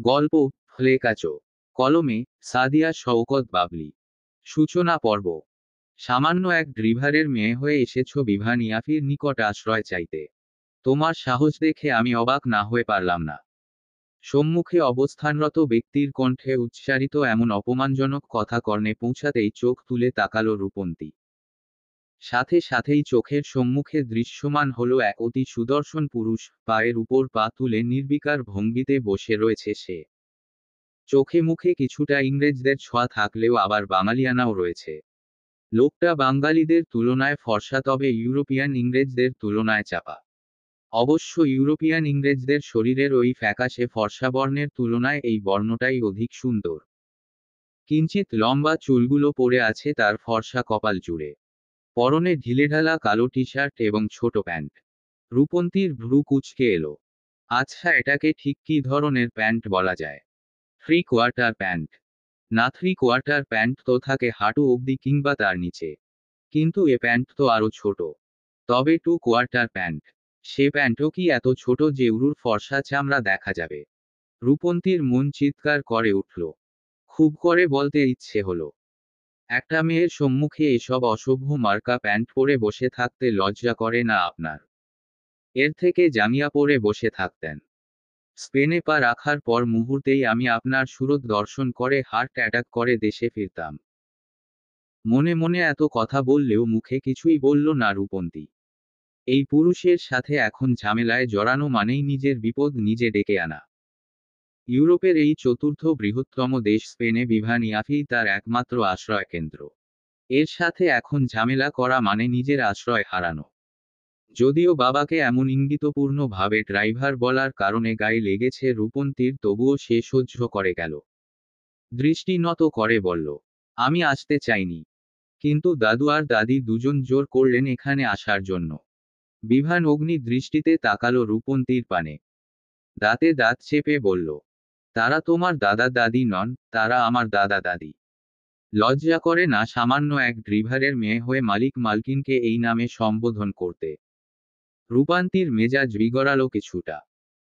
গল্প ফ্লেকাচো। কলমে সাদিয়া শওকত বাবলি। সূচনা পর্ব। সামান্য এক ড্রিভারের মেয়ে হয়ে এসেছ বিভা ইয়াফির নিকট আশ্রয় চাইতে। তোমার সাহস দেখে আমি অবাক না হয়ে পারলাম না। সম্মুখে অবস্থানরত ব্যক্তির কণ্ঠে উচ্চারিত এমন অপমানজনক কথা কর্ণে পৌঁছাতেই চোখ তুলে তাকালো রূপন্তী। সাথে সাথেই চোখের সম্মুখে দৃশ্যমান হলো এক অতি সুদর্শন পুরুষ, পায়ের উপর পা তুলে নির্বিকার ভঙ্গিতে বসে রয়েছে সে। চোখে মুখে কিছুটা ইংরেজদের ছোঁয়া থাকলেও আবার বাঙালিয়ানাও রয়েছে। লোকটা বাঙালিদের তুলনায় ফর্সা, তবে ইউরোপিয়ান ইংরেজদের তুলনায় চাপা। অবশ্য ইউরোপিয়ান ইংরেজদের শরীরের ওই ফ্যাকাশে ফর্সা বর্ণের তুলনায় এই বর্ণটাই অধিক সুন্দর। কিঞ্চিত লম্বা চুলগুলো পড়ে আছে তার ফর্সা কপাল জুড়ে। পরনে ঢিলেঢালা কালো টি শার্ট এবং ছোট প্যান্ট। রূপন্তীর ভ্রু কুঁচকে এলো। আচ্ছা, এটাকে ঠিক কী ধরনের প্যান্ট বলা যায়? Three quarter pant? না, থ্রি কোয়ার্টার প্যান্ট তো থাকে হাঁটু অবধি কিংবা তার নিচে। কিন্তু এ প্যান্ট তো আরো ছোট। তবে টু কোয়ার্টার প্যান্ট। সে প্যান্টও কি এত ছোট যে উরুর ফর্সা চামড়া দেখা যাবে? রূপন্তীর মন চিৎকার করে উঠল। খুব করে বলতে ইচ্ছে হলো, একটা মেয়ের সম্মুখে এসব অসভ্য মার্কা প্যান্ট পরে বসে থাকতে লজ্জা করে না আপনার? এর থেকে জামিয়া পরে বসে থাকতেন। স্পেনে পা রাখার পর মুহূর্তেই আমি আপনার সুরত দর্শন করে হার্ট অ্যাটাক করে দেশে ফিরতাম। মনে মনে এত কথা বললেও মুখে কিছুই বলল না রূপন্তী। এই পুরুষের সাথে এখন ঝামেলায় জড়ানো মানেই নিজের বিপদ নিজে ডেকে আনা। ইউরোপের এই চতুর্থ বৃহত্তম দেশ স্পেনে বিভা ইয়াফিই তার একমাত্র আশ্রয় কেন্দ্র। এর সাথে এখন ঝামেলা করা মানে নিজের আশ্রয় হারানো। যদিও বাবাকে এমন ইঙ্গিতপূর্ণ ভাবে ড্রাইভার বলার কারণে গায়ে লেগেছে রূপন্তীর, তবুও সে সহ্য করে গেল। দৃষ্টি নত করে বলল, আমি আসতে চাইনি। কিন্তু দাদু আর দাদি দুজন জোর করলেন এখানে আসার জন্য। বিভান অগ্নি দৃষ্টিতে তাকালো রূপন্তীর পানে। দাঁতে দাঁত চেপে বলল, তারা তোমার দাদা দাদি নন, তারা আমার দাদা দাদি। লজ্জা করে না সামান্য এক ড্রিভারের মেয়ে হয়ে মালিক মালকিনকে এই নামে সম্বোধন করতে? রূপান্তীর মেজাজ বিগড়ালো কিছুটা।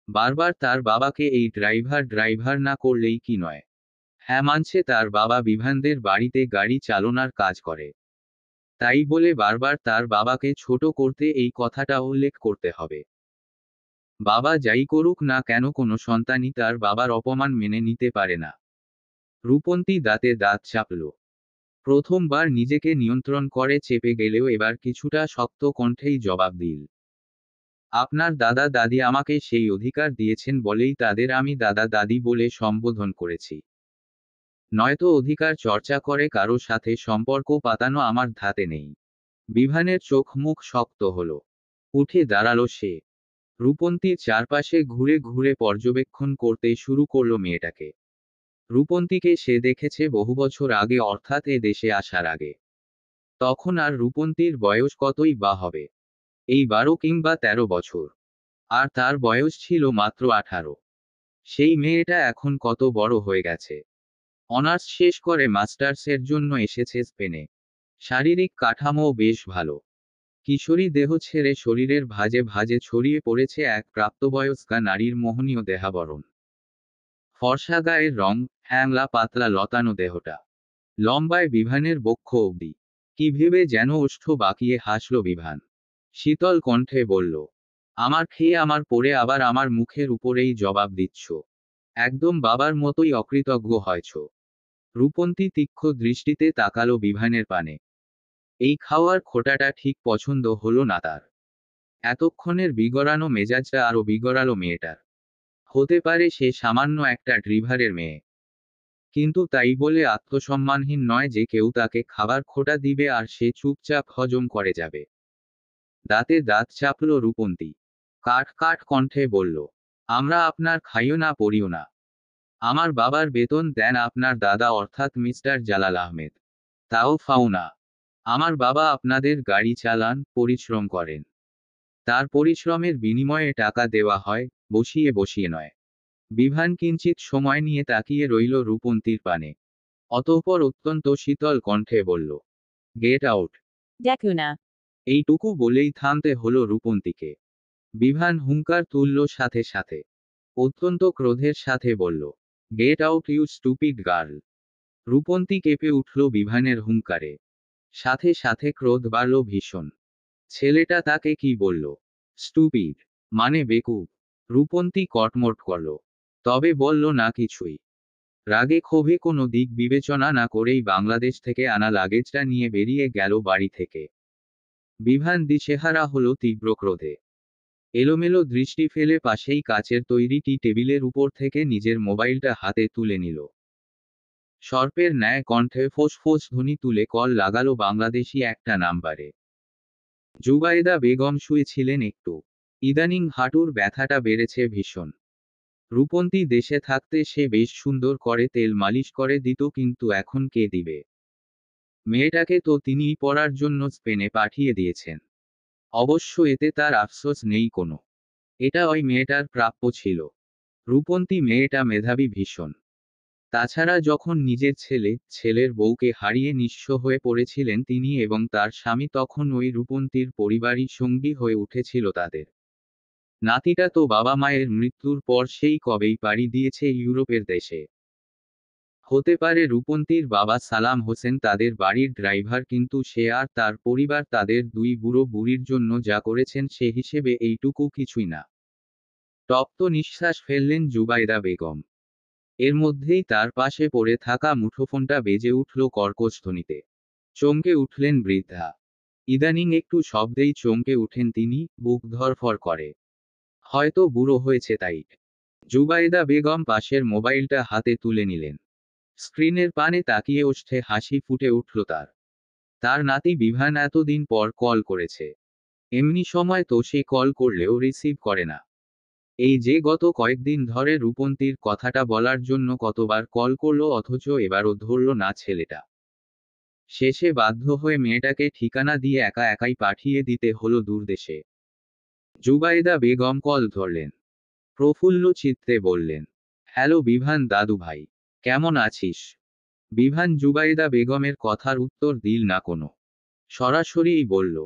বারবার তার বাবাকে এই ড্রাইভার ড্রাইভার না করলেই কি নয়। হ্যাঁ, মানছে তার বাবা বিভানদের বাড়িতে গাড়ি চালনার কাজ করে। তাই বলে বারবার তার বাবাকে ছোট করতে এই কথাটা উল্লেখ করতে হবে? বাবা যাই করুক না কেন কোনো সন্তানই তার বাবার অপমান মেনে নিতে পারে না। রূপন্তী দাঁতে দাঁত চাপল। প্রথমবার নিজেকে নিয়ন্ত্রণ করে চেপে গেলেও এবার কিছুটা শক্ত কণ্ঠেই জবাব দিল, আপনার দাদা দাদি আমাকে সেই অধিকার দিয়েছেন বলেই তাদের আমি দাদা দাদি বলে সম্বোধন করেছি। নয়তো অধিকার চর্চা করে কারো সাথে সম্পর্ক পাতানো আমার ধাতে নেই। বিভানের চোখ মুখ শক্ত হলো। উঠে দাঁড়ালো সে। রূপন্তীর চারপাশে ঘুরে ঘুরে পর্যবেক্ষণ করতে শুরু করলো মেয়েটাকে। রূপন্তীকে সে দেখেছে বহু বছর আগে, অর্থাৎ এ দেশে আসার আগে। তখন আর রূপন্তীর বয়স কতই বা হবে? এই 12 কিংবা 13 বছর। আর তার বয়স ছিল মাত্র 18। সেই মেয়েটা এখন কত বড় হয়ে গেছে। অনার্স শেষ করে মাস্টার্সের জন্য এসেছে স্পেনে। শারীরিক কাঠামোও বেশ ভালো। কিশোরী দেহ ছেড়ে শরীরের ভাঁজে ভাঁজে ছড়িয়ে পড়েছে এক প্রাপ্তবয়স্কা নারীর মোহনীয় দেহাবরণ। ফর্সা গায়ের রং, হ্যাংলা পাতলা লতানো দেহটা। লম্বায় বিভানের বক্ষ অবধি। কি ভেবে যেন ওষ্ঠ বাঁকিয়ে হাসল বিভান। শীতল কণ্ঠে বলল, আমার খেয়ে আমার পরে আবার আমার মুখের উপরেই জবাব দিচ্ছ। একদম বাবার মতোই অকৃতজ্ঞ হয়েছ। রূপন্তী তীক্ষ্ণ দৃষ্টিতে তাকালো বিভানের পানে। এই খাওয়ার খোঁটাটা ঠিক পছন্দ হলো না তার। এতক্ষণের বিগড়ানো মেজাজটা আরো বিগড়ালো মেয়েটার। হতে পারে সে সামান্য একটা ড্রিভারের মেয়ে, কিন্তু তাই বলে আত্মসম্মানহীন নয় যে কেউ তাকে খাবার খোঁটা দিবে আর সে চুপচাপ হজম করে যাবে। দাঁতে দাঁত চাপল রূপন্তী। কাঠ কাঠ কণ্ঠে বলল, আমরা আপনার খাইও না পড়িও না। আমার বাবার বেতন দেন আপনার দাদা অর্থাৎ মিস্টার জালাল আহমেদ। তাও ফাও না। আমার বাবা আপনাদের গাড়ি চালান, পরিশ্রম করেন। তার পরিশ্রমের বিনিময়ে টাকা দেওয়া হয়, বসিয়ে বসিয়ে নয়। বিভান কিঞ্চিত সময় নিয়ে তাকিয়ে রইল রূপন্তীর পানে। অতঃপর অত্যন্ত শীতল কণ্ঠে বলল, গেট আউট। দেখুনা। এইটুকু বলেই থামতে হলো রূপন্তীকে। বিভান হুঙ্কার তুলল সাথে সাথে। অত্যন্ত ক্রোধের সাথে বলল, get out you stupid girl. Rupanti কেঁপে উঠল বিভানের হুঙ্কারে। সাথে সাথে ক্রোধ বাড়ল ভীষণ। ছেলেটা তাকে কি বলল? স্টুপিড মানে বেকুব? রূপন্তী কটমট করল, তবে বলল না কিছুই। রাগে ক্ষোভে কোনো দিক বিবেচনা না করেই বাংলাদেশ থেকে আনা লাগেজটা নিয়ে বেরিয়ে গেল বাড়ি থেকে। বিভান দিশেহারা হলো তীব্র ক্রোধে। এলোমেলো দৃষ্টি ফেলে পাশেই কাচের তৈরি টি টেবিলের উপর থেকে নিজের মোবাইলটা হাতে তুলে নিল। সর্পের ন্যায় কণ্ঠে ফোঁস ধ্বনি তুলে কল লাগালো বাংলাদেশি একটা নাম্বারে। জুবায়েদা বেগম শুয়েছিলেন একটু। ইদানিং হাঁটুর ব্যথাটা বেড়েছে ভীষণ। রূপন্তী দেশে থাকতে সে বেশ সুন্দর করে তেল মালিশ করে দিত, কিন্তু এখন কে দিবে? মেয়েটাকে তো তিনিই পড়ার জন্য স্পেনে পাঠিয়ে দিয়েছেন। অবশ্য এতে তার আফসোস নেই কোনো। এটা ওই মেয়েটার প্রাপ্য ছিল। রূপন্তী মেয়েটা মেধাবী ভীষণ। তাছাড়া যখন নিজের ছেলের বউকে হারিয়ে নিঃস্ব হয়ে পড়েছিলেন তিনি এবং তার স্বামী, তখন ওই রূপন্তীর পরিবারই সঙ্গী হয়ে উঠেছিল তাদের। নাতিটা তো বাবা মায়ের মৃত্যুর পর সেই কবেই পাড়ি দিয়েছে ইউরোপের দেশে। হতে পারে রূপন্তীর বাবা সালাম হোসেন তাদের বাড়ির ড্রাইভার, কিন্তু সে আর তার পরিবার তাদের দুই বুড়ো বুড়ির জন্য যা করেছেন সে হিসেবে এইটুকু কিছুই না। তপ্ত নিঃশ্বাস ফেললেন জুবাইদা বেগম। এর মধ্যেই তার পাশে পড়ে থাকা মুঠোফোনটা বেজে উঠল কর্কশ ধ্বনিতে। চমকে উঠলেন বৃদ্ধা। ইদানিং একটু শব্দেই চমকে উঠেন তিনি, বুক ধড়ফড় করে। হয়তো বুড়ো হয়েছে তাই। জুবাইদা বেগম পাশের মোবাইলটা হাতে তুলে নিলেন। স্ক্রিনের পানে তাকিয়ে ওষ্ঠে হাসি ফুটে উঠল তার। তার নাতি বিভান এতদিন পর কল করেছে। এমনি সময় তো সে কল করলেও রিসিভ করে না। এই যে গত কয়েকদিন ধরে রূপন্তীর কথাটা বলার জন্য কতবার কল করলো, অথচ এবারও ধরল না ছেলেটা। শেষে বাধ্য হয়ে মেয়েটাকে ঠিকানা দিয়ে একা একাই পাঠিয়ে দিতে হলো দূরদেশে। জুবাইদা বেগম কল ধরলেন। প্রফুল্ল চিত্তে বললেন, হ্যালো বিভান দাদু ভাই, কেমন আছিস? বিভান জুবাইদা বেগমের কথার উত্তর দিল না কোনো। সরাসরিই বলল,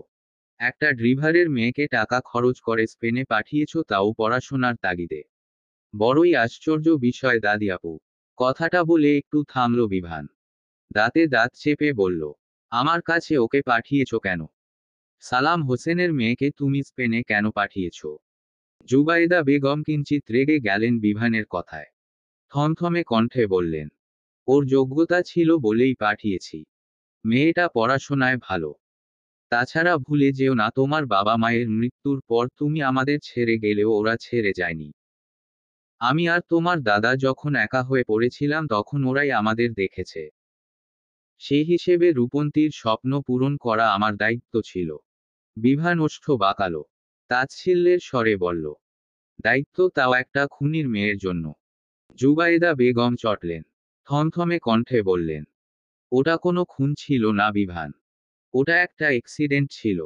একটা ড্রিভারের মেয়েকে টাকা খরচ করে স্পেনে পাঠিয়েছ, তাও পড়াশোনার তাগিদে। বড়ই আশ্চর্য বিষয় দাদি আপু। কথাটা বলে একটু থামল বিভান। দাঁতে দাঁত চেপে বলল, আমার কাছে ওকে পাঠিয়েছ কেন? সালাম হোসেনের মেয়েকে তুমি স্পেনে কেন পাঠিয়েছ? জুবাইদা বেগম কিঞ্চিত রেগে গেলেন বিভানের কথায়। থমথমে কণ্ঠে বললেন, ওর যোগ্যতা ছিল বলেই পাঠিয়েছি। মেয়েটা পড়াশোনায় ভালো। তাছাড়া ভুলে যেও না, তোমার বাবা মায়ের মৃত্যুর পর তুমি আমাদের ছেড়ে গেলেও ওরা ছেড়ে যায়নি। আমি আর তোমার দাদা যখন একা হয়ে পড়েছিলাম তখন ওরাই আমাদের দেখেছে। সেই হিসেবে রূপন্তীর স্বপ্ন পূরণ করা আমার দায়িত্ব ছিল। বিভান ওষ্ঠ বাঁকালো। তাচ্ছিল্যের স্বরে বলল, দায়িত্ব, তাও একটা খুনির মেয়ের জন্য? জুবাইদা বেগম চটলেন। থমথমে কণ্ঠে বললেন, ওটা কোনো খুন ছিল না বিভান। ওটা একটা অ্যাক্সিডেন্ট ছিল।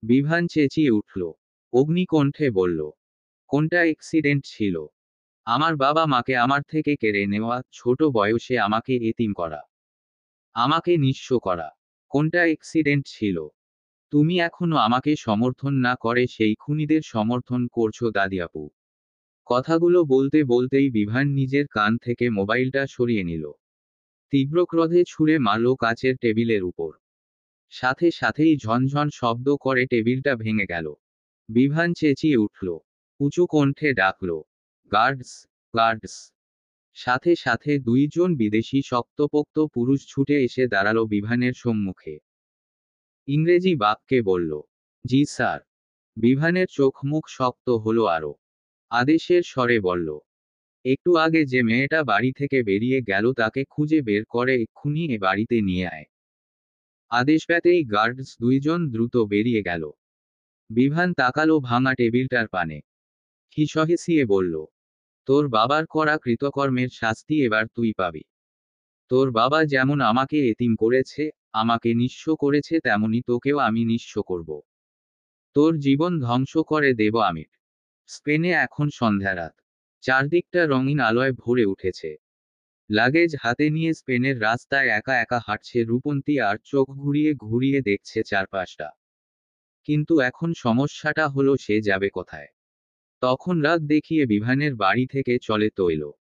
বিভান চেঁচিয়ে উঠল। অগ্নিকণ্ঠে বলল, কোনটা অ্যাক্সিডেন্ট ছিল? আমার বাবা মাকে আমার থেকে কেড়ে নেওয়া, ছোট বয়সে আমাকে এতিম করা, আমাকে নিঃস্ব করা। কোনটা অ্যাক্সিডেন্ট ছিল? তুমি এখনো আমাকে সমর্থন না করে সেই খুনিদের সমর্থন করছো দাদি আপু। কথাগুলো বলতে বলতেই বিভান নিজের কান থেকে মোবাইলটা সরিয়ে নিল। তীব্র ক্রোধে ছুঁড়ে মারল কাচের টেবিলের উপর। সাথে সাথেই ঝনঝন শব্দ করে টেবিলটা ভেঙে গেল। বিভান চেঁচিয়ে উঠল। উঁচু কণ্ঠে ডাকল, গার্ডস, গার্ডস। সাথে সাথে দুইজন বিদেশি শক্তপোক্ত পুরুষ ছুটে এসে দাঁড়ালো বিভানের সম্মুখে। ইংরেজি বাক্যে বলল, জি স্যার। বিভানের চোখ মুখ শক্ত হলো আরো। আদেশের স্বরে বলল, একটু আগে যে মেয়েটা বাড়ি থেকে বেরিয়ে গেল তাকে খুঁজে বের করে এক্ষুনি এ বাড়িতে নিয়ে আয়। আদেশ পেতেই গার্ডস দুইজন দ্রুত বেরিয়ে গেল। বিভান তাকালো ভাঙা টেবিলটার পানে। হিসহিসিয়ে বলল, তোর বাবার করা কৃতকর্মের শাস্তি এবার তুই পাবি। তোর বাবা যেমন আমাকে এতিম করেছে, আমাকে নিঃস্ব করেছে, তেমনি তোকেও আমি নিঃস্ব করব। তোর জীবন ধ্বংস করে দেব আমি। স্পেনে এখন সন্ধ্যারাত। চারদিকটা রঙিন আলোয় ভরে উঠেছে। লাগেজ হাতে নিয়ে স্পেনের রাস্তায় একা একা হাঁটছে রূপন্তী, আর চোখ ঘুরিয়ে ঘুরিয়ে দেখছে চারপাশটা। কিন্তু এখন সমস্যাটা হলো সে যাবে কোথায়? তখন রাত দেখিয়ে বিভানের বাড়ি থেকে চলে তো এলো।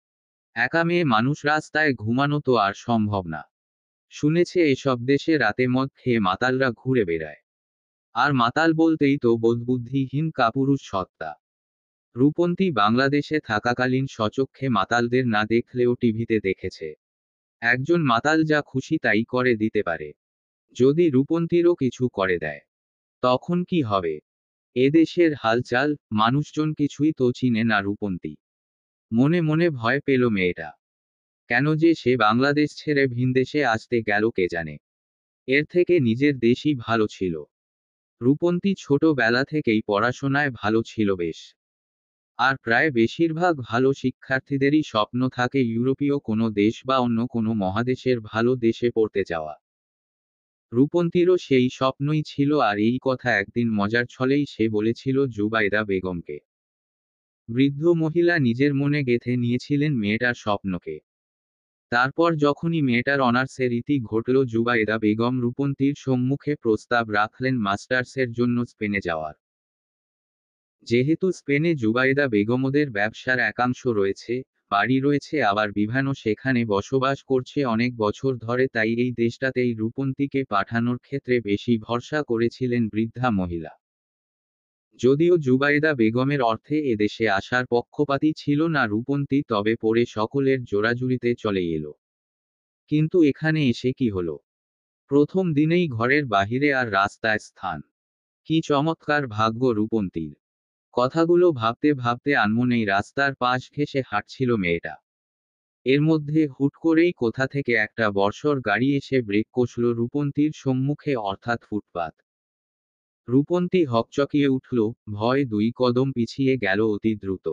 একা মেয়ে মানুষ রাস্তায় ঘুমানো তো আর সম্ভব না। শুনেছে এসব দেশে রাতে মদ খেয়ে মাতালরা ঘুরে বেড়ায়। আর মাতাল বলতেই তো বোধবুদ্ধিহীন কাপুরুষ সত্তা। রূপন্তী বাংলাদেশে থাকাকালীন সচক্ষে মাতালদের না দেখলেও টিভিতে দেখেছে। একজন মাতাল যা খুশি তাই করে দিতে পারে। যদি রূপন্তীরও কিছু করে দেয়, তখন কি হবে? এদেশের হালচাল, মানুষজন কিছুই তো চিনে না রূপন্তী। মনে মনে ভয় পেল মেয়েটা। কেন যে সে বাংলাদেশ ছেড়ে ভিনদেশে আসতে গেল কে জানে। এর থেকে নিজের দেশই ভালো ছিল। রূপন্তী ছোটবেলা থেকেই পড়াশোনায় ভালো ছিল বেশ। আর প্রায় বেশিরভাগ ভালো শিক্ষার্থীদেরই স্বপ্ন থাকে ইউরোপীয় কোনো দেশ বা অন্য কোনো মহাদেশের ভালো দেশে পড়তে যাওয়া। রূপন্তীরও সেই স্বপ্নই ছিল, আর এই কথা একদিন মজার ছলেই সে বলেছিল জুবাইদা বেগমকে। বৃদ্ধ মহিলা নিজের মনে গেঁথে নিয়েছিলেন মেয়েটার স্বপ্নকে। তারপর যখনই মেয়েটার অনার্সের ইতি ঘটল, জুবাইদা বেগম রূপন্তীর সম্মুখে প্রস্তাব রাখলেন মাস্টার্সের জন্য স্পেনে যাওয়ার। যেহেতু স্পেনে জুবাইদা বেগমদের ব্যবসার একাংশ রয়েছে, বাড়ি রয়েছে, আবার বিভানও সেখানে বসবাস করছে অনেক বছর ধরে, তাই এই দেশটাতেই রূপন্তীকে পাঠানোর ক্ষেত্রে বেশি ভরসা করেছিলেন বৃদ্ধা মহিলা। যদিও জুবাইদা বেগমের অর্থে এদেশে আসার পক্ষপাতী ছিল না রূপন্তী, তবে পরে সকলের জোরাজুরিতে চলে এলো। কিন্তু এখানে এসে কি হলো? প্রথম দিনেই ঘরের বাহিরে আর রাস্তায় স্থান। কি চমৎকার ভাগ্য রূপন্তীর! কথাগুলো ভাবতে ভাবতে আনমনেই রাস্তার পাশ ঘেঁষে হাঁটছিল মেয়েটা। এর মধ্যে হুট করেই কোথা থেকে একটা বর্ষর গাড়ি এসে ব্রেক কষল রূপন্তীর সম্মুখে, অর্থাৎ ফুটপাত। রূপন্তী হকচকিয়ে উঠল, ভয় দুই কদম পিছিয়ে গেল অতি দ্রুত।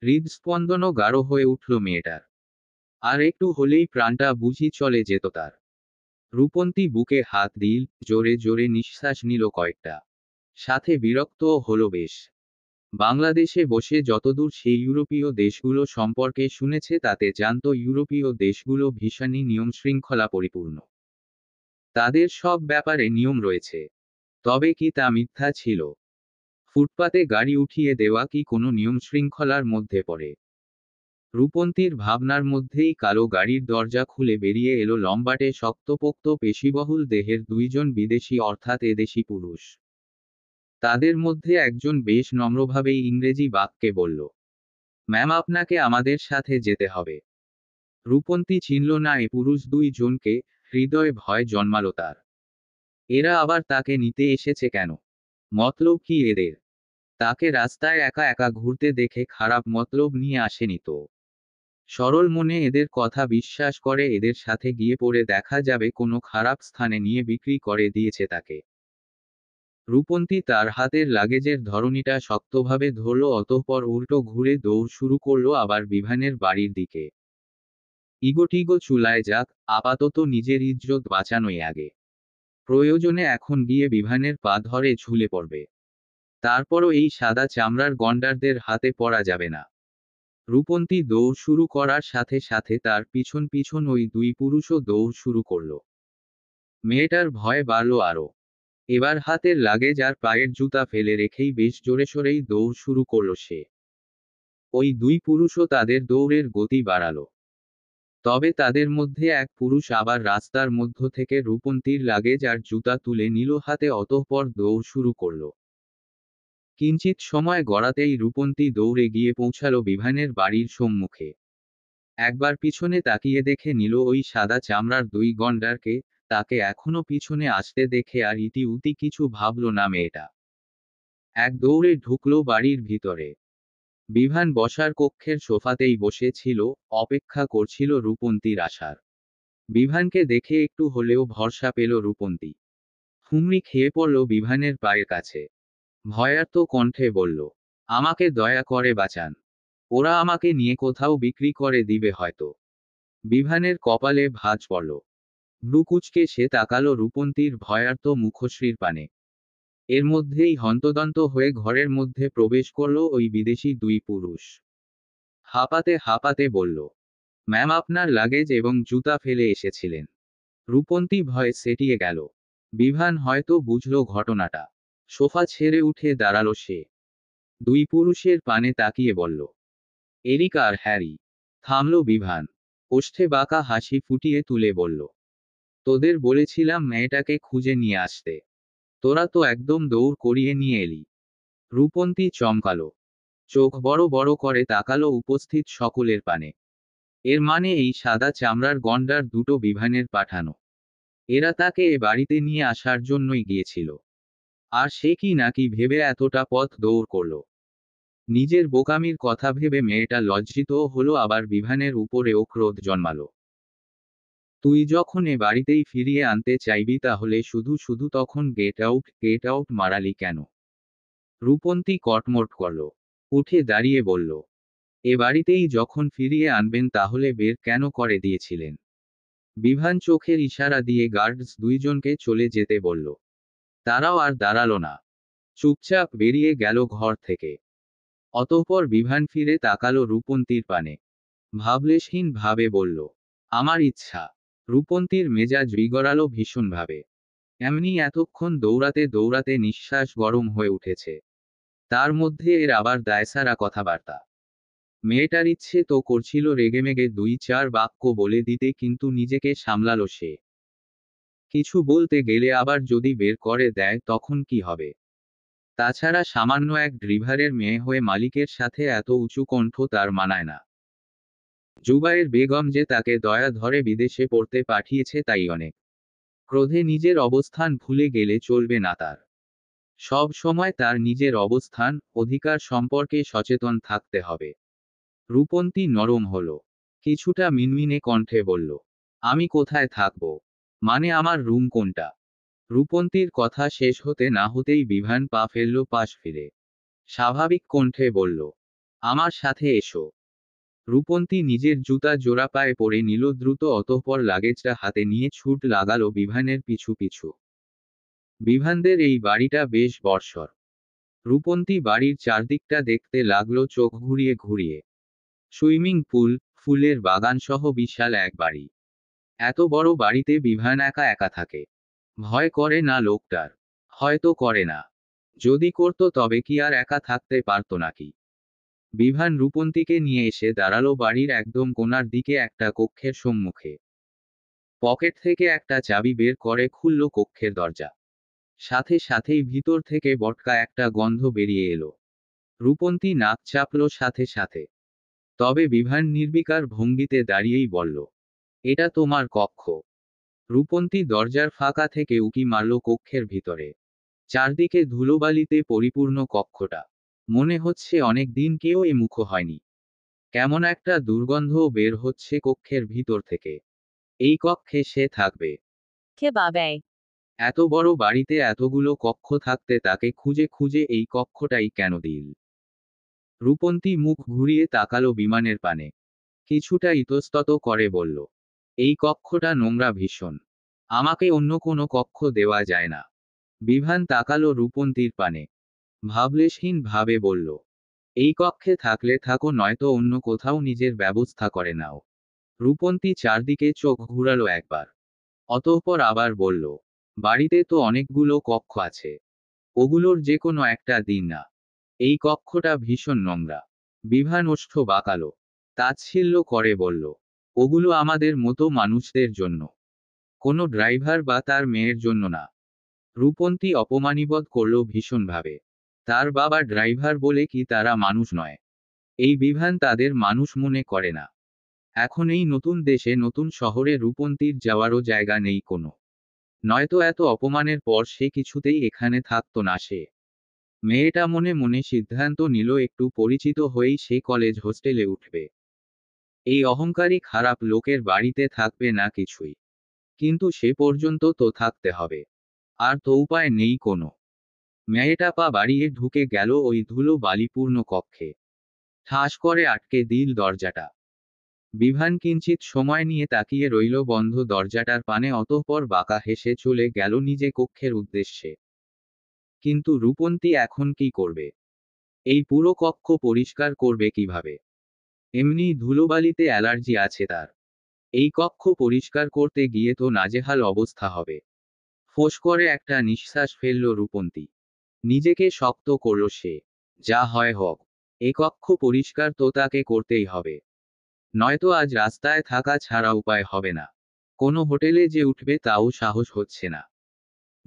হৃদস্পন্দনও গাঢ় হয়ে উঠল মেয়েটার। আর একটু হলেই প্রাণটা বুঝি চলে যেত তার। রূপন্তী বুকে হাত দিল, জোরে জোরে নিঃশ্বাস নিল কয়েকটা। সাথে বিরক্তও হলো বেশ। বাংলাদেশে বসে যতদূর সে ইউরোপীয় দেশগুলো সম্পর্কে শুনেছে তাতে জানত ইউরোপীয় দেশগুলো ভীষণই নিয়মশৃঙ্খলা পরিপূর্ণ। তাদের সব ব্যাপারে নিয়ম রয়েছে। তবে কি তা মিথ্যা ছিল? ফুটপাতে গাড়ি উঠিয়ে দেওয়া কি কোনো নিয়মশৃঙ্খলার মধ্যে পড়ে? রূপন্তীর ভাবনার মধ্যেই কালো গাড়ির দরজা খুলে বেরিয়ে এলো লম্বাটে শক্তপোক্ত পেশিবহুল দেহের দুইজন বিদেশি, অর্থাৎ এদেশি পুরুষ। তাদের মধ্যে একজন বেশ নম্রভাবেই ইংরেজি বাক্যে বলল, ম্যাম, আপনাকে আমাদের সাথে যেতে হবে। রূপন্তী চিনল না এ পুরুষ দুইজনকে। হৃদয়ে ভয় জন্মালো তার। এরা আবার তাকে নিতে এসেছে কেন? মতলব কি এদের? তাকে রাস্তায় একা একা ঘুরতে দেখে খারাপ মতলব নিয়ে আসেনি তো? সরল মনে এদের কথা বিশ্বাস করে এদের সাথে গিয়ে পড়ে দেখা যাবে কোনো খারাপ স্থানে নিয়ে বিক্রি করে দিয়েছে তাকে। রূপন্তী তার হাতের লাগেজের ধরনীটা শক্তভাবে ধরল, অতঃপর উল্টো ঘুরে দৌড় শুরু করল আবার বিভানের বাড়ির দিকে। ইগোটিগো চুলায় যাক, আপাতত নিজের ইজ্জত বাঁচানোই আগে। প্রয়োজনে এখন গিয়ে বিভানের পা ধরে ঝুলে পড়বে। তারপরও এই সাদা চামড়ার গন্ডারদের হাতে পড়া যাবে না। রূপন্তী দৌড় শুরু করার সাথে সাথে তার পিছন পিছন ওই দুই পুরুষও দৌড় শুরু করল। মেয়েটার ভয় বাড়ল আরো। এবার হাতের লাগেজ আর পায়ের জুতা ফেলে রেখেই বেশ জোরে সোরেই দৌড় শুরু করল সে। ওই দুই পুরুষও তাদের দৌড়ের গতি বাড়ালো। তবে তাদের মধ্যে এক পুরুষ আবার রাস্তার মধ্য থেকে রূপন্তীর লাগেজ আর জুতা তুলে নিল হাতে, অতঃপর দৌড় শুরু করল। কিঞ্চিত সময় গড়াতেই রূপন্তী দৌড়ে গিয়ে পৌঁছালো বিভানের বাড়ির সম্মুখে। একবার পিছনে তাকিয়ে দেখে নিল ওই সাদা চামড়ার দুই গন্ডারকে। তাকে এখনো পিছনে আসতে দেখে আর ইতি উতি কিছু ভাবল না মেয়েটা। এক দৌড়ে ঢুকলো বাড়ির ভিতরে। বিভান বসার কক্ষের সোফাতেই বসে ছিল, অপেক্ষা করছিল রূপন্তীর আসার। বিভানকে দেখে একটু হলেও ভরসা পেল রূপন্তী। হুমড়ি খেয়ে পড়ল বিভানের পায়ের কাছে। ভয়ার্ত কণ্ঠে বলল, আমাকে দয়া করে বাঁচান। ওরা আমাকে নিয়ে কোথাও বিক্রি করে দিবে হয়তো। বিভানের কপালে ভাঁজ পড়ল। ভ্রু কুঁচকে সে তাকালো রূপন্তীর ভয়ার্ত মুখশ্রীর পানে। এর মধ্যেই হন্তদন্ত হয়ে ঘরের মধ্যে প্রবেশ করল ওই বিদেশি দুই পুরুষ। হাঁপাতে হাঁপাতে বলল, ম্যাম, আপনার লাগেজ এবং জুতা ফেলে এসেছিলেন। রূপন্তী ভয়ে সেটিয়ে গেল। বিভান হয়তো বুঝল ঘটনাটা। সোফা ছেড়ে উঠে দাঁড়ালো সে। দুই পুরুষের পানে তাকিয়ে বলল, এরিক আর হ্যারি। থামল বিভান। ওষ্ঠে বাঁকা হাসি ফুটিয়ে তুলে বলল, তোদের বলেছিলাম মেয়েটাকে খুঁজে নিয়ে আসতে, তোরা তো একদম দৌড় করিয়ে নিয়ে এলি। রূপন্তী চমকালো, চোখ বড় বড় করে তাকালো উপস্থিত সকলের পানে। এর মানে এই সাদা চামড়ার গন্ডার দুটো বিভানের পাঠানো। এরা তাকে এ বাড়িতে নিয়ে আসার জন্যই গিয়েছিল। আর সে কি নাকি ভেবে এতটা পথ দৌড় করল। নিজের বোকামির কথা ভেবে মেয়েটা লজ্জিতও হলো, আবার বিভানের উপরেও ক্রোধ জন্মালো। তুই যখন এ বাড়িতেই ফিরিয়ে আনতে চাইবি তাহলে শুধু শুধু তখন গেট আউট মারালি কেন? রূপন্তী কটমট করল, উঠে দাঁড়িয়ে বলল, এ বাড়িতেই যখন ফিরিয়ে আনবেন তাহলে বের কেন করে দিয়েছিলেন? বিভান চোখের ইশারা দিয়ে গার্ডস দুইজনকে চলে যেতে বলল। তারাও আর দাঁড়ালো না, চুপচাপ বেরিয়ে গেল ঘর থেকে। অতঃপর বিভান ফিরে তাকালো রূপন্তীর পানে, ভাবলেশহীন ভাবে বলল, আমার ইচ্ছা। রূপন্তীর মেজাজ বিগড়ালো ভীষণভাবে। এমনি এতক্ষণ দৌড়াতে দৌড়াতে নিঃশ্বাস গরম হয়ে উঠেছে, তার মধ্যে এর আবার দায়সারা কথাবার্তা। মেয়েটার ইচ্ছে তো করছিল রেগেমেগে দুই চার বাক্য বলে দিতে, কিন্তু নিজেকে সামলালো সে। কিছু বলতে গেলে আবার যদি বের করে দেয় তখন কি হবে? তাছাড়া সামান্য এক ড্রিভারের মেয়ে হয়ে মালিকের সাথে এত উঁচু কণ্ঠ তার মানায় না। জুবায়ের বেগম যে তাকে দয়া ধরে বিদেশে পড়তে পাঠিয়েছে তাই অনেক। ক্রোধে নিজের অবস্থান ভুলে গেলে চলবে না তার। সব সময় তার নিজের অবস্থান, অধিকার সম্পর্কে সচেতন থাকতে হবে। রূপন্তী নরম হল, কিছুটা মিনমিনে কণ্ঠে বলল, আমি কোথায় থাকব? মানে আমার রুম কোনটা? রূপন্তীর কথা শেষ হতে না হতেই বিভান পা ফেলল পাশ ফিরে। স্বাভাবিক কণ্ঠে বলল, আমার সাথে এসো। রূপন্তী নিজের জুতা জোড়া পায়ে পরে নিল দ্রুত, অতঃপর লাগেজটা হাতে নিয়ে ছুট লাগালো বিভানের পিছু পিছু। বিভানদের এই বাড়িটা বেশ বর্ষর। রূপন্তী বাড়ির চারদিকটা দেখতে লাগলো চোখ ঘুরিয়ে ঘুরিয়ে। সুইমিং পুল, ফুলের বাগান সহ বিশাল এক বাড়ি। এত বড় বাড়িতে বিভান একা একা থাকে। ভয় করে না লোকটার? হয়তো করে না। যদি করত তবে কি আর একা থাকতে পারত নাকি? বিভান রূপন্তীকে নিয়ে এসে দাঁড়ালো বাড়ির একদম কোণার দিকে একটা কক্ষের সম্মুখে। পকেট থেকে একটা চাবি বের করে খুলল কক্ষের দরজা। সাথে সাথেই ভিতর থেকে বটকা একটা গন্ধ বেরিয়ে এলো। রূপন্তী নাক চাপল সাথে সাথে। তবে বিভান নির্বিকার ভঙ্গিতে দাঁড়িয়েই বলল, এটা তোমার কক্ষ। রূপন্তী দরজার ফাঁকা থেকে উকি মারল কক্ষের ভিতরে। চারদিকে ধুলোবালিতে পরিপূর্ণ কক্ষটা। মনে হচ্ছে অনেক দিন কেউ এ মুখ হয়নি। কেমন একটা দুর্গন্ধও বের হচ্ছে কক্ষের ভিতর থেকে। এই কক্ষে সে থাকবে? কে বাবাই এত বড় বাড়িতে এতগুলো কক্ষ থাকতে তাকে খুঁজে খুঁজে এই কক্ষটাই কেন দিল? রূপন্তী মুখ ঘুরিয়ে তাকালো বিমানের পানে। কিছুটা ইতস্তত করে বলল, এই কক্ষটা নোংরা ভীষণ। আমাকে অন্য কোনো কক্ষ দেওয়া যায় না? বিভান তাকালো রূপন্তীর পানে, ভাবলেশহীন ভাবে বলল, এই কক্ষে থাকলে থাকো, নয়তো অন্য কোথাও নিজের ব্যবস্থা করে নাও। রূপন্তী চারদিকে চোখ ঘুরালো একবার, অতঃপর আবার বলল, বাড়িতে তো অনেকগুলো কক্ষ আছে, ওগুলোর যে কোনো একটা দিন না? এই কক্ষটা ভীষণ নোংরা। বিভান ওষ্ঠ বাঁকালো, তাচ্ছিল্য করে বলল, ওগুলো আমাদের মতো মানুষদের জন্য, কোনো ড্রাইভার বা তার মেয়ের জন্য না। রূপন্তী অপমানিবোধ করল ভীষণভাবে। তার বাবা ড্রাইভার বলে কি তারা মানুষ নয়? এই বিভান তাদের মানুষ মনে করে না। এখন এই নতুন দেশে নতুন শহরে রূপন্তীর যাওয়ারও জায়গা নেই কোনো। নয়তো এত অপমানের পর সে কিছুতেই এখানে থাকতো না সে। মেয়েটা মনে মনে সিদ্ধান্ত নিল একটু পরিচিত হয়েই সে কলেজ হোস্টেলে উঠবে। এই অহংকারী খারাপ লোকের বাড়িতে থাকবে না কিছুই। কিন্তু সে পর্যন্ত তো থাকতে হবে। আর তো উপায় নেই কোনো। মেয়েটা পা বাড়িয়ে ঢুকে গেল ওই ধুলো বালিপূর্ণ কক্ষে। ঠাস করে আটকে দিল দরজাটা। বিভান কিঞ্চিত সময় নিয়ে তাকিয়ে রইল বন্ধ দরজাটার পানে, অতঃপর বাঁকা হেসে চলে গেল নিজে কক্ষের উদ্দেশ্যে। কিন্তু রূপন্তী এখন কি করবে? এই পুরো কক্ষ পরিষ্কার করবে কিভাবে? এমনি ধুলোবালিতে অ্যালার্জি আছে তার। এই কক্ষ পরিষ্কার করতে গিয়ে তো নাজেহাল অবস্থা হবে। ফোঁস করে একটা নিঃশ্বাস ফেলল রূপন্তী। নিজেকে শক্ত করল সে। যা হয় হোক, এ কক্ষ পরিষ্কার তো তাকে করতেই হবে, নয়তো আজ রাস্তায় থাকা ছাড়া উপায় হবে না। কোনো হোটেলে যে উঠবে তাও সাহস হচ্ছে না।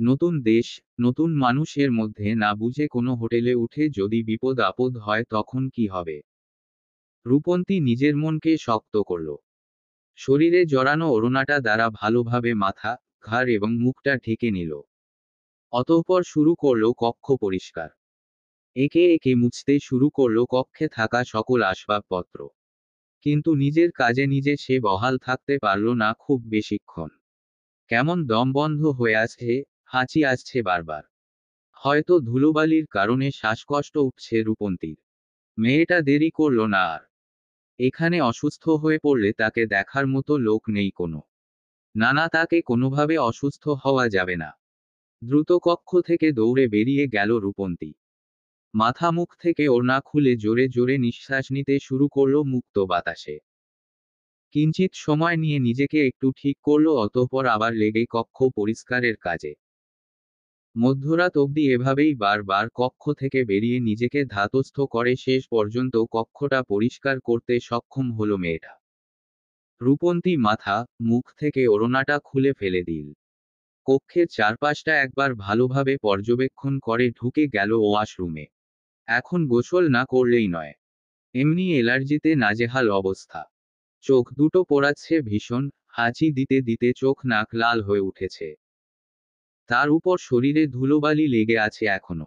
নতুন দেশ, নতুন মানুষের মধ্যে না বুঝে কোনো হোটেলে উঠে যদি বিপদ আপদ হয় তখন কি হবে? রূপন্তী নিজের মনকে শক্ত করল। শরীরে জড়ানো ওড়নাটা দ্বারা ভালোভাবে মাথা, ঘাড় এবং মুখটা ঢেকে নিল। অতঃপর শুরু করল কক্ষ পরিষ্কার। একে একে মুছতে শুরু করল কক্ষে থাকা সকল আসবাবপত্র। কিন্তু নিজের কাজে নিজে সে বহাল থাকতে পারল না খুব বেশিক্ষণ। কেমন দম বন্ধ হয়ে আসছে, হাঁচি আসছে বারবার। হয়তো ধুলোবালির কারণে শ্বাসকষ্ট উঠছে রূপন্তীর। মেয়েটা দেরি করল না আর। এখানে অসুস্থ হয়ে পড়লে তাকে দেখার মতো লোক নেই কোনো। না না, তাকে কোনোভাবে অসুস্থ হওয়া যাবে না। দ্রুত কক্ষ থেকে দৌড়ে বেরিয়ে গেল রূপন্তী। মাথা মুখ থেকে ওড়না খুলে জোরে জোরে নিঃশ্বাস নিতে শুরু করল মুক্ত বাতাসে। কিঞ্চিত সময় নিয়ে নিজেকে একটু ঠিক করল, অতঃপর আবার লেগে কক্ষ পরিষ্কারের কাজে। মধ্যরাত অবধি এভাবেই বারবার কক্ষ থেকে বেরিয়ে নিজেকে ধাতস্থ করে শেষ পর্যন্ত কক্ষটা পরিষ্কার করতে সক্ষম হলো মেয়েটা। রূপন্তী মাথা, মুখ থেকে ওড়নাটা খুলে ফেলে দিল। কক্ষের চারপাশটা একবার ভালোভাবে পর্যবেক্ষণ করে ঢুকে গেল ওয়াশরুমে। এখন গোসল না করলেই নয়। এমনি অ্যালার্জিতে নাজেহাল অবস্থা। চোখ দুটো পোড়াচ্ছে ভীষণ, হাঁচি দিতে দিতে চোখ নাক লাল হয়ে উঠেছে। তার উপর শরীরে ধুলোবালি লেগে আছে এখনো।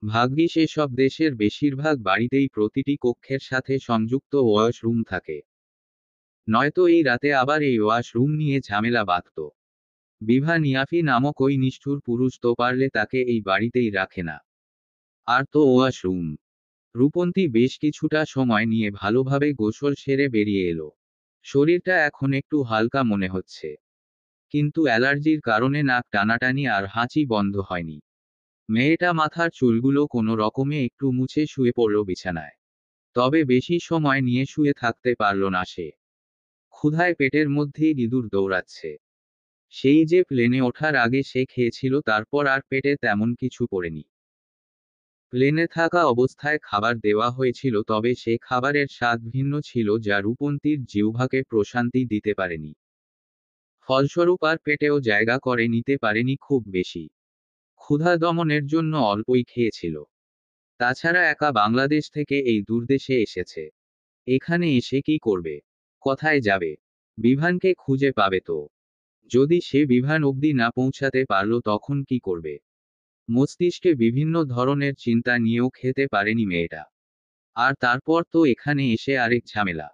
ভাগ্যিস এসব দেশের বেশিরভাগ বাড়িতেই প্রতিটি কক্ষের সাথে সংযুক্ত ওয়াশরুম থাকে। নয়তো এই রাতে আবার এই ওয়াশরুম নিয়ে ঝামেলা বাঁধত। বিভা নিয়াফি নামক ওই নিষ্ঠুর পুরুষ তো পারলে তাকে এই বাড়িতেই রাখে না। আর তো ওয়াশরুম। রূপন্তী বেশ কিছুটা সময় নিয়ে ভালোভাবে গোসল সেরে বেরিয়ে এলো। শরীরটা এখন একটু হালকা মনে হচ্ছে। কিন্তু অ্যালার্জির কারণে নাক টানাটানি আর হাঁচি বন্ধ হয়নি। মেয়েটা মাথার চুলগুলো কোনো রকমে একটু মুছে শুয়ে পড়ল বিছানায়। তবে বেশি সময় নিয়ে শুয়ে থাকতে পারল না সে। ক্ষুধায় পেটের মধ্যে ইঁদুর দৌড়াচ্ছে। সেই যে প্লেনে ওঠার আগে সে খেয়েছিল, তারপর আর পেটে তেমন কিছু পড়েনি। প্লেনে থাকা অবস্থায় খাবার দেওয়া হয়েছিল, তবে সে খাবারের স্বাদ ভিন্ন ছিল যা রূপন্তীর জিহ্বাকে প্রশান্তি দিতে পারেনি। ফলস্বরূপ আর পেটেও জায়গা করে নিতে পারেনি খুব বেশি। ক্ষুধা দমনের জন্য অল্পই খেয়েছিল। তাছাড়া একা বাংলাদেশ থেকে এই দূরদেশে এসেছে। এখানে এসে কি করবে? কোথায় যাবে? বিভানকে খুঁজে পাবে তো? যদি সে বিভান অবধি না পৌঁছাতে পারল তখন কি করবে? মস্তিষ্কে বিভিন্ন ধরনের চিন্তা নিয়েও খেতে পারেনি মেয়েটা। আর তারপর তো এখানে এসে আরেক ঝামেলা।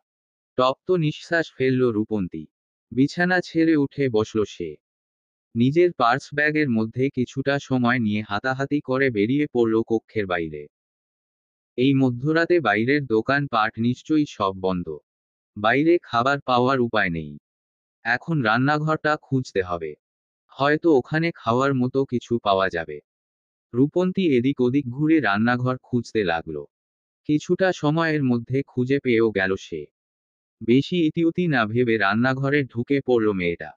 তপ্ত নিঃশ্বাস ফেলল রূপন্তী। বিছানা ছেড়ে উঠে বসল সে। নিজের পার্স ব্যাগের মধ্যে কিছুটা সময় নিয়ে হাতাহাতি করে বেরিয়ে পড়ল কক্ষের বাইরে। এই মধ্যরাতে বাইরের দোকান পাট নিশ্চয়ই সব বন্ধ। বাইরে খাবার পাওয়ার উপায় নেই। এখন রান্নাঘরটা খুঁজতে হবে। হয়তো ওখানে খাওয়ার মতো কিছু পাওয়া যাবে। রূপন্তী এদিক ওদিক ঘুরে রান্নাঘর খুঁজতে লাগল। কিছুটা সময়ের মধ্যে খুঁজে পেয়েও গেল সে। বেশি ইতিউতি না ভেবে রান্নাঘরে ঢুকে পড়ল মেয়েটা।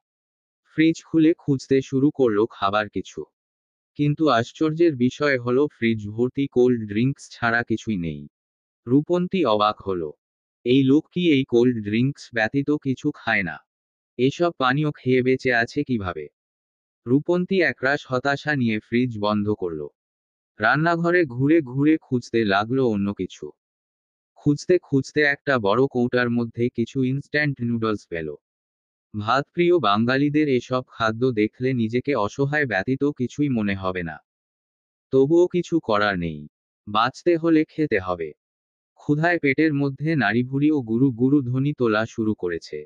ফ্রিজ খুলে খুঁজতে শুরু করল খাবার কিছু। কিন্তু আশ্চর্যের বিষয় হলো ফ্রিজ ভর্তি কোল্ড ড্রিঙ্কস ছাড়া কিছুই নেই। রূপন্তী অবাক হলো। এই লোক কি এই কোল্ড ড্রিঙ্কস ব্যতীত কিছু খায় না? এসব পানীয় খেয়ে বেঁচে আছে কিভাবে? রূপন্তী একরাশ হতাশা নিয়ে ফ্রিজ বন্ধ করল। রান্নাঘরে ঘুরে ঘুরে খুঁজতে লাগলো অন্য কিছু। খুঁজতে খুঁজতে একটা বড় কৌটার মধ্যে কিছু ইনস্ট্যান্ট নুডলস পেল। ভাতপ্রিয় বাঙালিদের এসব খাদ্য দেখলে নিজেকে অসহায় ব্যতীত কিছুই মনে হবে না। তবুও কিছু করার নেই। বাঁচতে হলে খেতে হবে। ক্ষুধায় পেটের মধ্যে নাড়িভুড়িও গুরু গুরু ধ্বনি তোলা শুরু করেছে।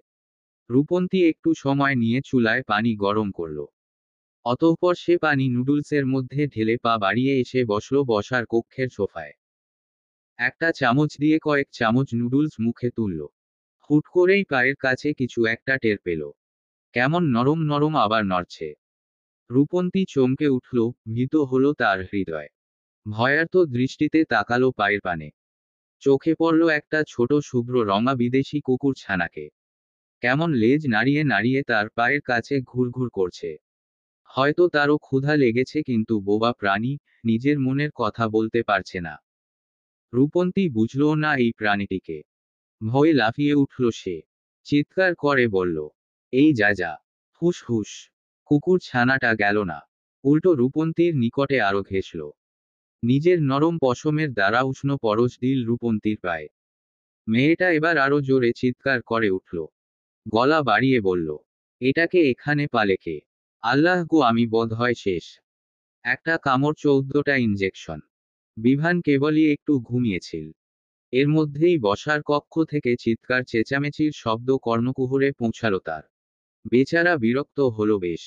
রূপন্তী একটু সময় নিয়ে চুলায় পানি গরম করল। অতঃপর সে পানি নুডলসের মধ্যে ঢেলে পা বাড়িয়ে এসে বসল বসার কক্ষের সোফায়। একটা চামচ দিয়ে কয়েক চামচ নুডলস মুখে তুলল। হুট করেই পায়ের কাছে কিছু একটা টের পেল। কেমন নরম নরম আবার নড়ছে। রূপন্তী চমকে উঠল, ভীত হলো তার হৃদয়। ভয়ার্ত দৃষ্টিতে তাকালো পায়ের পানে। চোখে পড়ল একটা ছোট শুভ্র রঙা বিদেশি কুকুর ছানাকে। কেমন লেজ নাড়িয়ে নাড়িয়ে তার পায়ের কাছে ঘুরঘুর করছে। হয়তো তারও ক্ষুধা লেগেছে, কিন্তু বোবা প্রাণী, নিজের মনের কথা বলতে পারছে না। রূপন্তী বুঝল না এই প্রাণীটিকে। ভয়ে লাফিয়ে উঠল সে। চিৎকার করে বলল, এই যা যা। হুস হুস। কুকুর ছানাটা গেল না, উল্টো রূপন্তীর নিকটে আরো ঘেঁষল। নিজের নরম পশমের দ্বারা উষ্ণ পরশ দিল রূপন্তীর পায়ে। মেয়েটা এবার আরো জোরে চিৎকার করে উঠল। গলা বাড়িয়ে বলল, এটাকে এখানে পালে কে? আল্লাহ গো, আমি বোধ হয় শেষ। একটা কামড় 14টা ইনজেকশন। বিভান কেবলই একটু ঘুমিয়েছিল। এর মধ্যেই বসার কক্ষ থেকে চিৎকার চেঁচামেচির শব্দ কর্ণকুহরে পৌঁছালো তার। বেচারা বিরক্ত হলো বেশ।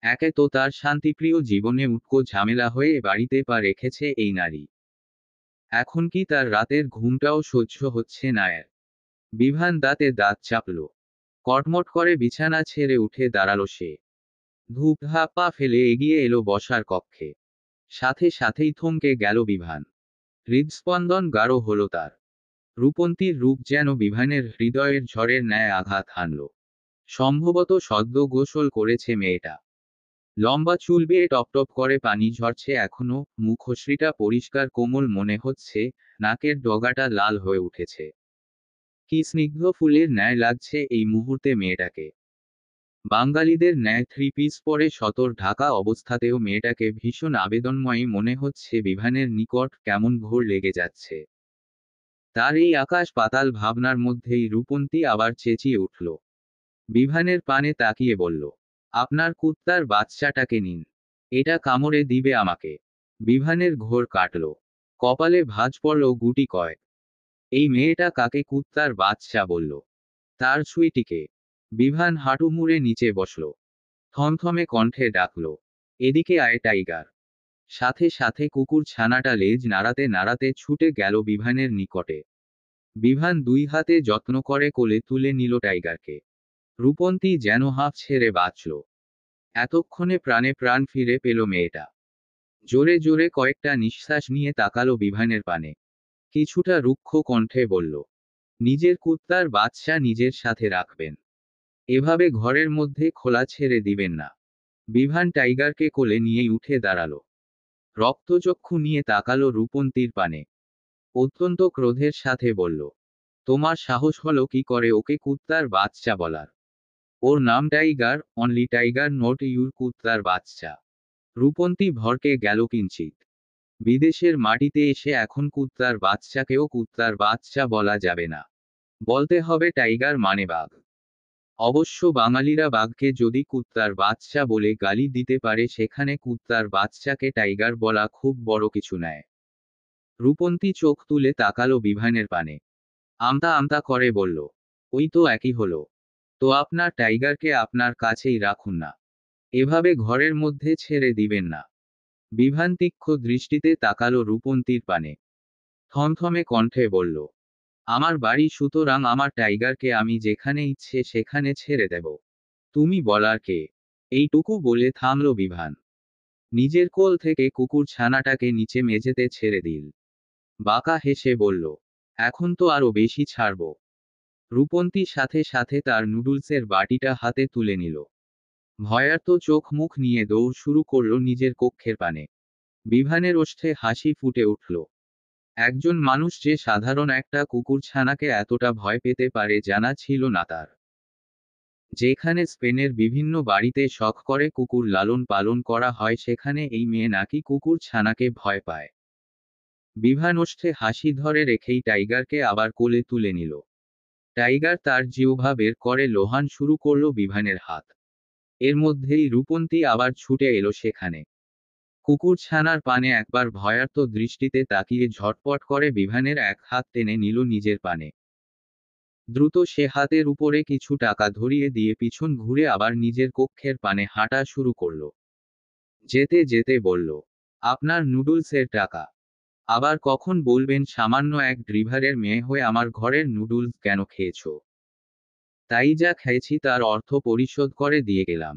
একে তো তার শান্তিপ্রিয় জীবনে উটকো ঝামেলা হয়ে বাড়িতে পা রেখেছে এই নারী। এখন কি তার রাতের ঘুমটাও সহ্য হচ্ছে না এর? বিভান দাঁতে দাঁত চাপল। কটমট করে বিছানা ছেড়ে উঠে দাঁড়ালো সে। ধূপ পা ফেলে এগিয়ে এলো বসার কক্ষে। সাথে সাথেই থমকে গেল বিভান। হৃদস্পন্দন গাঢ় হলো তার। রূপন্তীর রূপ যেন বিভানের হৃদয়ের ঝড়ের ন্যায় আঘাত হানল। সম্ভবত সদ্য গোসল করেছে মেয়েটা। লম্বা চুল বেয়ে টপটপ করে পানি ঝরছে এখনো, মুখশ্রীটা পরিষ্কার কোমল মনে হচ্ছে, নাকের ডগাটা লাল হয়ে উঠেছে। কি স্নিগ্ধ ফুলের ন্যায় লাগছে এই মুহূর্তে মেয়েটাকে। বাঙালিদের ন্যায় থ্রি পিস পরে সতর ঢাকা অবস্থাতেও মেয়েটাকে ভীষণ আবেদনময়ী মনে হচ্ছে বিভানের নিকট, কেমন ঘোর লেগে যাচ্ছে তার এই আকাশ পাতাল ভাবনার মধ্যেই রূপন্তী আবার চেঁচিয়ে উঠল। বিভানের পানে তাকিয়ে বলল, আপনার কুত্তার বাচ্চাটাকে নিন। এটা কামড়ে দিবে আমাকে। বিভানের ঘোর কাটল। কপালে ভাঁজ পড়ল গুটি কয়েক। এই মেয়েটা কাকে কুত্তার বাচ্চা বলল? তার ছুঁইটিকে। বিভান হাঁটু মুড়ে নিচে বসল। থমথমে কণ্ঠে ডাকল, এদিকে আয় টাইগার। সাথে সাথে কুকুর ছানাটা লেজ নাড়াতে নাড়াতে ছুটে গেল বিভানের নিকটে। বিভান দুই হাতে যত্ন করে কোলে তুলে নিল টাইগারকে। রূপন্তী যেন হাঁফ ছেড়ে বাঁচল। এতক্ষণে প্রাণে প্রাণ ফিরে পেল মেয়েটা। জোরে জোরে কয়েকটা নিঃশ্বাস নিয়ে তাকালো বিভানের পানে। কিছুটা রুক্ষ কণ্ঠে বলল, নিজের কুত্তার বাচ্চা নিজের সাথে রাখবেন, এভাবে ঘরের মধ্যে খোলা ছেড়ে দিবেন না। বিভান টাইগারকে কোলে নিয়েই উঠে দাঁড়ালো। রক্তচক্ষু নিয়ে তাকালো রূপন্তীর পানে। অত্যন্ত ক্রোধের সাথে বলল, তোমার সাহস হলো কি করে ওকে কুত্তার বাচ্চা বলার? ওর নাম tiger, only tiger, not your কুত্তার বাচ্চা। রূপন্তী ভরকে গেল কিঞ্চিত। বিদেশের মাটিতে এসে এখন কুত্তার বাচ্চাকেও কুত্তার বাচ্চা বলা যাবে না, বলতে হবে টাইগার মানে বাঘ। অবশ্য বাঙালিরা বাঘকে যদি কুত্তার বাচ্চা বলে গালি দিতে পারে, সেখানে কুত্তার বাচ্চাকে টাইগার বলা খুব বড় কিছু নয়। রূপন্তী চোখ তুলে তাকালো বিভানের পানে। আমতা আমতা করে বলল, ওই তো একই হলো। তো আপনার টাইগারকে আপনার কাছেই রাখুন না, এভাবে ঘরের মধ্যে ছেড়ে দিবেন না। বিভান তীক্ষ্ণ দৃষ্টিতে তাকালো রূপন্তীর পানে। থমথমে কণ্ঠে বলল, আমার বাড়ি, সুতরাং আমার টাইগারকে আমি যেখানে ইচ্ছে সেখানে ছেড়ে দেব। তুমি বলার কে? এইটুকু বলে থামল বিভান। নিজের কোল থেকে কুকুর ছানাটাকে নিচে মেঝেতে ছেড়ে দিল। বাঁকা হেসে বলল, এখন তো আরো বেশি ছাড়ব। রূপন্তী সাথে সাথে তার নুডলসের বাটিটা হাতে তুলে নিল। ভয়ার্ত চোখ মুখ নিয়ে দৌড় শুরু করল নিজের কক্ষের পানে। বিভানের ওষ্ঠে হাসি ফুটে উঠল। একজন মানুষ যে সাধারণ একটা কুকুর ছানাকে এতটা ভয় পেতে পারে জানা ছিল না তার। যেখানে স্পেনের বিভিন্ন বাড়িতে শখ করে কুকুর লালন পালন করা হয়, সেখানে এই মেয়ে নাকি কুকুর ছানাকে ভয় পায়। বিভান ওষ্ঠে হাসি ধরে রেখেই টাইগারকে আবার কোলে তুলে নিল। টাইগার তার জিহ্বা বের করে লোহান শুরু করল বিভানের হাত। এর মধ্যেই রূপন্তী আবার ছুটে এলো সেখানে। কুকুর ছানার পানে একবার ভয়ার্ত দৃষ্টিতে তাকিয়ে ঝটপট করে বিভানের এক হাত টেনে নিল নিজের পানে। দ্রুত সে হাতের উপরে কিছু টাকা ধরিয়ে দিয়ে পিছন ঘুরে আবার নিজের কক্ষের পানে হাঁটা শুরু করল। যেতে যেতে বলল, আপনার নুডলসের টাকা আবার কখন বলবেন? সামান্য এক ড্রিভারের মেয়ে হয়ে আমার ঘরের নুডলস কেন খেয়েছো? তাই যা খেয়েছি তার অর্থ পরিশোধ করে দিয়ে গেলাম।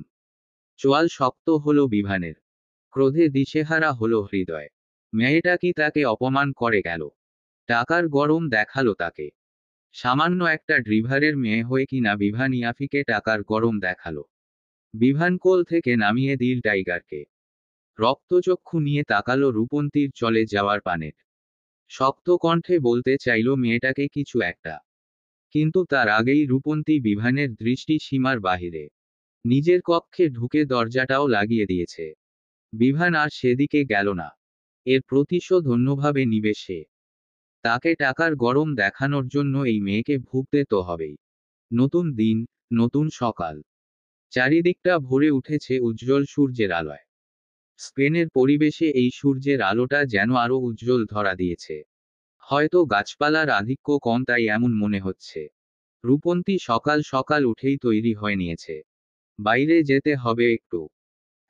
চোয়াল শক্ত হলো বিভানের। ক্রোধে দিশেহারা হলো হৃদয়। মেয়েটা কি তাকে অপমান করে গেল? টাকার গরম দেখালো তাকে। সামান্য একটা ড্রিভারের মেয়ে হয়ে কিনা বিভান ইয়াফিকে টাকার গরম দেখালো। বিভান কোল থেকে নামিয়ে দিল টাইগারকে। রক্তচক্ষু নিয়ে তাকালো রূপন্তীর চলে যাওয়ার পানে। শক্ত কণ্ঠে বলতে চাইল মেয়েটাকে কিছু একটা, কিন্তু তার আগেই রূপন্তী বিভানের দৃষ্টি সীমার বাহিরে। নিজের কক্ষে ঢুকে দরজাটাও লাগিয়ে দিয়েছে। বিভান আর সেদিকে গেল না। এর প্রতিশোধ অন্যভাবে নিবে সে। তাকে টাকার গরম দেখানোর জন্য এই মেয়েকে ভুগতে তো হবেই। নতুন দিন, নতুন সকাল। চারিদিকটা ভরে উঠেছে উজ্জ্বল সূর্যের আলোয়। স্পেনের পরিবেশে এই সূর্যের আলোটা যেন আরো উজ্জ্বল ধরা দিয়েছে। হয়তো গাছপালার আধিক্য কম, তাই এমন মনে হচ্ছে। রূপন্তী সকাল সকাল উঠেই তৈরি হয়ে নিয়েছে। বাইরে যেতে হবে একটু।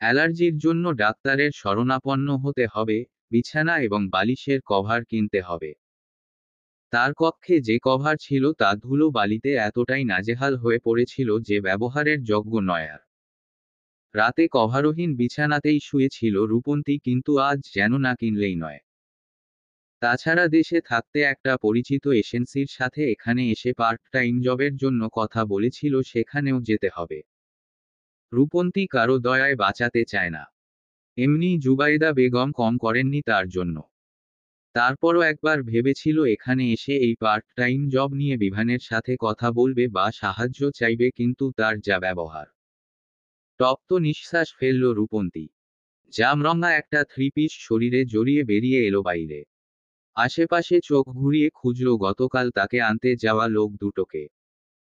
অ্যালার্জির জন্য ডাক্তারের শরণাপন্ন হতে হবে, বিছানা এবং বালিশের কভার কিনতে হবে। তার কক্ষে যে কভার ছিল তা ধুলো বালিতে এতটাই নাজেহাল হয়ে পড়েছিল যে ব্যবহারের যোগ্য নয় আর। রাতে কভারহীন বিছানাতেই শুয়েছিল রূপন্তী, কিন্তু আজ যেন না কিনলেই নয়। তাছাড়া দেশে থাকতে একটা পরিচিত এজেন্সির সাথে এখানে এসে পার্ট টাইম জবের জন্য কথা বলেছিল, সেখানেও যেতে হবে। রূপন্তী কারো দয়ায় বাঁচাতে চায় না। এমনি জুবাইদা বেগম কম করেননি তার জন্য। তারপরও একবার ভেবেছিল এখানে এসে এই পার্ট টাইম জব নিয়ে বিভানের সাথে কথা বলবে বা সাহায্য চাইবে, কিন্তু তার যা ব্যবহার। তপ্ত নিঃশ্বাস ফেলল রূপন্তী। জামরঙা একটা থ্রি পিস শরীরে জড়িয়ে বেরিয়ে এলো বাইরে। আশেপাশে চোখ ঘুরিয়ে খুঁজল গতকাল তাকে আনতে যাওয়া লোক দুটোকে।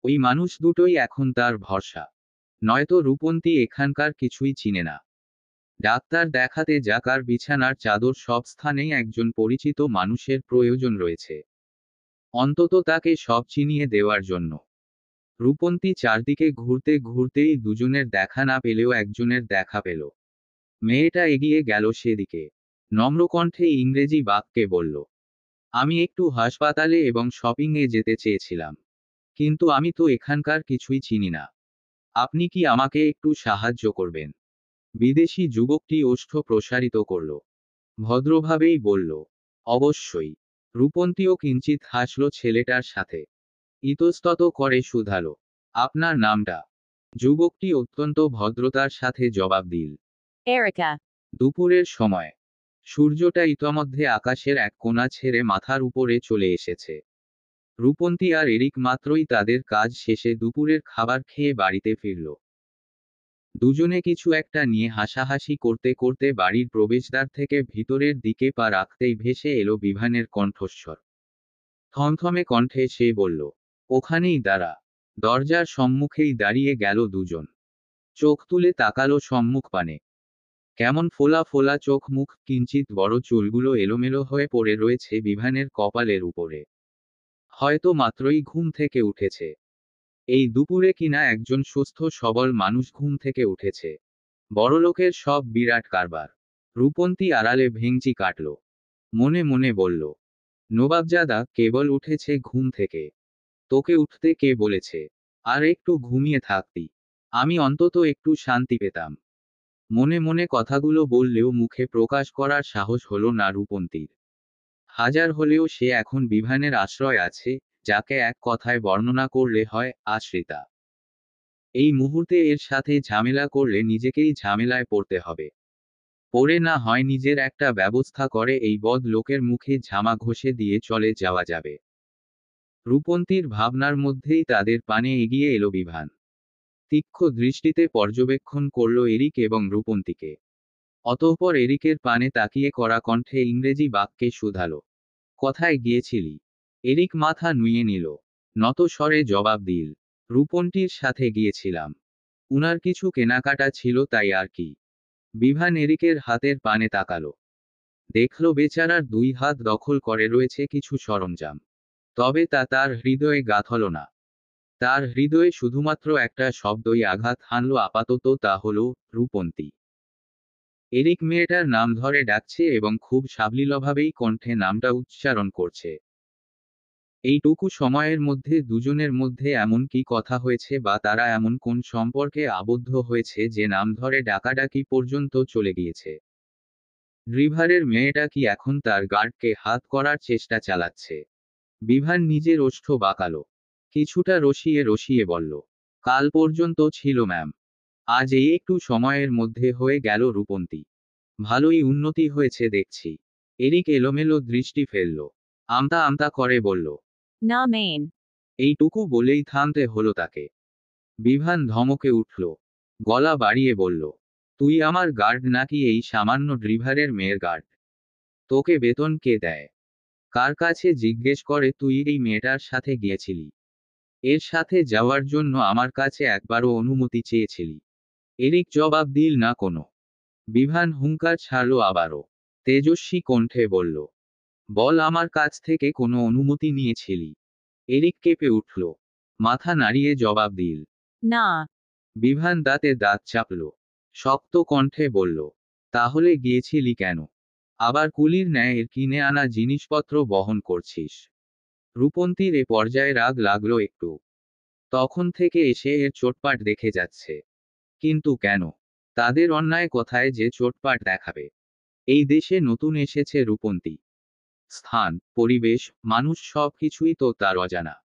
ওই মানুষ দুটোই এখন তার ভরসা। নয়তো রূপন্তী এখানকার কিছুই চিনে না। ডাক্তার দেখাতে যাক আর বিছানার চাদর, সব স্থানেই একজন পরিচিত মানুষের প্রয়োজন রয়েছে, অন্তত তাকে সব চিনিয়ে দেওয়ার জন্য। রূপন্তী চারদিকে ঘুরতে ঘুরতেই দুজনের দেখা না পেলেও একজনের দেখা পেল। মেয়েটা এগিয়ে গেল সেদিকে। নম্র কণ্ঠে ইংরেজি বাক্যে বলল, আমি একটু হাসপাতালে এবং শপিংয়ে যেতে চেয়েছিলাম, কিন্তু আমি তো এখানকার কিছুই চিনি না। আপনি কি আমাকে একটু সাহায্য করবেন? বিদেশি যুবকটি ওষ্ঠ প্রসারিত করল। ভদ্রভাবেই বলল, অবশ্যই। রূপন্তীও কিঞ্চিত হাসল ছেলেটার সাথে। ইতস্তত করে শুধালো, আপনার নামটা? যুবকটি অত্যন্ত ভদ্রতার সাথে জবাব দিল, Erica. দুপুরের সময়। সূর্যটা ইতোমধ্যে আকাশের এক কোণা ছেড়ে মাথার উপরে চলে এসেছে। রূপন্তী আর এরিক মাত্রই তাদের কাজ শেষে দুপুরের খাবার খেয়ে বাড়িতে ফিরল। দুজনে কিছু একটা নিয়ে হাসাহাসি করতে করতে বাড়ির প্রবেশদ্বার থেকে ভিতরের দিকে পা রাখতেই ভেসে এলো বিভানের কণ্ঠস্বর। থমথমে কণ্ঠে সে বলল, ওখানেই দাঁড়া। দরজার সম্মুখেই দাঁড়িয়ে গেল দুজন। চোখ তুলে তাকালো সম্মুখ পানে। কেমন ফোলা ফোলা চোখ মুখ, কিঞ্চিত বড় চুলগুলো এলোমেলো হয়ে পড়ে রয়েছে বিভানের কপালের উপরে। হয়তো মাত্রই ঘুম থেকে উঠেছে। এই দুপুরে কিনা একজন সুস্থ সবল মানুষ ঘুম থেকে উঠেছে। বড়লোকের সব বিরাট কারবার। রূপন্তী আড়ালে ভেঙচি কাটল। মনে মনে বলল, নবাবজাদা কেবল উঠেছে ঘুম থেকে। তোকে উঠতে কে বলেছে? আর একটু ঘুমিয়ে থাকতি, আমি অন্তত একটু শান্তি পেতাম। মনে মনে কথাগুলো বললেও মুখে প্রকাশ করার সাহস হলো না রূপন্তীর। হাজার হলেও সে এখন বিভানের আশ্রয় আছে, যাকে এক কথায় বর্ণনা করলে হয় আশ্রিতা। এই মুহূর্তে এর সাথে ঝামেলা করলে নিজেকেই ঝামেলায় পড়তে হবে। পড়ে না হয় নিজের একটা ব্যবস্থা করে এই বদ লোকের মুখে ঝামা ঘষে দিয়ে চলে যাওয়া যাবে। রূপন্তীর ভাবনার মধ্যেই তাদের পানে এগিয়ে এলো বিভান। তীক্ষ্ণ দৃষ্টিতে পর্যবেক্ষণ করল এরিক এবং রূপন্তীকে। অতঃপর এরিকের পানে তাকিয়ে কড়া কণ্ঠে ইংরেজি বাক্যে শুধালো, কোথায় গিয়েছিলি? এরিক মাথা নুইয়ে নিল। নত স্বরে জবাব দিল, রূপন্তীর সাথে গিয়েছিলাম। উনার কিছু কেনাকাটা ছিল, তাই আর কি। বিভান এরিকের হাতের পানে তাকালো। দেখল বেচারার দুই হাত দখল করে রয়েছে কিছু সরঞ্জাম। তবে তা তার হৃদয়ে গাঁথল না। তার হৃদয়ে শুধুমাত্র একটা শব্দই আঘাত হানল আপাতত, তা হল রূপন্তী। এরিক মেয়েটার নাম ধরে ডাকছে এবং খুব সাবলীলভাবেই কণ্ঠে নামটা উচ্চারণ করছে। এইটুকু সময়ের মধ্যে দুজনের মধ্যে এমন কি কথা হয়েছে বা তারা এমন কোন সম্পর্কে আবদ্ধ হয়েছে যে নাম ধরে ডাকাডাকি পর্যন্ত চলে গিয়েছে? ড্রিভারের মেয়েটা কি এখন তার গার্ডকে হাত করার চেষ্টা চালাচ্ছে? বিভান নিজের ওষ্ঠ বাঁকালো। কিছুটা রসিয়ে রসিয়ে বলল, কাল পর্যন্ত ছিল ম্যাম। আজ এই একটু সময়ের মধ্যে হয়ে গেল রূপন্তী। ভালোই উন্নতি হয়েছে দেখছি। এরিক এলোমেলো দৃষ্টি ফেলল। আমতা আমতা করে বলল। না মেন। এইটুকু বলেই থামতে হলো তাকে। বিভান ধমকে উঠল, গলা বাড়িয়ে বলল, তুই আমার গার্ড নাকি এই সামান্য ড্রিভারের মেয়ের গার্ড? তোকে বেতন কে দেয়? কার কাছে জিজ্ঞেস করে তুই এই মেয়েটার সাথে গিয়েছিলি? এর সাথে যাওয়ার জন্য আমার কাছে একবারও অনুমতি চেয়েছিলি? এরিক জবাব দিল না কোনো। বিভান হুঙ্কার ছাড়ল আবারও, তেজস্বী কণ্ঠে বলল, বল আমার কাছ থেকে কোনো অনুমতি নিয়েছিলি? এরিক কেঁপে উঠল, মাথা নাড়িয়ে জবাব দিল, না। বিভান দাঁতে দাঁত চাপল, শক্ত কণ্ঠে বলল, তাহলে গিয়েছিলি কেন? আবার কুলির ন্যায় এর কিনে আনা জিনিসপত্র বহন করছিস। রূপন্তীর এ পর্যায়ে রাগ লাগলো একটু। তখন থেকে এসে এর চোটপাট দেখে যাচ্ছে। কিন্তু কেন? তাদের অন্যায় কথায় যে চোটপাট দেখাবে? এই দেশে নতুন এসেছে রূপন্তী। স্থান, পরিবেশ, মানুষ সবকিছুই তো তার অজানা।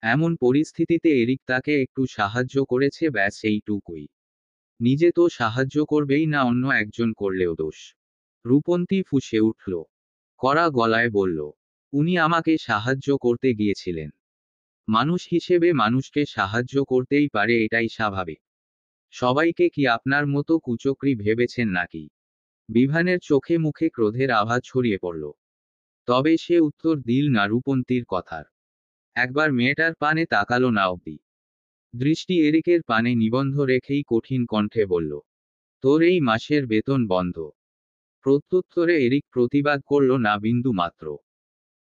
এমন পরিস্থিতিতে এরিক তাকে একটু সাহায্য করেছে, ব্যাস এইটুকুই। নিজে তো সাহায্য করবেই না, অন্য একজন করলেও দোষ। রূপন্তী ফুঁসে উঠল, কড়া গলায় বলল, উনি আমাকে সাহায্য করতে গিয়েছিলেন। মানুষ হিসেবে মানুষকে সাহায্য করতেই পারে, এটাই স্বাভাবিক। সবাইকে কি আপনার মতো কুচক্রী ভেবেছেন নাকি? বিভানের চোখে মুখে ক্রোধের আভা ছড়িয়ে পড়ল। তবে সে উত্তর দিল না রূপন্তীর কথার। একবার মেয়েটার পানে তাকালো না অবধি। দৃষ্টি এরিকের পানে নিবন্ধ রেখেই কঠিন কণ্ঠে বলল, তোর এই মাসের বেতন বন্ধ। প্রত্যুত্তরে এরিক প্রতিবাদ করল না বিন্দু মাত্র,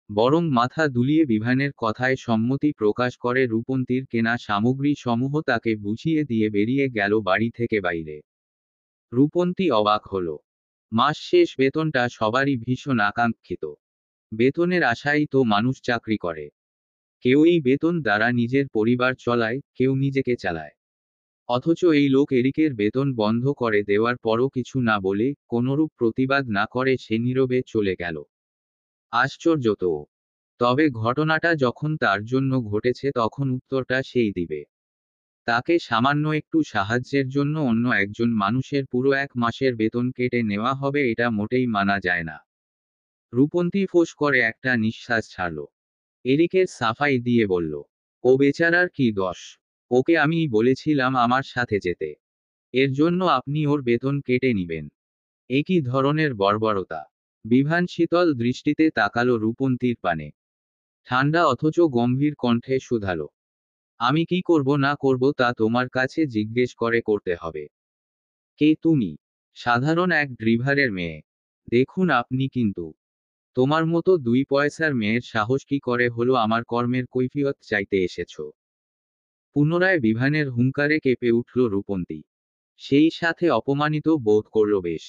বরং মাথা দুলিয়ে বিভানের কথায় সম্মতি প্রকাশ করে রূপন্তীর কেনা সামগ্রী সমূহ তাকে বুঝিয়ে দিয়ে বেরিয়ে গেল বাড়ি থেকে বাইরে। রূপন্তী অবাক হল। মাস শেষ বেতনটা সবারই ভীষণ আকাঙ্ক্ষিত। বেতনের আশায় তো মানুষ চাকরি করে। কেউ এই বেতন দ্বারা নিজের পরিবার চলায়, কেউ নিজেকে চালায়। অথচ এই লোক এরিকের বেতন বন্ধ করে দেওয়ার পরও কিছু না বলে, কোনরূপ প্রতিবাদ না করে সে নীরবে চলে গেল। আশ্চর্য তো। তবে ঘটনাটা যখন তার জন্য ঘটেছে তখন উত্তরটা সেই দিবে। তাকে সামান্য একটু সাহায্যের জন্য অন্য একজন মানুষের পুরো এক মাসের বেতন কেটে নেওয়া হবে, এটা মোটেই মানা যায় না। রূপন্তী ফোঁস করে একটা নিঃশ্বাস ছাড়ল। এরিকের সাফাই দিয়ে বলল, ও বেচারার কি দোষ? ওকে আমিই বলেছিলাম আমার সাথে যেতে। এর জন্য আপনি ওর বেতন কেটে নিবেন? এ কি ধরনের বর্বরতা? বিভান শীতল দৃষ্টিতে তাকালো রূপন্তীর পানে। ঠান্ডা অথচ গম্ভীর কণ্ঠে শুধালো, আমি কি করব না করব তা তোমার কাছে জিজ্ঞেস করে করতে হবে। কে তুমি? সাধারণ এক ড্রিভারের মেয়ে। দেখুন আপনি কিন্তু, তোমার মতো দুই পয়সার মেয়ের সাহস কি করে হলো আমার কর্মের কৈফিয়ত চাইতে এসেছো? পুনরায় বিভানের হুঙ্কারে কেঁপে উঠল রূপন্তী। সেই সাথে অপমানিত বোধ করল বেশ।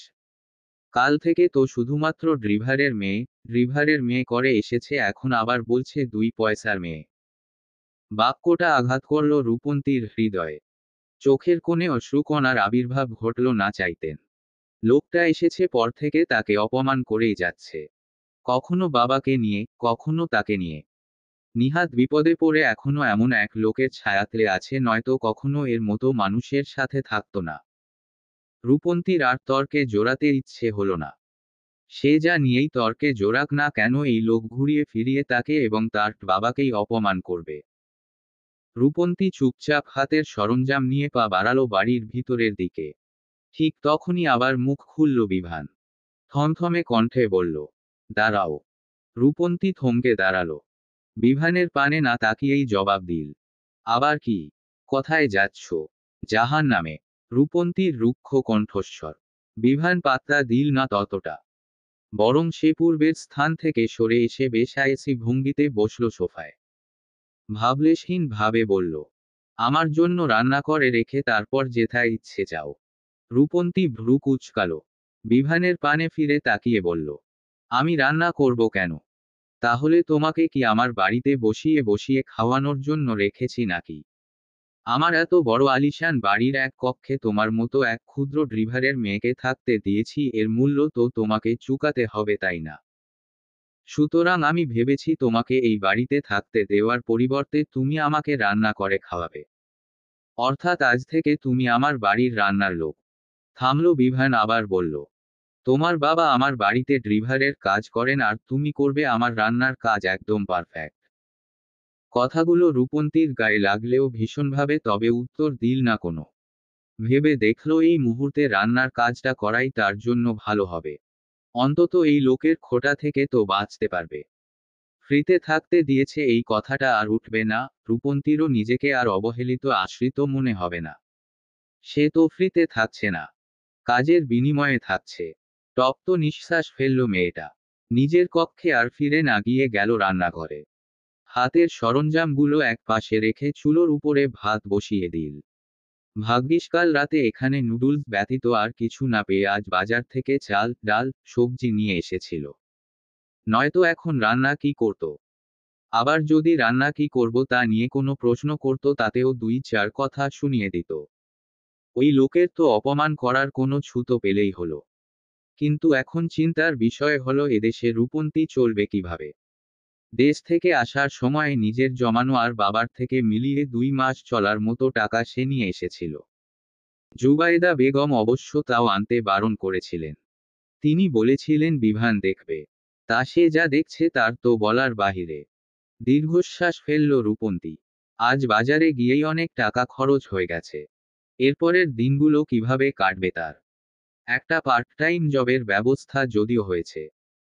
কাল থেকে তো শুধুমাত্র ড্রিভারের মেয়ে করে এসেছে, এখন আবার বলছে দুই পয়সার মেয়ে। বাক্যটা আঘাত করল রূপন্তীর হৃদয়ে। চোখের কোণে অশ্রুকণার আবির্ভাব ঘটল না চাইতেন। লোকটা এসেছে পর থেকে তাকে অপমান করেই যাচ্ছে। কখনো বাবাকে নিয়ে, কখনো তাকে নিয়ে। নিহাত বিপদে পড়ে এখনো এমন এক লোকের ছায়াতলে আছে, নয়তো কখনো এর মতো মানুষের সাথে থাকতো না। রূপন্তীর আর তর্কে জোড়াতে ইচ্ছে হলো না। সে যা নিয়েই তর্কে জোড়াক না কেন, এই লোক ঘুরিয়ে ফিরিয়ে তাকে এবং তার বাবাকেই অপমান করবে। রূপন্তী চুপচাপ হাতের সরঞ্জাম নিয়ে পা বাড়ালো বাড়ির ভিতরের দিকে। ঠিক তখনই আবার মুখ খুলল বিভান। থমথমে কণ্ঠে বলল, দাঁড়াও। রূপন্তী থমকে দাঁড়ালো। বিভানের পানে না তাকিয়েই জবাব দিল, আবার কি? কোথায় যাচ্ছ? জাহান্নামে। রূপন্তীর রুক্ষ কণ্ঠস্বর। বিভান পাত্তা দিল না ততটা। বরং সে পূর্বের স্থান থেকে সরে এসে বেশায়েসি ভঙ্গিতে বসল সোফায়। ভাবলেশহীন ভাবে বলল, আমার জন্য রান্না করে রেখে তারপর যেথায় ইচ্ছে যাও। রূপন্তী ভ্রু কুঁচকাল। বিভানের পানে ফিরে তাকিয়ে বলল, আমি রান্না করব কেন? তাহলে তোমাকে কি আমার বাড়িতে বসিয়ে বসিয়ে খাওয়ানোর জন্য রেখেছি নাকি? আমার এত বড় আলিশান বাড়ির এক কক্ষে তোমার মতো এক ক্ষুদ্র ড্রিভারের মেয়েকে থাকতে দিয়েছি, এর মূল্য তো তোমাকে চুকাতে হবে, তাই না? সুতরাং আমি ভেবেছি তোমাকে এই বাড়িতে থাকতে দেওয়ার পরিবর্তে তুমি আমাকে রান্না করে খাওয়াবে। অর্থাৎ আজ থেকে তুমি আমার বাড়ির রান্নার লোক। থামল বিভান, আবার বলল, তোমার বাবা আমার বাড়িতে ড্রিভারের কাজ করেন আর তুমি করবে আমার রান্নার কাজ, একদম পারফেক্ট। কথাগুলো রূপন্তীর গায়ে লাগলেও ভীষণভাবে, তবে উত্তর দিল না কোনো। ভেবে দেখলো এই মুহূর্তে রান্নার কাজটা করাই তার জন্য ভালো হবে। অন্তত এই লোকের খোঁটা থেকে তো বাঁচতে পারবে। ফ্রিতে থাকতে দিয়েছে এই কথাটা আর উঠবে না, রূপন্তীরও নিজেকে আর অবহেলিত আশ্রিত মনে হবে না। সে তো ফ্রিতে থাকছে না, কাজের বিনিময়ে থাকছে। তপ্ত নিঃশ্বাস ফেলল মেয়েটা। নিজের কক্ষে আর ফিরে না গিয়ে গেল রান্নাঘরে। হাতের সরঞ্জামগুলো এক পাশে রেখে চুলোর উপরে ভাত বসিয়ে দিল। ভাগ্যিস কাল রাতে এখানে নুডলস ব্যতীত আর কিছু না পেয়ে আজ বাজার থেকে চাল, ডাল, সবজি নিয়ে এসেছিল। নয়তো এখন রান্না কি করত? আবার যদি রান্না কি করব তা নিয়ে কোনো প্রশ্ন করত তাতেও দুই চার কথা শুনিয়ে দিত। ওই লোকের তো অপমান করার কোনো ছুতো পেলেই হলো। কিন্তু এখন চিন্তার বিষয় হলো এদেশে রূপন্তী চলবে কিভাবে। দেশ থেকে আসার সময় নিজের জমানো আর বাবার থেকে মিলিয়ে 2 মাস চলার মতো টাকা সে নিয়ে এসেছিল। জুবাইদা বেগম অবশ্য তাও আনতে বারণ করেছিলেন। তিনি বলেছিলেন বিভান দেখবে। তা সে যা দেখছে তার তো বলার বাহিরে। দীর্ঘশ্বাস ফেলল রূপন্তী। আজ বাজারে গিয়েই অনেক টাকা খরচ হয়ে গেছে। এরপরের দিনগুলো কিভাবে কাটবে তার? একটা পার্ট টাইম জবের ব্যবস্থা যদিও হয়েছে।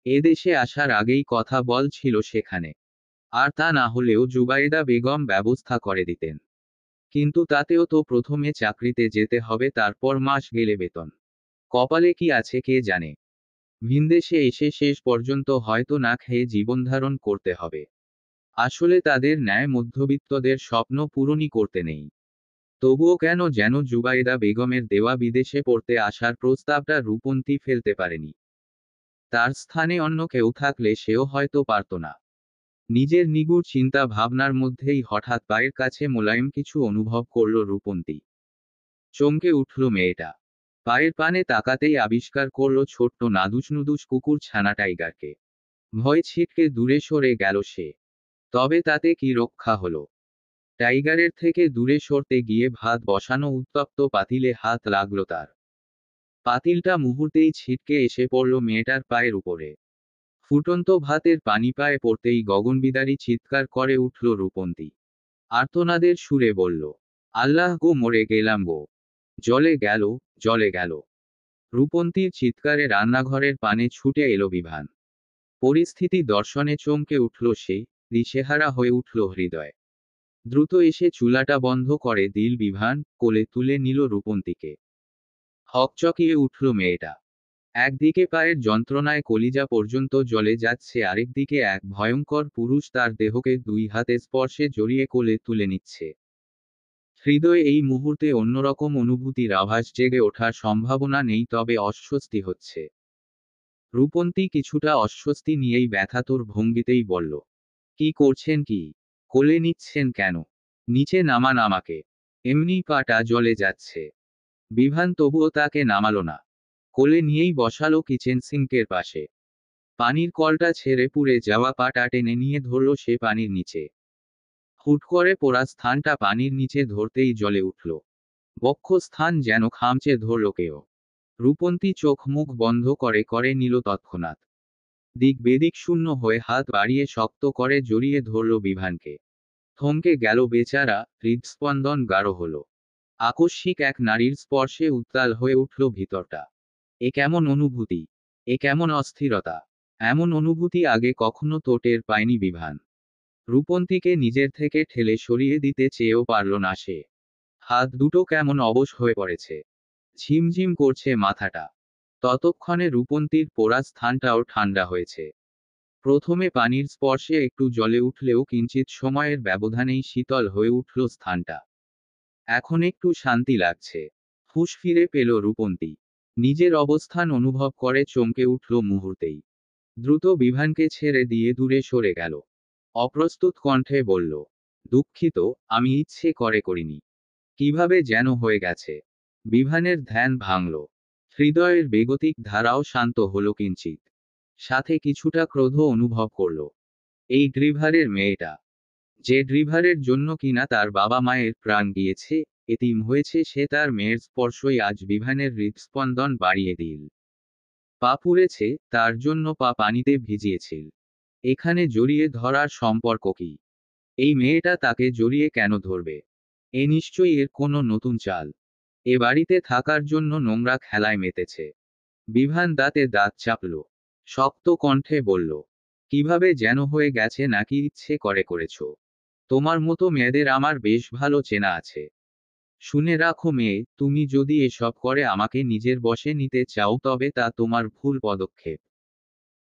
এদেশে আসার আগেই কথা বলছিল সেখানে। আর তা না হলেও জুবাইদা বেগম ব্যবস্থা করে দিতেন। কিন্তু তাতেও তো প্রথমে চাকরিতে যেতে হবে, তারপর মাস গেলে বেতন। কপালে কি আছে কে জানে। ভিনদেশে এসে শেষ পর্যন্ত হয়তো না খেয়ে জীবনধারণ করতে হবে। আসলে তাদের ন্যায় মধ্যবিত্তদের স্বপ্ন পূরণই করতে নেই। তবুও কেন যেন জুবাইদা বেগমের দেওয়া বিদেশে পড়তে আসার প্রস্তাবটা রূপন্তী ফেলতে পারেনি। তার স্থানে অন্য কেউ থাকলে সেও হয়তো পারত না। নিজের নিগুড় চিন্তা ভাবনার মধ্যেই হঠাৎ পায়ের কাছে মোলায়েম কিছু অনুভব করল রূপন্তী। চমকে উঠল মেয়েটা। পায়ের পানে তাকাতেই আবিষ্কার করল ছোট্ট নাদুস নুদুস কুকুর ছানা টাইগারকে। ভয় ছিটকে দূরে সরে গেল সে। তবে তাতে কি রক্ষা হলো? টাইগারের থেকে দূরে সরতে গিয়ে ভাত বসানো উত্তপ্ত পাতিলে হাত লাগল তার। পাতিলটা মুহূর্তেই ছিটকে এসে পড়ল মেয়েটার পায়ের উপরে। ফুটন্ত ভাতের পানি পায়ে পড়তেই গগনবিদারী চিৎকার করে উঠল রূপন্তী। আর্তনাদের সুরে বলল, আল্লাহ গো, মরে গেলাম গো! জলে গেল, জলে গেল! রূপন্তীর চিৎকারে রান্নাঘরের পানে ছুটে এলো বিভান। পরিস্থিতি দর্শনে চমকে উঠল সে, দিশেহারা হয়ে উঠল হৃদয়। দ্রুত এসে চুলাটা বন্ধ করে দিল বিভান, কোলে তুলে নিল রূপন্তীকে। হকচকিয়ে উঠল মেয়েটা। একদিকে পায়ের যন্ত্রণায় কলিজা পর্যন্ত জ্বলে যাচ্ছে, আরেকদিকে এক ভয়ঙ্কর পুরুষ তার দেহকে 2 হাতে স্পর্শে জড়িয়ে কোলে তুলে নিচ্ছে। হৃদয়ে এই মুহূর্তে অন্যরকম অনুভূতির আভাস জেগে ওঠার সম্ভাবনা নেই, তবে অস্বস্তি হচ্ছে। রূপন্তী কিছুটা অস্বস্তি নিয়েই ব্যথাতুর ভঙ্গিতেই বলল, কি করছেন কি? কোলে নিচ্ছেন কেন? নিচে নামান আমাকে। এমনি পাটা জ্বলে যাচ্ছে। বিভান তবুও তাকে নামালো না। কোলে নিয়েই বসালো কিচেন সিঙ্কের পাশে। পানির কলটা ছেড়ে পুড়ে যাওয়া পাটা টেনে নিয়ে ধরল সে পানির নিচে। হুট করে পোড়া স্থানটা পানির নিচে ধরতেই জ্বলে উঠল। বক্ষস্থান যেন খামচে ধরল কেউ। রূপন্তী চোখ মুখ বন্ধ করে করে নিল তৎক্ষণাৎ। দিক বেদিক শূন্য হয়ে হাত বাড়িয়ে শক্ত করে জড়িয়ে ধরল বিভানকে। থমকে গেল বেচারা, হৃদস্পন্দন গাঢ় হল। আকস্মিক এক নারীর স্পর্শে উত্তাল হয়ে উঠল ভিতরটা। এ কেমন অনুভূতি? এ কেমন অস্থিরতা? এমন অনুভূতি আগে কখনো তো টের পায়নি বিভান। রূপন্তীকে নিজের থেকে ঠেলে সরিয়ে দিতে চেয়েও পারল না সে। হাত দুটো কেমন অবশ হয়ে পড়েছে। ঝিমঝিম করছে মাথাটা। ততক্ষণে রূপন্তীর পোড়া স্থানটাও ঠান্ডা হয়েছে। প্রথমে পানির স্পর্শে একটু জ্বলে উঠলেও কিঞ্চিত সময়ের ব্যবধানেই শীতল হয়ে উঠল স্থানটা। এখন একটু শান্তি লাগছে। হুঁশ ফিরে পেল রূপন্তী। নিজের অবস্থান অনুভব করে চমকে উঠল মুহূর্তেই। দ্রুত বিভানকে ছেড়ে দিয়ে দূরে সরে গেল। অপ্রস্তুত কণ্ঠে বলল, দুঃখিত, আমি ইচ্ছে করে করিনি। কিভাবে যেন হয়ে গেছে। বিভানের ধ্যান ভাঙল। হৃদয়ের বেগতিক ধারাও শান্ত হল কিঞ্চিত। সাথে কিছুটা ক্রোধ অনুভব করল। এই ড্রিভারের মেয়েটা, যে ড্রিভারের জন্য কিনা তার বাবা মায়ের প্রাণ গিয়েছে, এতিম হয়েছে সে, তার মেয়ের স্পর্শই আজ বিভানের হৃদস্পন্দন বাড়িয়ে দিল। পা পুড়েছে, তার জন্য পা পানিতে ভিজিয়েছিল। এখানে জড়িয়ে ধরার সম্পর্ক কি? এই মেয়েটা তাকে জড়িয়ে কেন ধরবে? এ নিশ্চয়ই এর কোনো নতুন চাল। এ বাড়িতে থাকার জন্য নোংরা খেলায় মেতেছে। বিভান দাঁতে দাঁত চাপল। শক্ত কণ্ঠে বলল, কিভাবে যেন হয়ে গেছে নাকি ইচ্ছে করে করেছ? তোমার মতো মেয়েদের আমার বেশ ভালো চেনা আছে। শুনে রাখো মেয়ে, তুমি যদি এসব করে আমাকে নিজের বশে নিতে চাও তবে তা তোমার ভুল পদক্ষেপ।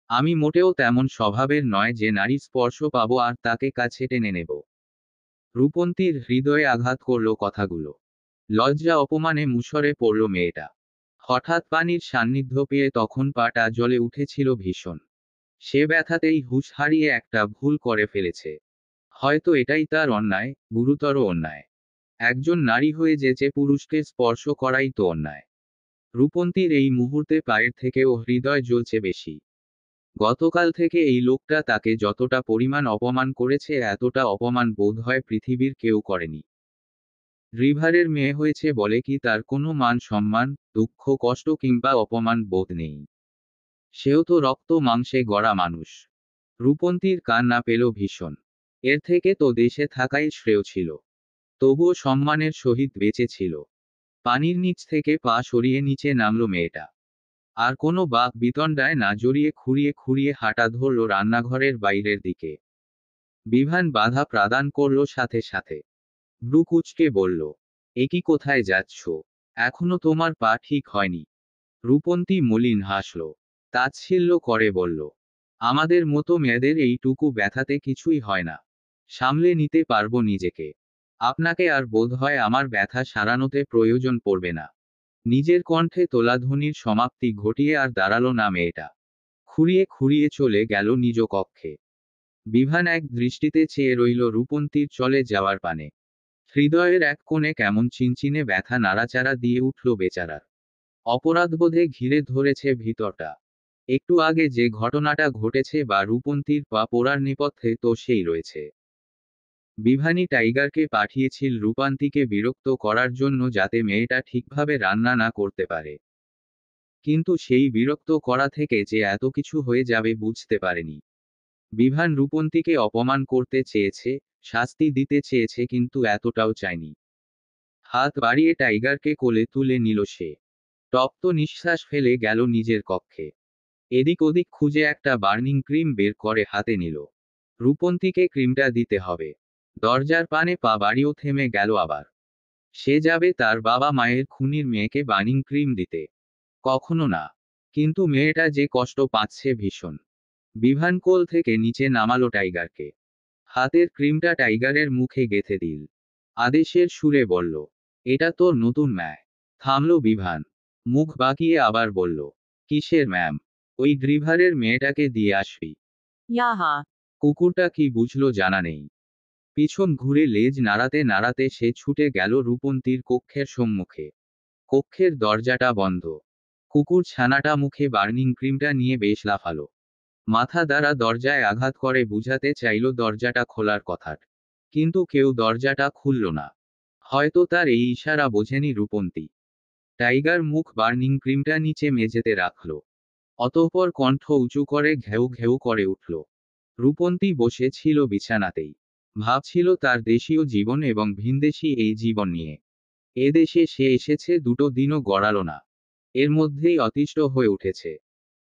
আমি মোটেও তেমন স্বভাবের নয় যে নারী স্পর্শ পাবো আর তাকে কাছে টেনে নেব। রূপন্তীর হৃদয়ে আঘাত করল কথাগুলো। লজ্জা অপমানে মুষড়ে পড়ল মেয়েটা। হঠাৎ পানির সান্নিধ্য পেয়ে তখন পাটা জ্বলে উঠেছিল ভীষণ। সে ব্যথাতেই হুঁশ হারিয়ে একটা ভুল করে ফেলেছে। হয়তো এটাই তার অন্যায়, গুরুতর অন্যায়। একজন নারী হয়ে যে পুরুষকে স্পর্শ করাই তো অন্যায়। রূপন্তীর এই মুহূর্তে পায়ের থেকেও হৃদয় জ্বলছে বেশি। গতকাল থেকে এই লোকটা তাকে যতটা পরিমাণ অপমান করেছে এতটা অপমান বোধ হয় পৃথিবীর কেউ করেনি। ড্রিভারের মেয়ে হয়েছে বলে কি তার কোনো মান সম্মান, দুঃখ কষ্ট কিংবা অপমান বোধ নেই? সেও তো রক্ত মাংসে গড়া মানুষ। রূপন্তীর কান্না পেল ভীষণ। এর থেকে তো দেশে থাকাই শ্রেয় ছিল। তবুও সম্মানের সহিত বেঁচে ছিল। পানির নিচ থেকে পা সরিয়ে নিচে নামল মেয়েটা। আর কোনো বাক বিতণ্ডায় না জড়িয়ে খুঁড়িয়ে খুঁড়িয়ে হাঁটা ধরল রান্নাঘরের বাইরের দিকে। বিভান বাধা প্রদান করল সাথে সাথে। ভ্রু কুঁচকে বলল, এ কি কোথায় যাচ্ছ? এখনো তোমার পা ঠিক হয়নি। রূপন্তী মলিন হাসল। তাচ্ছিল্য করে বলল, আমাদের মতো মেয়েদের এইটুকু ব্যথাতে কিছুই হয় না। সামলে নিতে পারবো নিজেকে। আপনাকে আর বোধ হয় আমার ব্যথা সারানোতে প্রয়োজন পড়বে না। নিজের কণ্ঠে তোলাধ্বনির সমাপ্তি ঘটিয়ে আর দাঁড়ালো না মেয়েটা। খুঁড়িয়ে খুঁড়িয়ে চলে গেল নিজ কক্ষে। বিভান এক দৃষ্টিতে চেয়ে রইল রূপন্তীর চলে যাওয়ার পানে। হৃদয়ের এক কোণে কেমন চিনচিনে ব্যথা নাড়াচাড়া দিয়ে উঠল বেচারার। অপরাধবোধে ঘিরে ধরেছে ভিতরটা। একটু আগে যে ঘটনাটা ঘটেছে বা রূপন্তীর পা পোড়ার নেপথ্যে তো সেই রয়েছে। বিভানী টাইগারকে পাঠিয়েছিল রূপান্তীকে বিরক্ত করার জন্য যাতে মেয়েটা ঠিকভাবে রান্না না করতে পারে। কিন্তু সেই বিরক্ত করা থেকে যে এত কিছু হয়ে যাবে বুঝতে পারেনি। বিভান রূপন্তীকে অপমান করতে চেয়েছে, শাস্তি দিতে চেয়েছে কিন্তু এতটাও চায়নি। হাত বাড়িয়ে টাইগারকে কোলে তুলে নিল সে। তপ্ত নিঃশ্বাস ফেলে গেল নিজের কক্ষে। এদিক ওদিক খুঁজে একটা বার্নিং ক্রিম বের করে হাতে নিল। রূপন্তীকে ক্রিমটা দিতে হবে। দরজার পানে পা বাড়িয়েও থেমে গেল আবার। সে যাবে তার বাবা মায়ের খুনির মেয়েকে বার্নিং ক্রিম দিতে? কখনো না। কিন্তু মেয়েটা যে কষ্ট পাচ্ছে ভীষণ। বিভান কোল থেকে নিচে নামালো টাইগারকে। হাতের ক্রিমটা টাইগারের মুখে গেঁথে দিল। আদেশের সুরে বলল, এটা তোর নতুন ম্যায়। থামল বিভান। মুখ বাঁকিয়ে আবার বলল, কিসের ম্যাম? ওই ড্রিভারের মেয়েটাকে দিয়ে আসবি। ইয়াহা! কুকুরটা কি বুঝলো জানা নেই। পিছন ঘুরে লেজ নাড়াতে নাড়াতে সে ছুটে গেল রূপন্তীর কক্ষের সম্মুখে। কক্ষের দরজাটা বন্ধ। কুকুর ছানাটা মুখে বার্নিং ক্রিমটা নিয়ে বেশ লাফালো। মাথা দ্বারা দরজায় আঘাত করে বুঝাতে চাইল দরজাটা খোলার কথার। কিন্তু কেউ দরজাটা খুলল না। হয়তো তার এই ইশারা বোঝেনি রূপন্তী। টাইগার মুখ বার্নিং ক্রিমটা নিচে মেঝেতে রাখল। অতঃপর কণ্ঠ উঁচু করে ঘেউ ঘেউ করে উঠল। রূপন্তী বসে ছিল বিছানাতেই। ভাবছিল তার দেশীয় জীবন এবং ভিনদেশী এই জীবন নিয়ে। এ দেশে সে এসেছে দুটো দিনও গড়ালো না। এর মধ্যেই অতিষ্ঠ হয়ে উঠেছে।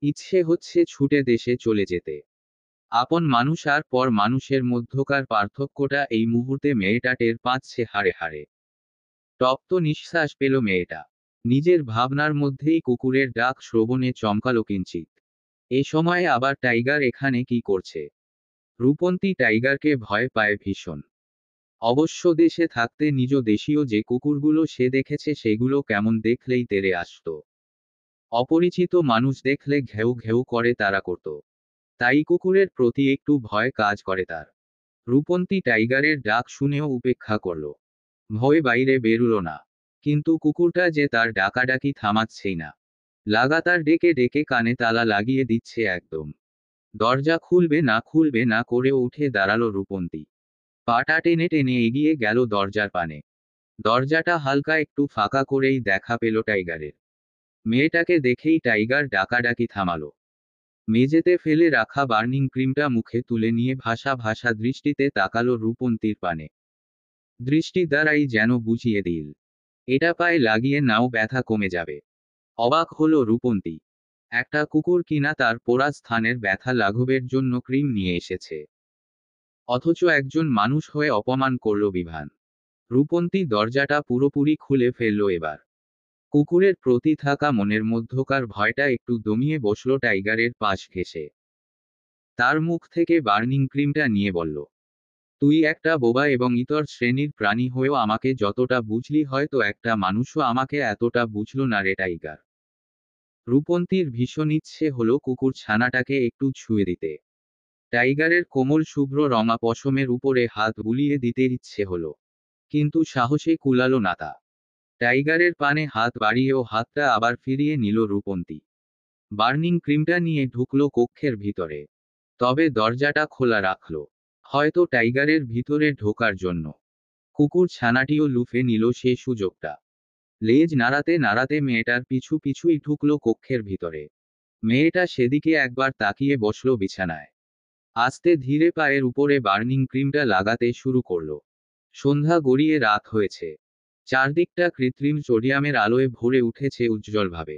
ইচ্ছে হচ্ছে ছুটে দেশে চলে যেতে। আপন মানুষ আর পর মানুষের মধ্যকার পার্থক্যটা এই মুহূর্তে মেয়েটা টের পাচ্ছে হাড়ে হাড়ে। তপ্ত নিঃশ্বাস পেল মেয়েটা। নিজের ভাবনার মধ্যেই কুকুরের ডাক শ্রবণে চমকালো কিঞ্চিত। এ সময়ে আবার টাইগার এখানে কি করছে? রূপন্তী টাইগারকে ভয় পায় ভীষণ। অবশ্য দেশে থাকতে নিজ দেশীয় যে কুকুরগুলো সে দেখেছে সেগুলো কেমন দেখলেই তেড়ে আসত। অপরিচিত মানুষ দেখলে ঘেউ ঘেউ করে তারা করত। তাই কুকুরের প্রতি একটু ভয় কাজ করে তার। রূপন্তী টাইগারের ডাক শুনেও উপেক্ষা করল। ভয় বাইরে বেরুল না। কিন্তু কুকুরটা যে তার ডাকাডাকি থামাচ্ছেই না। লাগাতার ডেকে ডেকে কানে তালা লাগিয়ে দিচ্ছে একদম। দরজা খুলবে না করে উঠে দাঁড়ালো রূপন্তী। পাটা টেনে টেনে এগিয়ে গেল দরজার পানে। দরজাটা হালকা একটু ফাঁকা করেই দেখা পেল টাইগারের। মেয়েটাকে দেখেই টাইগার ডাকাডাকি থামালো। মেঝেতে ফেলে রাখা বার্নিং ক্রিমটা মুখে তুলে নিয়ে ভাসা ভাসা দৃষ্টিতে তাকালো রূপন্তীর পানে। দৃষ্টি দ্বারাই যেন বুঝিয়ে দিল, এটা পায়ে লাগিয়ে নাও, ব্যথা কমে যাবে। অবাক হলো রূপন্তী। একটা কুকুর কিনা তার পোড়া স্থানের ব্যথা লাঘবের জন্য ক্রিম নিয়ে এসেছে, অথচ একজন মানুষ হয়ে অপমান করল বিভান। রূপন্তী দরজাটা পুরোপুরি খুলে ফেলল এবার। কুকুরের প্রতি থাকা মনের মধ্যকার ভয়টা একটু দমিয়ে বসল টাইগারের পাশ ঘেঁষে। তার মুখ থেকে বার্নিং ক্রিমটা নিয়ে বলল, তুই একটা বোবা এবং ইতর শ্রেণীর প্রাণী হয়েও আমাকে যতটা বুঝলি, হয়তো একটা মানুষও আমাকে এতটা বুঝলো না রে টাইগার। রূপন্তীর ভীষণ ইচ্ছে হলো কুকুর ছানাটাকে একটু ছুঁয়ে দিতে। টাইগারের কোমল শুভ্র রঙা পশমের উপরে হাত বুলিয়ে দিতে ইচ্ছে হলো, কিন্তু সাহসে কুলালো না তা। টাইগারের পানে হাত বাড়িয়েও হাতটা আবার ফিরিয়ে নিল রূপন্তী। বার্নিং ক্রিমটা নিয়ে ঢুকলো কক্ষের ভিতরে, তবে দরজাটা খোলা রাখলো, হয়তো টাইগারের ভিতরে ঢোকার জন্য। কুকুর ছানাটিও লুফে নিল সে সুযোগটা। লেজ নাড়াতে নাড়াতে মেয়েটার পিছু পিছুই ঢুকলো কক্ষের ভিতরে। মেয়েটা সেদিকে একবার তাকিয়ে বসলো বিছানায়। আস্তে ধীরে পায়ের উপরে বার্নিং ক্রিমটা লাগাতে শুরু করলো। সন্ধ্যা গড়িয়ে রাত হয়েছে। চারদিকটা কৃত্রিম সোডিয়ামের আলোয় ভরে উঠেছে উজ্জ্বলভাবে।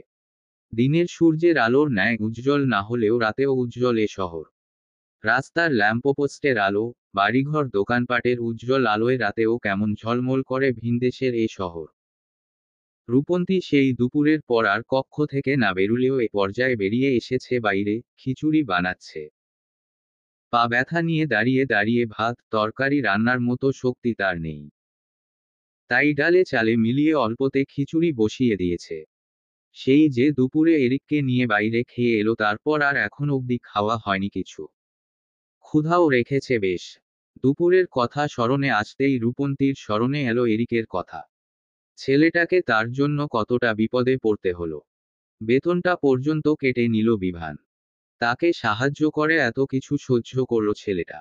দিনের সূর্যের আলোর ন্যায় উজ্জ্বল না হলেও রাতেও উজ্জ্বল এ শহর। রাস্তার ল্যাম্পপোস্টের আলো, বাড়িঘর দোকানপাটের উজ্জ্বল আলোয় রাতেও কেমন ঝলমল করে ভিনদেশের এ শহর। রূপন্তী সেই দুপুরের পর আর কক্ষ থেকে না বেরুলেও এ পর্যায়ে বেরিয়ে এসেছে বাইরে, খিচুড়ি বানাচ্ছে। পা ব্যথা নিয়ে দাঁড়িয়ে দাঁড়িয়ে ভাত তরকারি রান্নার মতো শক্তি তার নেই, তাই ডালে চালে মিলিয়ে অল্পতে খিচুড়ি বসিয়ে দিয়েছে। সেই যে দুপুরে এরিককে নিয়ে বাইরে খেয়ে এলো, তারপর আর এখন অবধি খাওয়া হয়নি কিছু। ক্ষুধাও রেখেছে বেশ। দুপুরের কথা স্মরণে আসতেই রূপন্তীর স্মরণে এলো এরিকের কথা। ছেলেটাকে তার জন্য কতটা বিপদে পড়তে হলো। বেতনটা পর্যন্ত কেটে নিল বিভান, তাকে সাহায্য করে এত কিছু সহ্য করল ছেলেটা।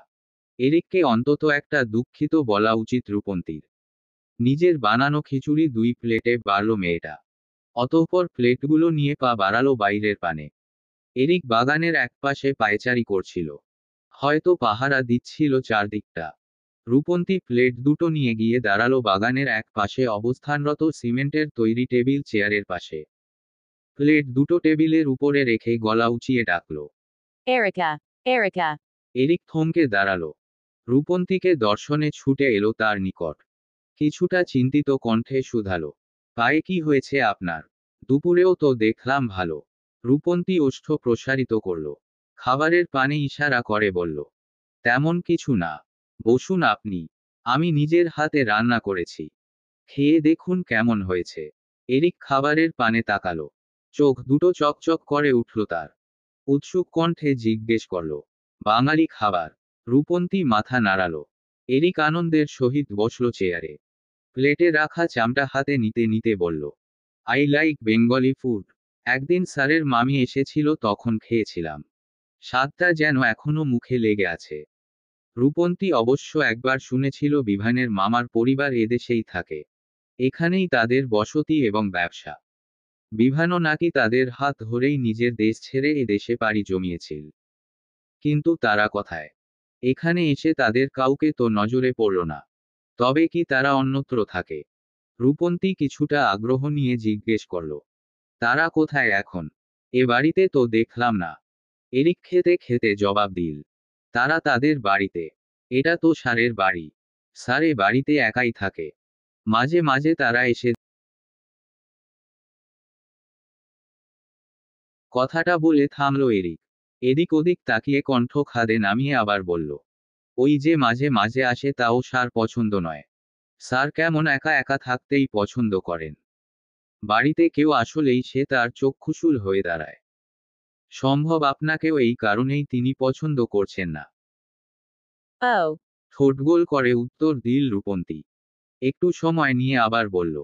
এরিককে অন্তত একটা দুঃখিত বলা উচিত রূপন্তীর। নিজের বানানো খিচুড়ি 2 প্লেটে বাড়ল মেয়েটা। অতঃপর প্লেটগুলো নিয়ে পা বাড়ালো বাইরের পানে। এরিক বাগানের একপাশে পায়চারি করছিল, হয়তো পাহারা দিচ্ছিল চারদিকটা। রূপন্তী প্লেট দুটো নিয়ে গিয়ে দাঁড়ালো বাগানের এক পাশে অবস্থানরত সিমেন্টের তৈরি টেবিল চেয়ারের পাশে। প্লেট দুটো টেবিলের উপরে রেখে গলা উঁচিয়ে ডাকলো, Erica, Erica. এরিক থমকে দাঁড়ালো। রূপন্তীকে দর্শনে ছুটে এলো তার নিকট। কিছুটা চিন্তিত কণ্ঠে শুধালো, পায়ে কি হয়েছে আপনার? দুপুরেও তো দেখলাম ভালো। রূপন্তী ওষ্ঠ প্রসারিত করল, খাবারের পানে ইশারা করে বলল, তেমন কিছু না, বসুন আপনি, আমি নিজের হাতে রান্না করেছি, খেয়ে দেখুন কেমন হয়েছে। এরিক খাবারের পানে তাকালো, চোখ দুটো চকচক করে উঠল তার। উৎসুক কণ্ঠে জিজ্ঞেস করল, বাঙালি খাবার? রূপন্তী মাথা নাড়ালো। এরিক আনন্দের সহিত বসল চেয়ারে। প্লেটে রাখা চামটা হাতে নিতে নিতে বলল, আই লাইক বেঙ্গলি ফুড। একদিন স্যারের মামি এসেছিল, তখন খেয়েছিলাম। স্বাদটা যেন এখনো মুখে লেগে আছে। রূপন্তী অবশ্য একবার শুনেছিল বিভানের মামার পরিবার এদেশেই থাকে। এখানেই তাদের বসতি এবং ব্যবসা। বিভানও নাকি তাদের হাত ধরেই নিজের দেশ ছেড়ে এ দেশে পাড়ি জমিয়েছিল। কিন্তু তারা কোথায়? এখানে এসে তাদের কাউকে তো নজরে পড়ল না। তবে কি তারা অন্যত্র থাকে? রূপন্তী কিছুটা আগ্রহ নিয়ে জিজ্ঞেস করল, তারা কোথায় এখন? এ বাড়িতে তো দেখলাম না। এরিক খেতে খেতে জবাব দিল, তারা তাদের বাড়িতে। এটা তো স্যারের বাড়ি। স্যার এ বাড়িতে একাই থাকে। মাঝে মাঝে তারা এসে। কথাটা বলে থামল এরিক। এদিক ওদিক তাকিয়ে কণ্ঠ খাদে নামিয়ে আবার বলল, ওই যে মাঝে মাঝে আসে, তাও স্যার পছন্দ নয়। স্যার কেমন একা একা থাকতেই পছন্দ করেন। বাড়িতে কেউ আসলেই সে তার চক্ষুশূল হয়ে দাঁড়ায়। সম্ভব আপনাকেও এই কারণেই তিনি পছন্দ করছেন না। Oh, ঠোঁটগোল করে উত্তর দিল রূপন্তী। একটু সময় নিয়ে আবার বলল,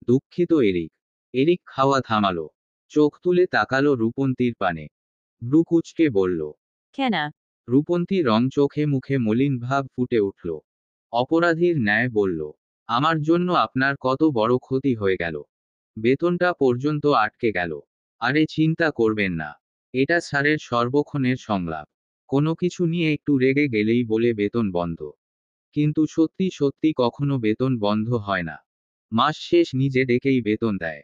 দুঃখিত এরিক। এরিক খাওয়া থামালো, চোখ তুলে তাকালো রূপন্তীর পানে। ভ্রু কুঁচকে বলল, Kenna. রূপন্তী রং চোখে মুখে মলিন ভাব ফুটে উঠল। অপরাধীর ন্যায় বলল, আমার জন্য আপনার কত বড় ক্ষতি হয়ে গেল। বেতনটা পর্যন্ত আটকে গেল। আরে চিন্তা করবেন না, এটা স্যারের সর্বক্ষণের সংলাপ। কোনো কিছু নিয়ে একটু রেগে গেলেই বলে বেতন বন্ধ। কিন্তু সত্যি সত্যি কখনো বেতন বন্ধ হয় না। মাস শেষ নিজে ডেকেই বেতন দেয়।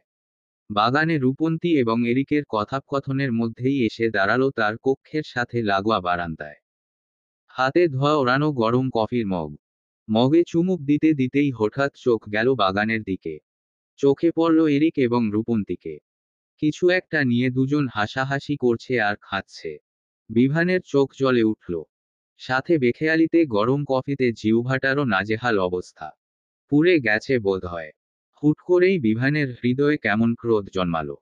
বাগানে রূপন্তী এবং এরিকের কথোপকথনের মধ্যেই এসে দাঁড়ালো তার কক্ষের সাথে লাগোয়া বারান্দায়। হাতে ধোয়া ওড়ানো গরম কফির মগ। মগে চুমুক দিতে দিতেই হঠাৎ চোখ গেল বাগানের দিকে। চোখে পড়ল এরিক এবং রূপন্তীকে। কিছু একটা নিয়ে দুজন হাসাহাসি করছে আর খাচ্ছে। বিভানের চোখ জ্বলে উঠল। সাথে বেখেয়ালিতে গরম কফিতে জিহ্বাটারও নাজেহাল অবস্থা। পুড়ে গেছে বোধহয়। হুট করেই বিভানের হৃদয়ে কেমন ক্রোধ জন্মালো।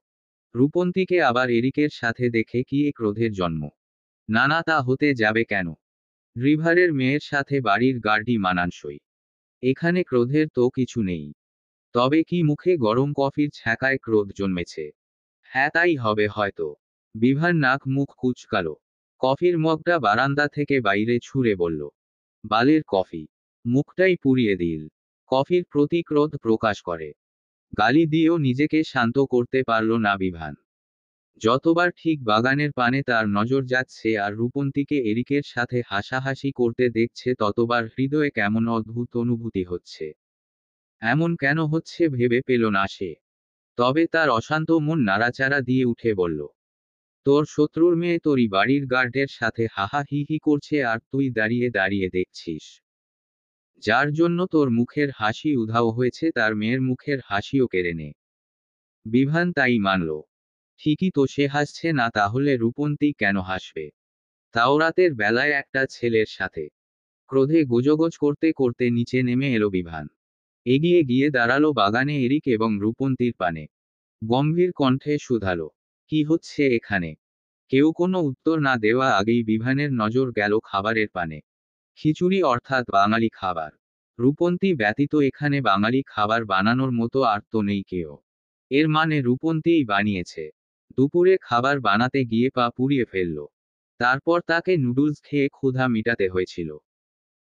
রূপন্তীকে আবার এরিকের সাথে দেখে কি এ ক্রোধের জন্ম? না না, তা হতে যাবে কেন? ড্রিভারের মেয়ের সাথে বাড়ির গার্ডই মানানসই। এখানে ক্রোধের তো কিছু নেই। তবে কি মুখে গরম কফির ছ্যাঁকায় ক্রোধ জন্মেছে? হ্যাঁ, তাই হবে হয়তো। বিভার নাক মুখ কুঁচকালো। কফির মগটা বারান্দা থেকে বাইরে ছুঁড়ে বলল, বালের কফি। মুখটাই পুড়িয়ে দিল। কফির প্রতি ক্রোধ প্রকাশ করে। গালি দিয়েও নিজেকে শান্ত করতে পারল না বিভান। যতবার ঠিক বাগানের পানে তার নজর যাচ্ছে আর রূপন্তীকে এরিকের সাথে হাসাহাসি করতে দেখছে ততবার হৃদয়ে কেমন অদ্ভুত অনুভূতি হচ্ছে। এমন কেন হচ্ছে ভেবে পেল না সে। তবে তার অশান্ত মন নাড়াচাড়া দিয়ে উঠে বলল, তোর শত্রুর মেয়ে তোরই বাড়ির গার্ডের সাথে হাহা হি হি করছে আর তুই দাঁড়িয়ে দাঁড়িয়ে দেখছিস। যার জন্য তোর মুখের হাসি উধাও হয়েছে তার মেয়ের মুখের হাসিও কেড়ে নে। বিভান তাই মানল। ঠিকই তো, সে হাসছে না তাহলে রূপন্তী কেন হাসবে? তাও রাতের বেলায় একটা ছেলের সাথে। ক্রোধে গোজগোজ করতে করতে নিচে নেমে এলো বিভান। এগিয়ে গিয়ে দাঁড়ালো বাগানে এরিক এবং রূপন্তীর পানে। গম্ভীর কণ্ঠে শুধালো, কি হচ্ছে এখানে? কেউ কোনো উত্তর না দেওয়া আগেই বিভানের নজর গেল খাবারের পানে। খিচুড়ি অর্থাৎ বাঙালি খাবার। রূপন্তী ব্যতীত এখানে বাঙালি খাবার বানানোর মতো আর তো নেই কেউ। এর মানে রূপন্তীই বানিয়েছে। দুপুরে খাবার বানাতে গিয়ে পা পুড়িয়ে ফেলল। তারপর তাকে নুডলস খেয়ে ক্ষুধা মিটাতে হয়েছিল।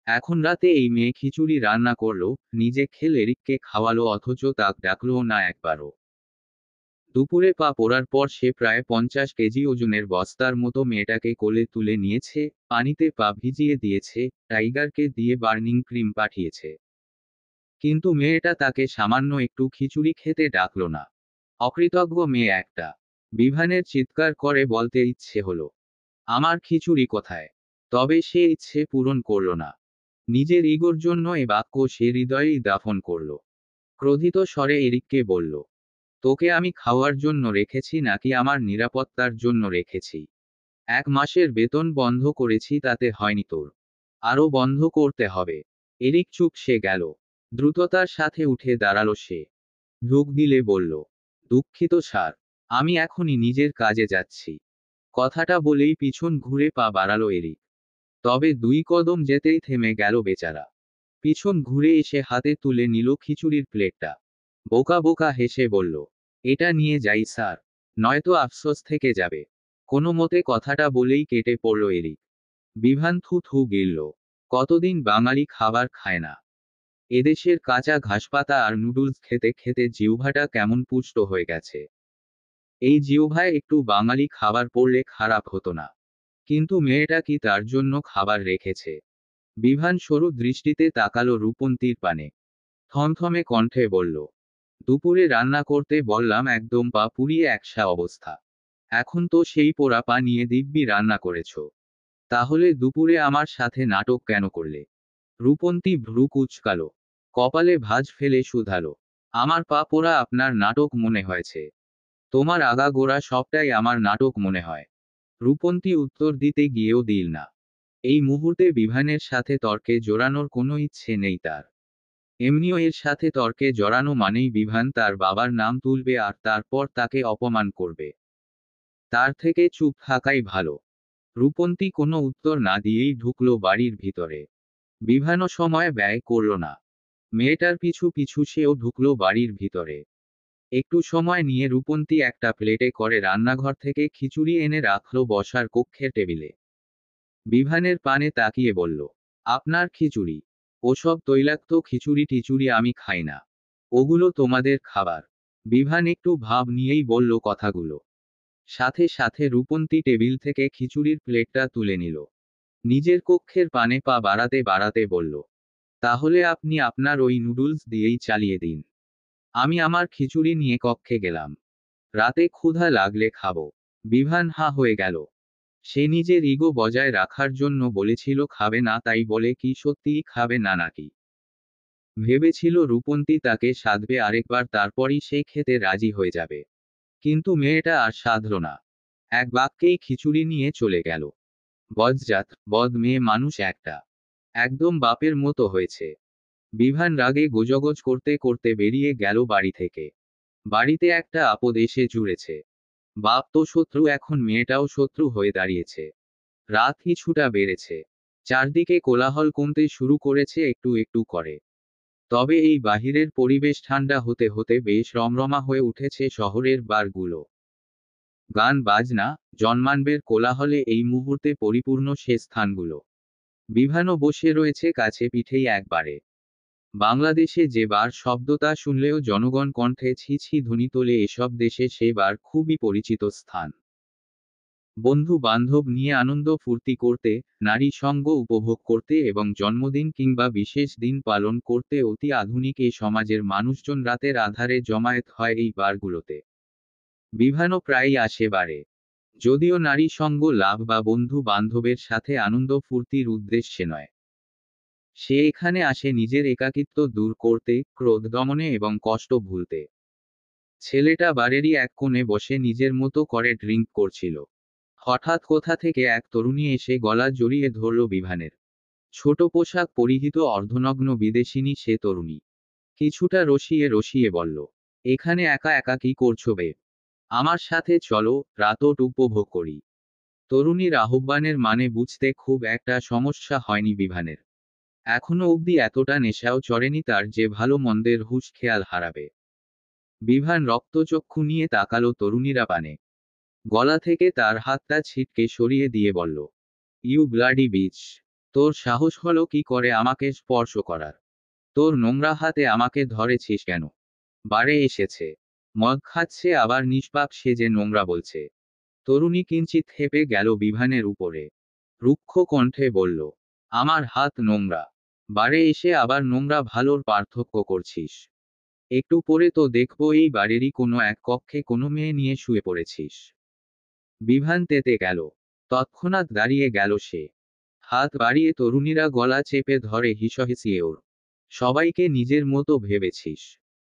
এখন রাতে এই মেয়ে খিচুড়ি রান্না করলো, নিজে খেলে এরিককে খাওয়ালো অথচ তাক ডাকলও না একবারও। দুপুরে পা পোড়ার পর সে প্রায় 50 কেজি ওজনের বস্তার মতো মেয়েটাকে কোলে তুলে নিয়েছে, পানিতে পা ভিজিয়ে দিয়েছে, টাইগারকে দিয়ে বার্নিং ক্রিম পাঠিয়েছে। কিন্তু মেয়েটা তাকে সামান্য একটু খিচুড়ি খেতে ডাকলো না। অকৃতজ্ঞ মেয়ে একটা। বিভানের চিৎকার করে বলতে ইচ্ছে হলো, আমার খিচুড়ি কোথায়? তবে সে ইচ্ছে পূরণ করল না। নিজের ইগোর জন্য এ বাক্য সে হৃদয়েই দাফন করল। ক্রোধিত স্বরে এরিককে বলল, তোকে আমি খাওয়ার জন্য রেখেছি নাকি আমার নিরাপত্তার জন্য রেখেছি? 1 মাসের বেতন বন্ধ করেছি, তাতে হয়নি তোর? আরও বন্ধ করতে হবে। এরিক চুপ সে গেল। দ্রুততার সাথে উঠে দাঁড়ালো সে। ঢুক গিলে বলল, দুঃখিত স্যার, আমি এখনই নিজের কাজে যাচ্ছি। কথাটা বলেই পিছন ঘুরে পা বাড়ালো এরিক। তবে 2 কদম যেতেই থেমে গেল বেচারা। পিছন ঘুরে এসে হাতে তুলে নিল খিচুড়ির প্লেটটা। বোকা বোকা হেসে বলল, এটা নিয়ে যাই স্যার, নয়তো আফসোস থেকে যাবে। কোনো মতে কথাটা বলেই কেটে পড়ল এরিক। বিভান থু থু গিলল। কতদিন বাঙালি খাবার খায় না। এদেশের কাঁচা ঘাসপাতা আর নুডলস খেতে খেতে জিহ্বাটা কেমন পুষ্ট হয়ে গেছে। এই জিহ্বায় একটু বাঙালি খাবার পড়লে খারাপ হতো না। কিন্তু মেয়েটা কি তার জন্য খাবার রেখেছে? বিভান সরু দৃষ্টিতে তাকালো রূপন্তীর পানে। থমথমে কণ্ঠে বলল, দুপুরে রান্না করতে বললাম, একদম পা পুড়িয়ে একসা অবস্থা। এখন তো সেই পোড়া পা নিয়ে দিব্যি রান্না করেছো। তাহলে দুপুরে আমার সাথে নাটক কেন করলে? রূপন্তী ভ্রু কুঁচকালো। কপালে ভাঁজ ফেলে শুধালো, আমার পা পোড়া আপনার নাটক মনে হয়েছে? তোমার আগাগোড়া সবটাই আমার নাটক মনে হয়। রূপন্তী উত্তর দিতে গিয়েও দিল না। এই মুহূর্তে বিভানের সাথে তর্কে জড়ানোর কোনো ইচ্ছে নেই তার। এমনিও এর সাথে তর্কে জড়ানো মানেই বিভান তার বাবার নাম তুলবে আর তারপর তাকে অপমান করবে। তার থেকে চুপ থাকাই ভালো। রূপন্তী কোনো উত্তর না দিয়েই ঢুকলো বাড়ির ভিতরে। বিভানও সময় ব্যয় করল না। মেয়েটার পিছু পিছু সেও ঢুকলো বাড়ির ভিতরে। একটু সময় নিয়ে রূপন্তী একটা প্লেটে করে রান্নাঘর থেকে খিচুড়ি এনে রাখলো বসার কক্ষের টেবিলে। বিভানের পানে তাকিয়ে বলল, আপনার খিচুড়ি? ওসব তৈলাক্ত খিচুড়ি টিচুড়ি আমি খাই না। ওগুলো তোমাদের খাবার। বিভান একটু ভাব নিয়েই বলল কথাগুলো। সাথে সাথে রূপন্তী টেবিল থেকে খিচুড়ির প্লেটটা তুলে নিল। নিজের কক্ষের পানে পা বাড়াতে বাড়াতে বলল, তাহলে আপনি আপনার ওই নুডলস দিয়েই চালিয়ে দিন। আমি আমার খিচুড়ি নিয়ে কক্ষে গেলাম। রাতে ক্ষুধা লাগলে খাবো। বিভান হাঁ হয়ে গেল। সে নিজের ইগো বজায় রাখার জন্য বলেছিল খাবে না, তাই বলে কি সত্যিই খাবে না নাকি? ভেবেছিল রূপন্তী তাকে সাধবে আরেকবার, তারপরই সে খেতে রাজি হয়ে যাবে। কিন্তু মেয়েটা আর সাধল না। এক বাক্যেই খিচুড়ি নিয়ে চলে গেল। বজ্জাত, বদ মেয়ে মানুষ একটা। একদম বাপের মতো হয়েছে। বিভান রাগে গোজগোজ করতে করতে বেরিয়ে গেল বাড়ি থেকে। বাড়িতে একটা আপদ এসে জুড়েছে। বাপ তো শত্রু, এখন মেয়েটাও শত্রু হয়ে দাঁড়িয়েছে। রাত কিছুটা বেড়েছে। চারদিকে কোলাহল কমতে শুরু করেছে একটু একটু করে। তবে এই বাহিরের পরিবেশ ঠান্ডা হতে হতে বেশ রমরমা হয়ে উঠেছে শহরের বারগুলো। গান বাজনা, জন্মানবের কোলাহলে এই মুহূর্তে পরিপূর্ণ সে স্থানগুলো। বিভানও বসে রয়েছে কাছে পিঠেই একবারে। বাংলাদেশে যে বার শব্দটা শুনলেও জনগণ কণ্ঠে ছি ছি ধ্বনি তোলে, এসব দেশে সে বার খুবই পরিচিত স্থান। বন্ধু বান্ধব নিয়ে আনন্দ ফুর্তি করতে, নারী সঙ্গ উপভোগ করতে এবং জন্মদিন কিংবা বিশেষ দিন পালন করতে অতি আধুনিক এই সমাজের মানুষজন রাতের আধারে জমায়েত হয় এই বারগুলোতে। বিভানও প্রায়ই আসে বারে। যদিও নারী সঙ্গ লাভ বা বন্ধু বান্ধবের সাথে আনন্দ ফুর্তির উদ্দেশ্যে নয়। সে এখানে আসে নিজের একাকিত্ব দূর করতে, ক্রোধ দমনে এবং কষ্ট ভুলতে। ছেলেটা বারেরই এক কোণে বসে নিজের মতো করে ড্রিঙ্ক করছিল। হঠাৎ কোথা থেকে এক তরুণী এসে গলা জড়িয়ে ধরল বিভানের। ছোট পোশাক পরিহিত অর্ধনগ্ন বিদেশিনী সে তরুণী। কিছুটা রসিয়ে রসিয়ে বলল, এখানে একা একা কি করছো বে? আমার সাথে চলো, রাতট উপভোগ করি। তরুণীর আহ্বানের মানে বুঝতে খুব একটা সমস্যা হয়নি বিভানের। এখনো অবধি এতটা নেশাও চড়েনি তার যে ভালো মন্দের হুঁশ খেয়াল হারাবে। বিভান রক্তচক্ষু নিয়ে তাকালো তরুণীরা পানে। গলা থেকে তার হাতটা ছিটকে সরিয়ে দিয়ে বলল, ইউ ব্লাডি বিচ! তোর সাহস হলো কি করে আমাকে স্পর্শ করার? তোর নোংরা হাতে আমাকে ধরেছিস কেন? বারে এসেছে, মদ খাচ্ছে, আবার নিষ্পাপ সেজে নোংরা বলছে। তরুণী কিঞ্চিত ক্ষেপে গেল বিভানের উপরে। রুক্ষ কণ্ঠে বলল, আমার হাত নোংরা? বারে এসে আবার নোংরা ভালোর পার্থক্য করছিস? একটু পরে তো দেখবো এই বাড়িরই কোনো এক কক্ষে কোনো মেয়ে নিয়ে শুয়ে পড়েছিস। বিভান তেতে গেল। তৎক্ষণাৎ দাঁড়িয়ে গেল সে। হাত বাড়িয়ে তরুণীরা গলা চেপে ধরে হিসহিসিয়ে ওর। সবাইকে নিজের মতো ভেবেছিস?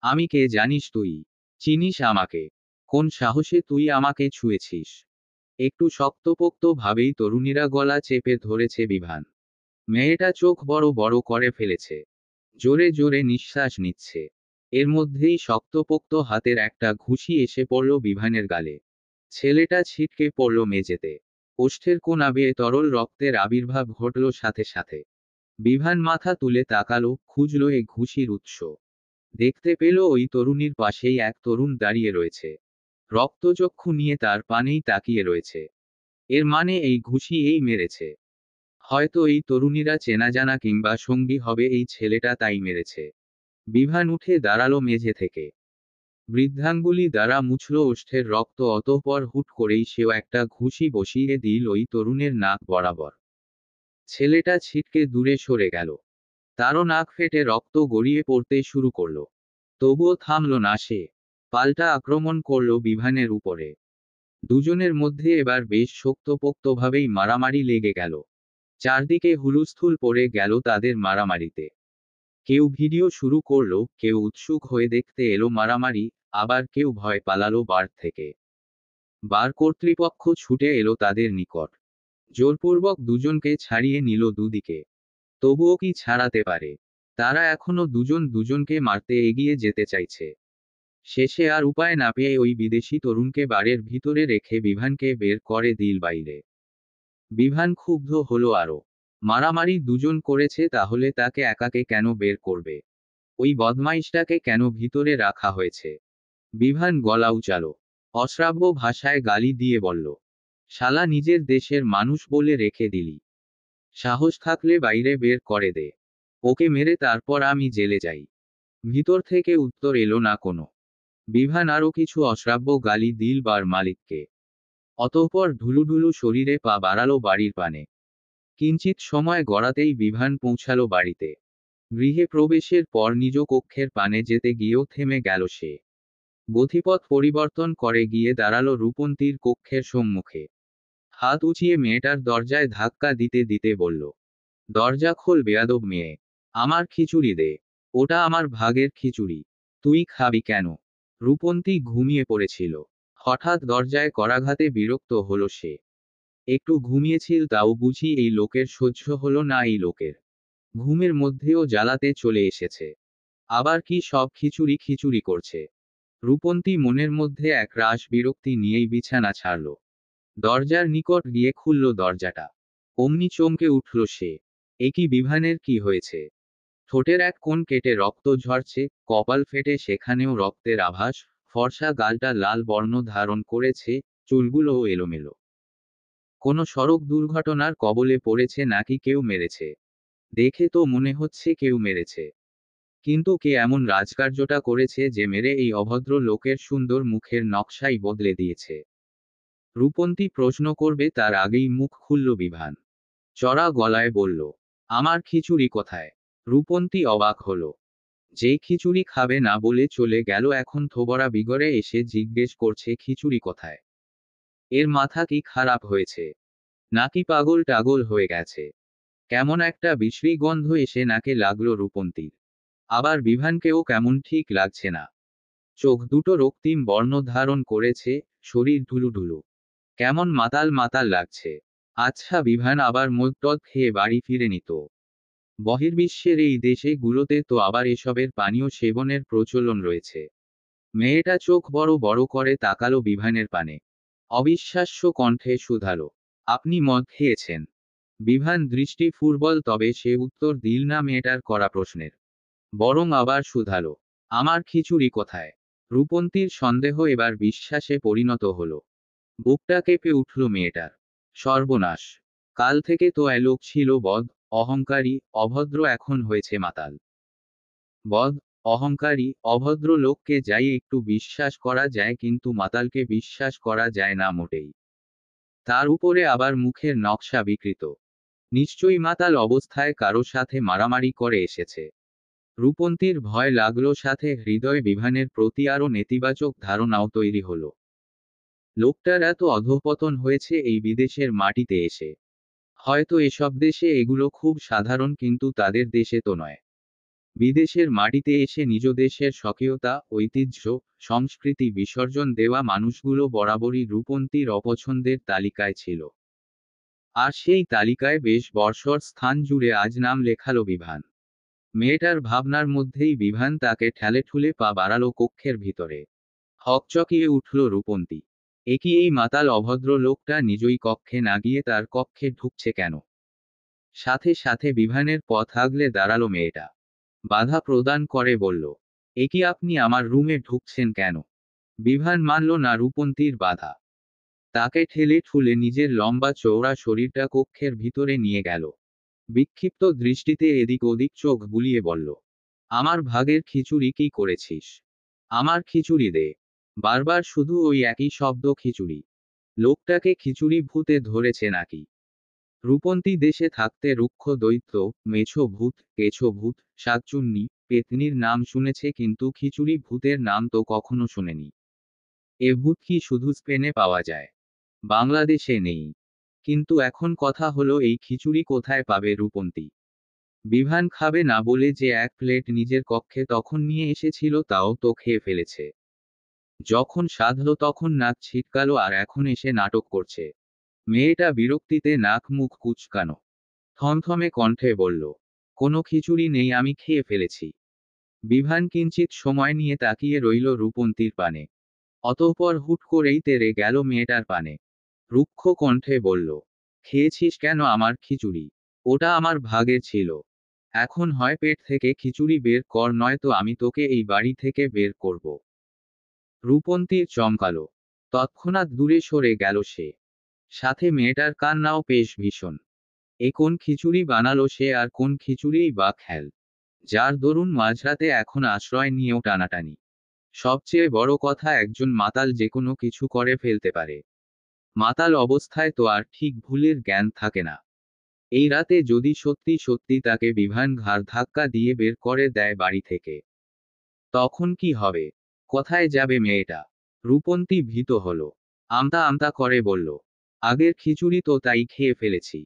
আমি কে জানিস তুই? চিনিস আমাকে? কোন সাহসে তুই আমাকে ছুঁয়েছিস? একটু শক্তপোক্ত ভাবেই তরুণীরা গলা চেপে ধরেছে বিভান। মেয়েটা চোখ বড় বড় করে ফেলেছে। জোরে জোরে নিঃশ্বাস নিচ্ছে। এর মধ্যেই শক্তপোক্ত হাতের একটা ঘুষি এসে পড়ল বিভানের গালে। ছেলেটা ছিটকে পড়ল মেঝেতে। ওষ্ঠের কোণা বেয়ে তরল রক্তের আবির্ভাব ঘটল সাথে সাথে। বিভান মাথা তুলে তাকালো, খুঁজল এ ঘুষির উৎস। দেখতে পেল ওই তরুণীর পাশেই এক তরুণ দাঁড়িয়ে রয়েছে। রক্তচক্ষু নিয়ে তার পানেই তাকিয়ে রয়েছে। এর মানে এই ঘুষি এই মেরেছে। হয়তো এই তরুণীরা চেনা জানা কিংবা সঙ্গী হবে এই ছেলেটা, তাই মেরেছে। বিভান উঠে দাঁড়ালো মেঝে থেকে। বৃদ্ধাঙ্গুলি দ্বারা মুছল ওষ্ঠের রক্ত, অতঃপর হুট করেই সেও একটা ঘুষি বসিয়ে দিল ওই তরুণের নাক বরাবর। ছেলেটা ছিটকে দূরে সরে গেল। তারও নাক ফেটে রক্ত গড়িয়ে পড়তে শুরু করল। তবুও থামল না সে। পাল্টা আক্রমণ করল বিভানের উপরে। দুজনের মধ্যে এবার বেশ শক্তপোক্তভাবেই মারামারি লেগে গেল। চারদিকে হুলস্থুল পড়ে গেল তাদের মারামারিতে। কেউ ভিডিও শুরু করলো, কেউ উৎসুক হয়ে দেখতে এলো মারামারি, আবার কেউ ভয় পালালো বার থেকে। বার কর্তৃপক্ষ ছুটে এলো তাদের নিকট। জোরপূর্বক দুজনকে ছাড়িয়ে নিল দুদিকে। তবুও কি ছাড়াতে পারে? তারা এখনো দুজন দুজনকে মারতে এগিয়ে যেতে চাইছে। শেষে আর উপায় না পেয়ে ওই বিদেশি তরুণকে বাড়ির ভিতরে রেখে বিভানকে বের করে দিল বাইরে। বিভান ক্ষুব্ধ হলো আরো। মারামারি দুজন করেছে, তাহলে তাকে একাকে কেন বের করবে? ওই বদমাইশটাকে কেন ভিতরে রাখা হয়েছে? বিভান গলা উচালো। অশ্রাব্য ভাষায় গালি দিয়ে বলল, শালা নিজের দেশের মানুষ বলে রেখে দিলি। সাহস থাকলে বাইরে বের করে দে। ওকে মেরে তারপর আমি জেলে যাই। ভিতর থেকে উত্তর এলো না কোনো। বিভান আরো কিছু অশ্রাব্য গালি দিল বার মালিককে। অতঃপর ঢুলুঢুলু শরীরে পা বাড়ালো বাড়ির পানে। কিঞ্চিত সময় গড়াতেই বিভান পৌঁছালো বাড়িতে। গৃহে প্রবেশের পর নিজ কক্ষের পানে যেতে গিয়েও থেমে গেল সে। গতিপথ পরিবর্তন করে গিয়ে দাঁড়ালো রূপন্তীর কক্ষের সম্মুখে। হাত উঁচিয়ে মেয়েটার দরজায় ধাক্কা দিতে দিতে বলল, দরজা খোল বেয়াদব মেয়ে। আমার খিচুড়ি দে। ওটা আমার ভাগের খিচুড়ি। তুই খাবি কেন? রূপন্তী ঘুমিয়ে পড়েছিল। হঠাৎ দরজায় করাঘাতে বিরক্ত হলো সে। একটু ঘুমিয়েছিল তাও বুঝি এই লোকের সহ্য হলো না এই লোকের। ঘুমের মধ্যেও জ্বালাতে চলে এসেছে। আবার কি সব খিচুড়ি খিচুড়ি করছে। রূপন্তী মনের মধ্যে এক রাশ বিরক্তি নিয়েই বিছানা ছাড়ল। দরজার নিকট গিয়ে খুলল দরজাটা। অমনি চমকে উঠল সে। এ কি বিভানের কি হয়েছে? ঠোঁটের এক কোণ কেটে রক্ত ঝরছে, কপাল ফেটে সেখানেও রক্তের আভাস, ফর্সা গালটা লাল বর্ণ ধারণ করেছে, চুলগুলোও এলোমেলো। কোনো সড়ক দুর্ঘটনার কবলে পড়েছে নাকি কেউ মেরেছে? দেখে তো মনে হচ্ছে কেউ মেরেছে। কিন্তু কে এমন রাজকার্যটা করেছে যে মেরে এই অভদ্র লোকের সুন্দর মুখের নকশাই বদলে দিয়েছে? রূপন্তী প্রশ্ন করবে তার আগেই মুখ খুলল বিভান। চড়া গলায় বলল, আমার খিচুড়ি কোথায়? রূপন্তী অবাক হলো। যেই খিচুড়ি খাবে না বলে চলে গেল এখন থোবরা বিগড়ে এসে জিজ্ঞেস করছে খিচুড়ি কোথায়? এর মাথা কি খারাপ হয়েছে? নাকি পাগল টাগল হয়ে গেছে? কেমন একটা বিশ্রী গন্ধ এসে নাকে লাগলো রূপন্তীর। আবার বিভানকেও কেমন ঠিক লাগছে না। চোখ দুটো রক্তিম বর্ণ ধারণ করেছে, শরীর ঢুলুঢুলু। কেমন মাতাল মাতাল লাগছে। আচ্ছা বিভান আবার মদ টদ খেয়ে বাড়ি ফিরে নিত? বহির্বিশ্বের এই দেশে গুলোতে তো আবার এসবের পানীয় সেবনের প্রচলন রয়েছে। মেয়েটা চোখ বড় বড় করে তাকালো বিভানের পানে। অবিশ্বাস্য কণ্ঠে শুধালো, আপনি মদ খেয়েছেন? বিভান দৃষ্টি ফুরবল, তবে সে উত্তর দিল না মেয়েটার করা প্রশ্নের। বরং আবার শুধালো, আমার খিচুড়ি কোথায়? রূপন্তীর সন্দেহ এবার বিশ্বাসে পরিণত হলো। বুকটা কেঁপে উঠল মেয়েটার। সর্বনাশ! কাল থেকে তো এ লোক ছিল বদ, অহংকারী, অভদ্র, এখন হয়েছে মাতাল। বদ, অহংকারী, অভদ্র লোককে যাই একটু বিশ্বাস করা যায়, কিন্তু মাতালকে বিশ্বাস করা যায় না মোটেই। তার উপরে আবার মুখের নকশা বিকৃত। নিশ্চয়ই মাতাল অবস্থায় কারো সাথে মারামারি করে এসেছে। রূপন্তীর ভয় লাগলো, সাথে হৃদয় বিভানের প্রতি আরও নেতিবাচক ধারণাও তৈরি হলো। লোকটার এত অধঃপতন হয়েছে এই বিদেশের মাটিতে এসে। হয়তো এসব দেশে এগুলো খুব সাধারণ, কিন্তু তাদের দেশে তো নয়। বিদেশের মাটিতে এসে নিজ দেশের স্বকীয়তা, ঐতিহ্য, সংস্কৃতি বিসর্জন দেওয়া মানুষগুলো বরাবরই রূপন্তীর অপছন্দের তালিকায় ছিল। আর সেই তালিকায় বেশ বর্ষর স্থান জুড়ে আজ নাম লেখালো বিভান। মেয়েটার ভাবনার মধ্যেই বিভান তাকে ঠেলে পা বাড়ালো কক্ষের ভিতরে। হকচকিয়ে উঠল রূপন্তী। এ কি এই মাতাল অভদ্র লোকটা নিজই কক্ষে না গিয়ে তার কক্ষে ঢুকছে কেন? সাথে সাথে বিভানের পথ আগলে দাঁড়ালো মেয়েটা। বাধা প্রদান করে বলল, এ কি আপনি আমার রুমে ঢুকছেন কেন? বিভান মানল না রূপন্তীর বাধা। তাকে ঠেলে ঠুলে নিজের লম্বা চওড়া শরীরটা কক্ষের ভিতরে নিয়ে গেল। বিক্ষিপ্ত দৃষ্টিতে এদিক ওদিক চোখ বুলিয়ে বলল, আমার ভাগের খিচুড়ি কি করেছিস? আমার খিচুড়ি দে। বারবার শুধু ওই একই শব্দ, খিচুড়ি। লোকটাকে খিচুড়ি ভূতে ধরেছে নাকি? রূপন্তী দেশে থাকতে রুক্ষ দৈত্য, মেছো ভূত, কেছো ভূত, শাকচুন্নি, পেতনির নাম শুনেছে, কিন্তু খিচুড়ি ভূতের নাম তো কখনো শোনেনি। এ ভূত কি শুধু স্পেনে পাওয়া যায়? বাংলাদেশে নেই। কিন্তু এখন কথা হলো এই খিচুড়ি কোথায় পাবে রূপন্তী? বিভান খাবে না বলে যে এক প্লেট নিজের কক্ষে তখন নিয়ে এসেছিল তাও তো খেয়ে ফেলেছে। যখন সাধলো তখন নাক ছিটকালো, আর এখন এসে নাটক করছে। মেয়েটা বিরক্তিতে নাক মুখ কুঁচকানো। থমথমে কণ্ঠে বলল, কোনো খিচুড়ি নেই, আমি খেয়ে ফেলেছি। বিভান কিঞ্চিত সময় নিয়ে তাকিয়ে রইল রূপন্তীর পানে। অতঃপর হুট করেই তেড়ে গেল মেয়েটার পানে। রুক্ষ কণ্ঠে বলল, খেয়েছিস কেন আমার খিচুড়ি? ওটা আমার ভাগের ছিল। এখন হয় পেট থেকে খিচুড়ি বের কর, নয়তো আমি তোকে এই বাড়ি থেকে বের করব। রূপন্তীর চমকালো। তৎক্ষণাৎ দূরে সরে গেল সে। সাথে মেয়েটার কান্নাও পেশ ভীষণ। এ কোন খিচুড়ি বানালো সে, আর কোন খিচুড়িই বা খেল, যার দরুন মাঝরাতে এখন আশ্রয় নিয়েও টানাটানি। সবচেয়ে বড় কথা, একজন মাতাল যে কোনো কিছু করে ফেলতে পারে। মাতাল অবস্থায় তো আর ঠিক ভুলের জ্ঞান থাকে না। এই রাতে যদি সত্যি সত্যি তাকে বিভান ঘাড় ধাক্কা দিয়ে বের করে দেয় বাড়ি থেকে, তখন কি হবে? কোথায় যাবে মেয়েটা? রূপন্তী ভীত হলো। আমতা আমতা করে বলল, আগের খিচুড়ি তো তাই খেয়ে ফেলেছি।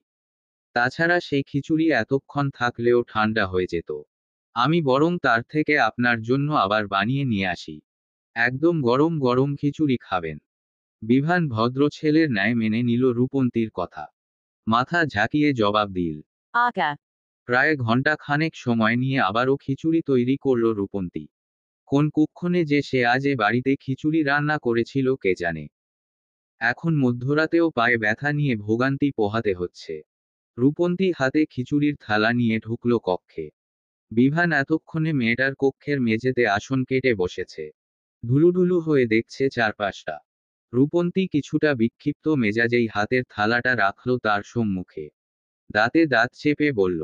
তাছাড়া সেই খিচুড়ি এতক্ষণ থাকলেও ঠান্ডা হয়ে যেত। আমি বরং তার থেকে আপনার জন্য আবার বানিয়ে নিয়ে আসি। একদম গরম গরম খিচুড়ি খাবেন। বিভান ভদ্র ছেলের ন্যায় মেনে নিল রূপন্তীর কথা। মাথা ঝাঁকিয়ে জবাব দিল। Aka. প্রায় ঘন্টা খানেক সময় নিয়ে আবারও খিচুড়ি তৈরি করল রূপন্তী। কোন কুক্ষণে যে সে আজ এ বাড়িতে খিচুড়ি রান্না করেছিল কে জানে। এখন মধ্যরাতেও পায়ে ব্যথা নিয়ে ভোগান্তি পোহাতে হচ্ছে। রূপন্তী হাতে খিচুড়ির থালা নিয়ে ঢুকল কক্ষে। বিভান এতক্ষণে মেয়েটার কক্ষের মেঝেতে আসন কেটে বসেছে। ঢুলুঢুলু হয়ে দেখছে চারপাশটা। রূপন্তী কিছুটা বিক্ষিপ্ত মেজাজেই হাতের থালাটা রাখল তার সম্মুখে। দাঁতে দাঁত চেপে বলল,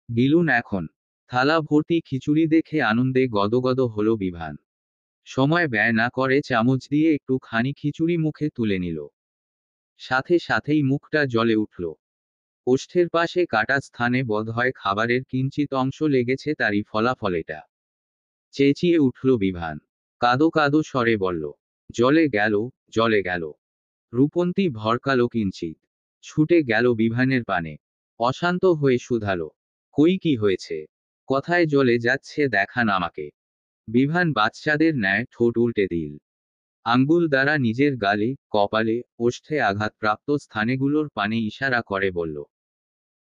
গিলুন এখন। থালা ভর্তি খিচুড়ি দেখে আনন্দে গদগদ হলো বিভান। সময় ব্যয় না করে চামচ দিয়ে একটু খানি খিচুড়ি মুখে তুলে নিল। সাথে সাথেই মুখটা জ্বলে উঠল। ওষ্ঠের পাশে কাটা স্থানে বোধহয় খাবারের কিঞ্চিত অংশ লেগেছে, তারই ফলাফল এটা। চেঁচিয়ে উঠল বিভান। কাদো কাদো স্বরে বলল, জ্বলে গেল, জ্বলে গেল। রূপন্তী ভরকালো কিঞ্চিত। ছুটে গেল বিভানের পানে। অশান্ত হয়ে শুধালো, কই কি হয়েছে? কথায় জ্বলে যাচ্ছে দেখান আমাকে। বিভান বাচ্চাদের ন্যায় ঠোঁট উল্টে দিল। আঙ্গুল দ্বারা নিজের গালে, কপালে, ওষ্ঠে আঘাতপ্রাপ্ত স্থানেগুলোর পানে ইশারা করে বলল,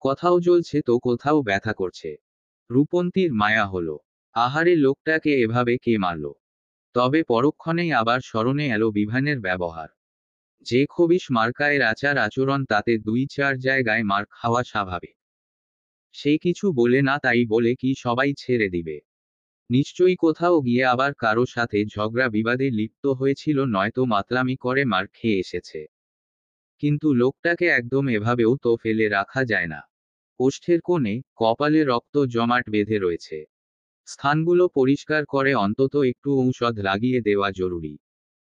কোথাও জ্বলছে তো কোথাও ব্যথা করছে। রূপন্তীর মায়া হলো। আহারে, লোকটাকে এভাবে কে মারল? তবে পরক্ষণেই আবার স্মরণে এলো বিভানের ব্যবহার। যে খবিশ মার্কায়ের আচার আচরণ, তাতে ২-৪ জায়গায় মার খাওয়া স্বাভাবিক। সে কিছু বলে না, তাই বলে কি সবাই ছেড়ে দিবে? নিশ্চয়ই কোথাও গিয়ে আবার কারো সাথে ঝগড়া বিবাদে লিপ্ত হয়েছিল, নয়তো মাতলামি করে মার খেয়ে এসেছে। কিন্তু লোকটাকে একদম এভাবেও তো ফেলে রাখা যায় না। ওষ্ঠের কোণে, কপালে রক্ত জমাট বেঁধে রয়েছে। স্থানগুলো পরিষ্কার করে অন্তত একটু ঔষধ লাগিয়ে দেওয়া জরুরি।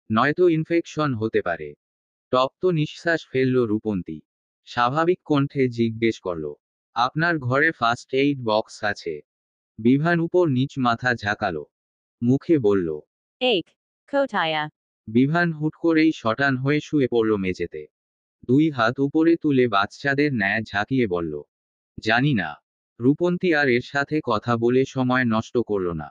নয়তো ইনফেকশন হতে পারে। তপ্ত নিঃশ্বাস ফেলল রূপন্তী। স্বাভাবিক কণ্ঠে জিজ্ঞেস করল, আপনার ঘরে ফার্স্ট এইড বক্স আছে? বিভান উপর নিচ মাথা ঝাঁকালো। মুখে বলল, Ake. Kotaya. বিভান হুট করেই শটান হয়ে শুয়ে পড়ল মেঝেতে। 2 হাত উপরে তুলে বাচ্চাদের ন্যায় ঝাঁকিয়ে বলল, জানি না। রূপন্তী আর এর সাথে কথা বলে সময় নষ্ট করল না।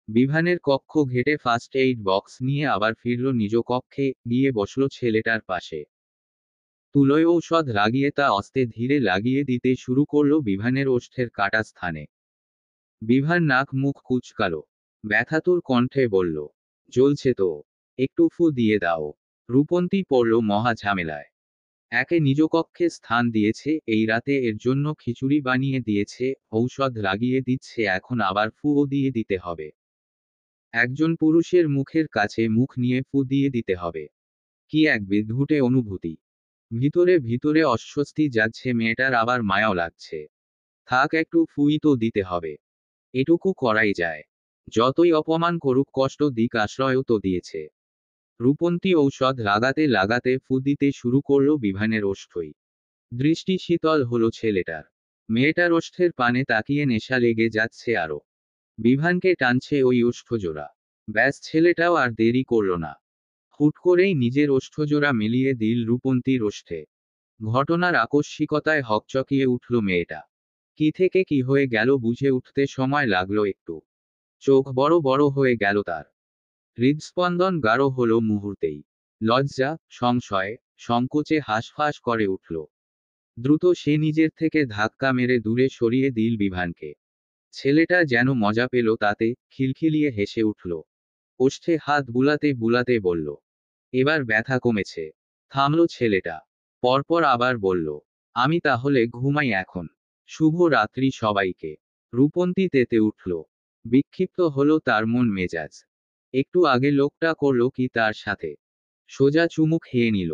বিভানের কক্ষ ঘেটে ফার্স্ট এইড বক্স নিয়ে আবার ফিরল নিজ কক্ষে, গিয়ে বসল ছেলেটার পাশে। তুলোয় ঔষধ লাগিয়ে তা আস্তে ধীরে লাগিয়ে দিতে শুরু করল বিভানের ওষ্ঠের কাটা স্থানে। বিভান নাক মুখ কুঁচকালো। ব্যথাতুর কণ্ঠে বলল, জ্বলছে তো। একটু ফু দিয়ে দাও। রূপন্তী পড়ল মহা ঝামেলায়। একে নিজ কক্ষে স্থান দিয়েছে, এই রাতে এর জন্য খিচুড়ি বানিয়ে দিয়েছে, ঔষধ লাগিয়ে দিচ্ছে, এখন আবার ফুও দিয়ে দিতে হবে। একজন পুরুষের মুখের কাছে মুখ নিয়ে ফু দিয়ে দিতে হবে। কি এক বিদ্ঘুটে অনুভূতি। ভিতরে ভিতরে অস্বস্তি যাচ্ছে মেয়েটার, আবার মায়াও লাগছে। থাক, একটু ফুই তো দিতে হবে। এটুকু করাই যায়। যতই অপমান করুক, কষ্ট দিক, আশ্রয়ও তো দিয়েছে। রূপন্তী ঔষধ লাগাতে লাগাতে ফু দিতে শুরু করল বিভানের ওষ্ঠই। দৃষ্টি শীতল হলো ছেলেটার। মেয়েটার ওষ্ঠের পানে তাকিয়ে নেশা লেগে যাচ্ছে আরো। বিভানকে টানছে ওই ওষ্ঠজোড়া। ব্যাস, ছেলেটাও আর দেরি করল না। হুট করেই নিজের ওষ্ঠজোড়া মিলিয়ে দিল রূপন্তীর ওষ্ঠে। ঘটনার আকস্মিকতায় হকচকিয়ে উঠল মেয়েটা। কি থেকে কি হয়ে গেল বুঝে উঠতে সময় লাগলো একটু। চোখ বড় বড় হয়ে গেল তার। হৃদস্পন্দন গাঢ় হলো মুহূর্তেই। লজ্জা, সংশয়, সংকোচে হাঁসফাঁস করে উঠল। দ্রুত সে নিজের থেকে ধাক্কা মেরে দূরে সরিয়ে দিল বিভানকে। ছেলেটা যেন মজা পেল তাতে, খিলখিলিয়ে হেসে উঠল। ওষ্ঠে হাত বুলাতে বুলাতে বলল, এবার ব্যথা কমেছে। থামল ছেলেটা। পরপর আবার বলল, আমি তাহলে ঘুমাই এখন। শুভ রাত্রি সবাইকে। রূপন্তী তেতে উঠল। বিক্ষিপ্ত হলো তার মন মেজাজ। একটু আগে লোকটা করল কি তার সাথে? সোজা চুমু খেয়ে নিল।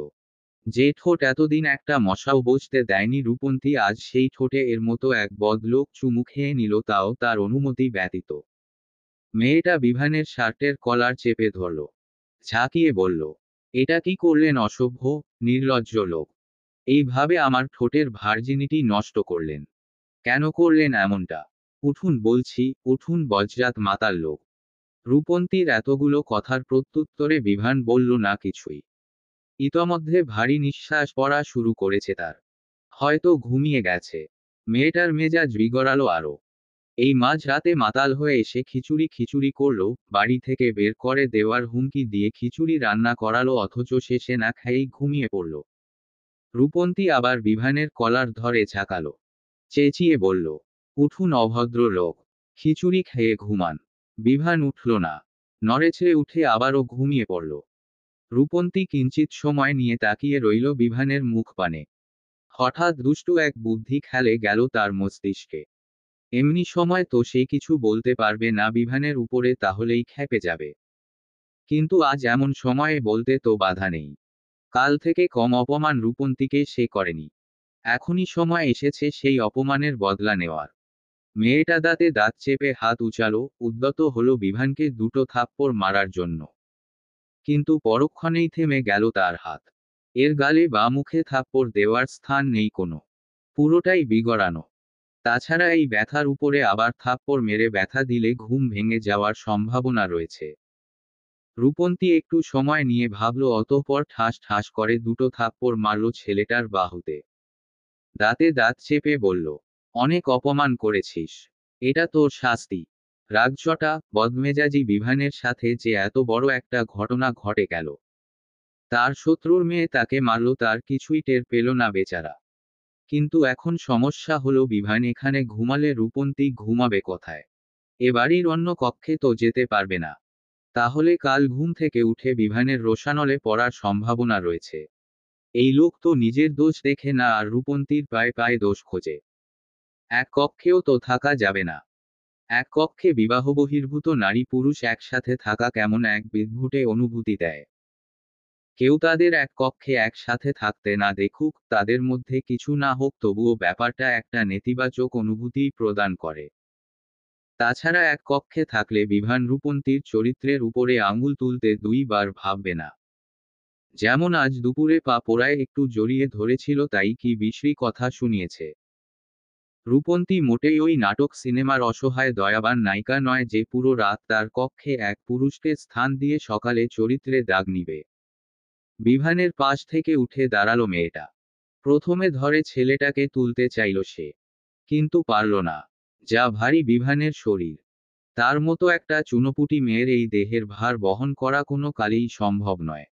যে ঠোঁট এতদিন একটা মশাও বসতে দেয়নি রূপন্তী, আজ সেই ঠোঁটে এর মতো এক বদলোক চুমু খেয়ে নিল, তাও তার অনুমতি ব্যতীত। মেয়েটা বিভানের শার্টের কলার চেপে ধরল, ঝাঁকিয়ে বলল, এটা কি করলেন অসভ্য, নির্লজ্জ লোক! এইভাবে আমার ঠোঁটের ভার্জিনিটি নষ্ট করলেন। কেন করলেন এমনটা? উঠুন বলছি, উঠুন বজ্জাত মাতাল লোক! রূপন্তীর এতগুলো কথার প্রত্যুত্তরে বিভান বলল না কিছুই। ইতোমধ্যে ভারী নিঃশ্বাস পড়া শুরু করেছে তার। হয়তো ঘুমিয়ে গেছে। মেয়েটার মেজাজ বিগড়ালো আরো। এই মাঝরাতে মাতাল হয়ে এসে খিচুড়ি খিচুড়ি করলো, বাড়ি থেকে বের করে দেওয়ার হুমকি দিয়ে খিচুড়ি রান্না করালো, অথচ শেষে না খেয়েই ঘুমিয়ে পড়ল। রূপন্তী আবার বিভানের কলার ধরে ঝাঁকালো, চেঁচিয়ে বলল, উঠুন অভদ্র লোক, খিচুড়ি খেয়ে ঘুমান। বিভান উঠল না, নড়েচড়ে উঠে আবারও ঘুমিয়ে পড়ল। রূপন্তী কিঞ্চিত সময় নিয়ে তাকিয়ে রইল বিভানের মুখ পানে। হঠাৎ দুষ্টু এক বুদ্ধি খেলে গেল তার মস্তিষ্কে। এমনি সময় তো সে কিছু বলতে পারবে না বিভানের উপরে, তাহলেই ক্ষেপে যাবে। কিন্তু আজ এমন সময়ে বলতে তো বাধা নেই। কাল থেকে কম অপমান রূপন্তীকে সে করেনি। এখনই সময় এসেছে সেই অপমানের বদলা নেওয়ার। মেয়েটা দাঁতে দাঁত চেপে হাত উচালো, উদ্যত হলো বিভানকে দুটো থাপ্পড় মারার জন্য। কিন্তু পরক্ষণেই থেমে গেল তার হাত। এর গালে বা মুখে থাপ্পড় দেওয়ার স্থান নেই কোনো। পুরোটাই বিগড়ানো। তাছাড়া এই ব্যথার উপরে আবার থাপ্পড় মেরে ব্যথা দিলে ঘুম ভেঙে যাওয়ার সম্ভাবনা রয়েছে। রূপন্তী একটু সময় নিয়ে ভাবল, অতঃপর ঠাস ঠাস করে দুটো থাপ্পড় মারল ছেলেটার বাহুতে। দাঁতে দাঁত চেপে বলল, অনেক অপমান করেছিস। এটা তোর শাস্তি। রাগচটা বদমেজাজি বিভানের সাথে যে এত বড় একটা ঘটনা ঘটে গেল। তার শত্রুর মেয়ে তাকে মারল, তার কিছুই টের পেল না বেচারা। কিন্তু এখন সমস্যা হলো বিভান এখানে ঘুমালে রূপন্তী ঘুমাবে কোথায়? এ বাড়ির অন্য কক্ষে তো যেতে পারবে না। তাহলে কাল ঘুম থেকে উঠে বিভানের রোষানলে পড়ার সম্ভাবনা রয়েছে। এই লোক তো নিজের দোষ দেখে না, আর রূপন্তীর পায়ে পায়ে দোষ খোঁজে। এক কক্ষেও তো থাকা যাবে না। এক কক্ষে বিবাহ বহির্ভূত নারী পুরুষ একসাথে থাকা কেমন এক বিদঘুটে অনুভূতি দেয়। কেউ তাদের এক কক্ষে একসাথে থাকতে না দেখুক, তাদের মধ্যে কিছু না হোক, তবুও ব্যাপারটা একটা নেতিবাচক অনুভূতিই প্রদান করে। তাছাড়া এক কক্ষে থাকলে বিভান রূপন্তীর চরিত্রের উপরে আঙুল তুলতে দুইবার ভাববে না। যেমন আজ দুপুরে পা পোড়ায় একটু জড়িয়ে ধরেছিল, তাই কি বিশ্রী কথা শুনিয়েছে। রূপন্তী মোটেই ওই নাটক সিনেমার অসহায় দয়াবান নায়িকা নয় যে পুরো রাত তার কক্ষে এক পুরুষকে স্থান দিয়ে সকালে চরিত্রে দাগ নিবে। বিভানের পাশ থেকে উঠে দাঁড়ালো মেয়েটা। প্রথমে ধরে ছেলেটাকে তুলতে চাইল সে, কিন্তু পারল না। যা ভারী বিভানের শরীর! তার মতো একটা চুনোপুটি মেয়ের এই দেহের ভার বহন করা কোনো কালেই সম্ভব নয়।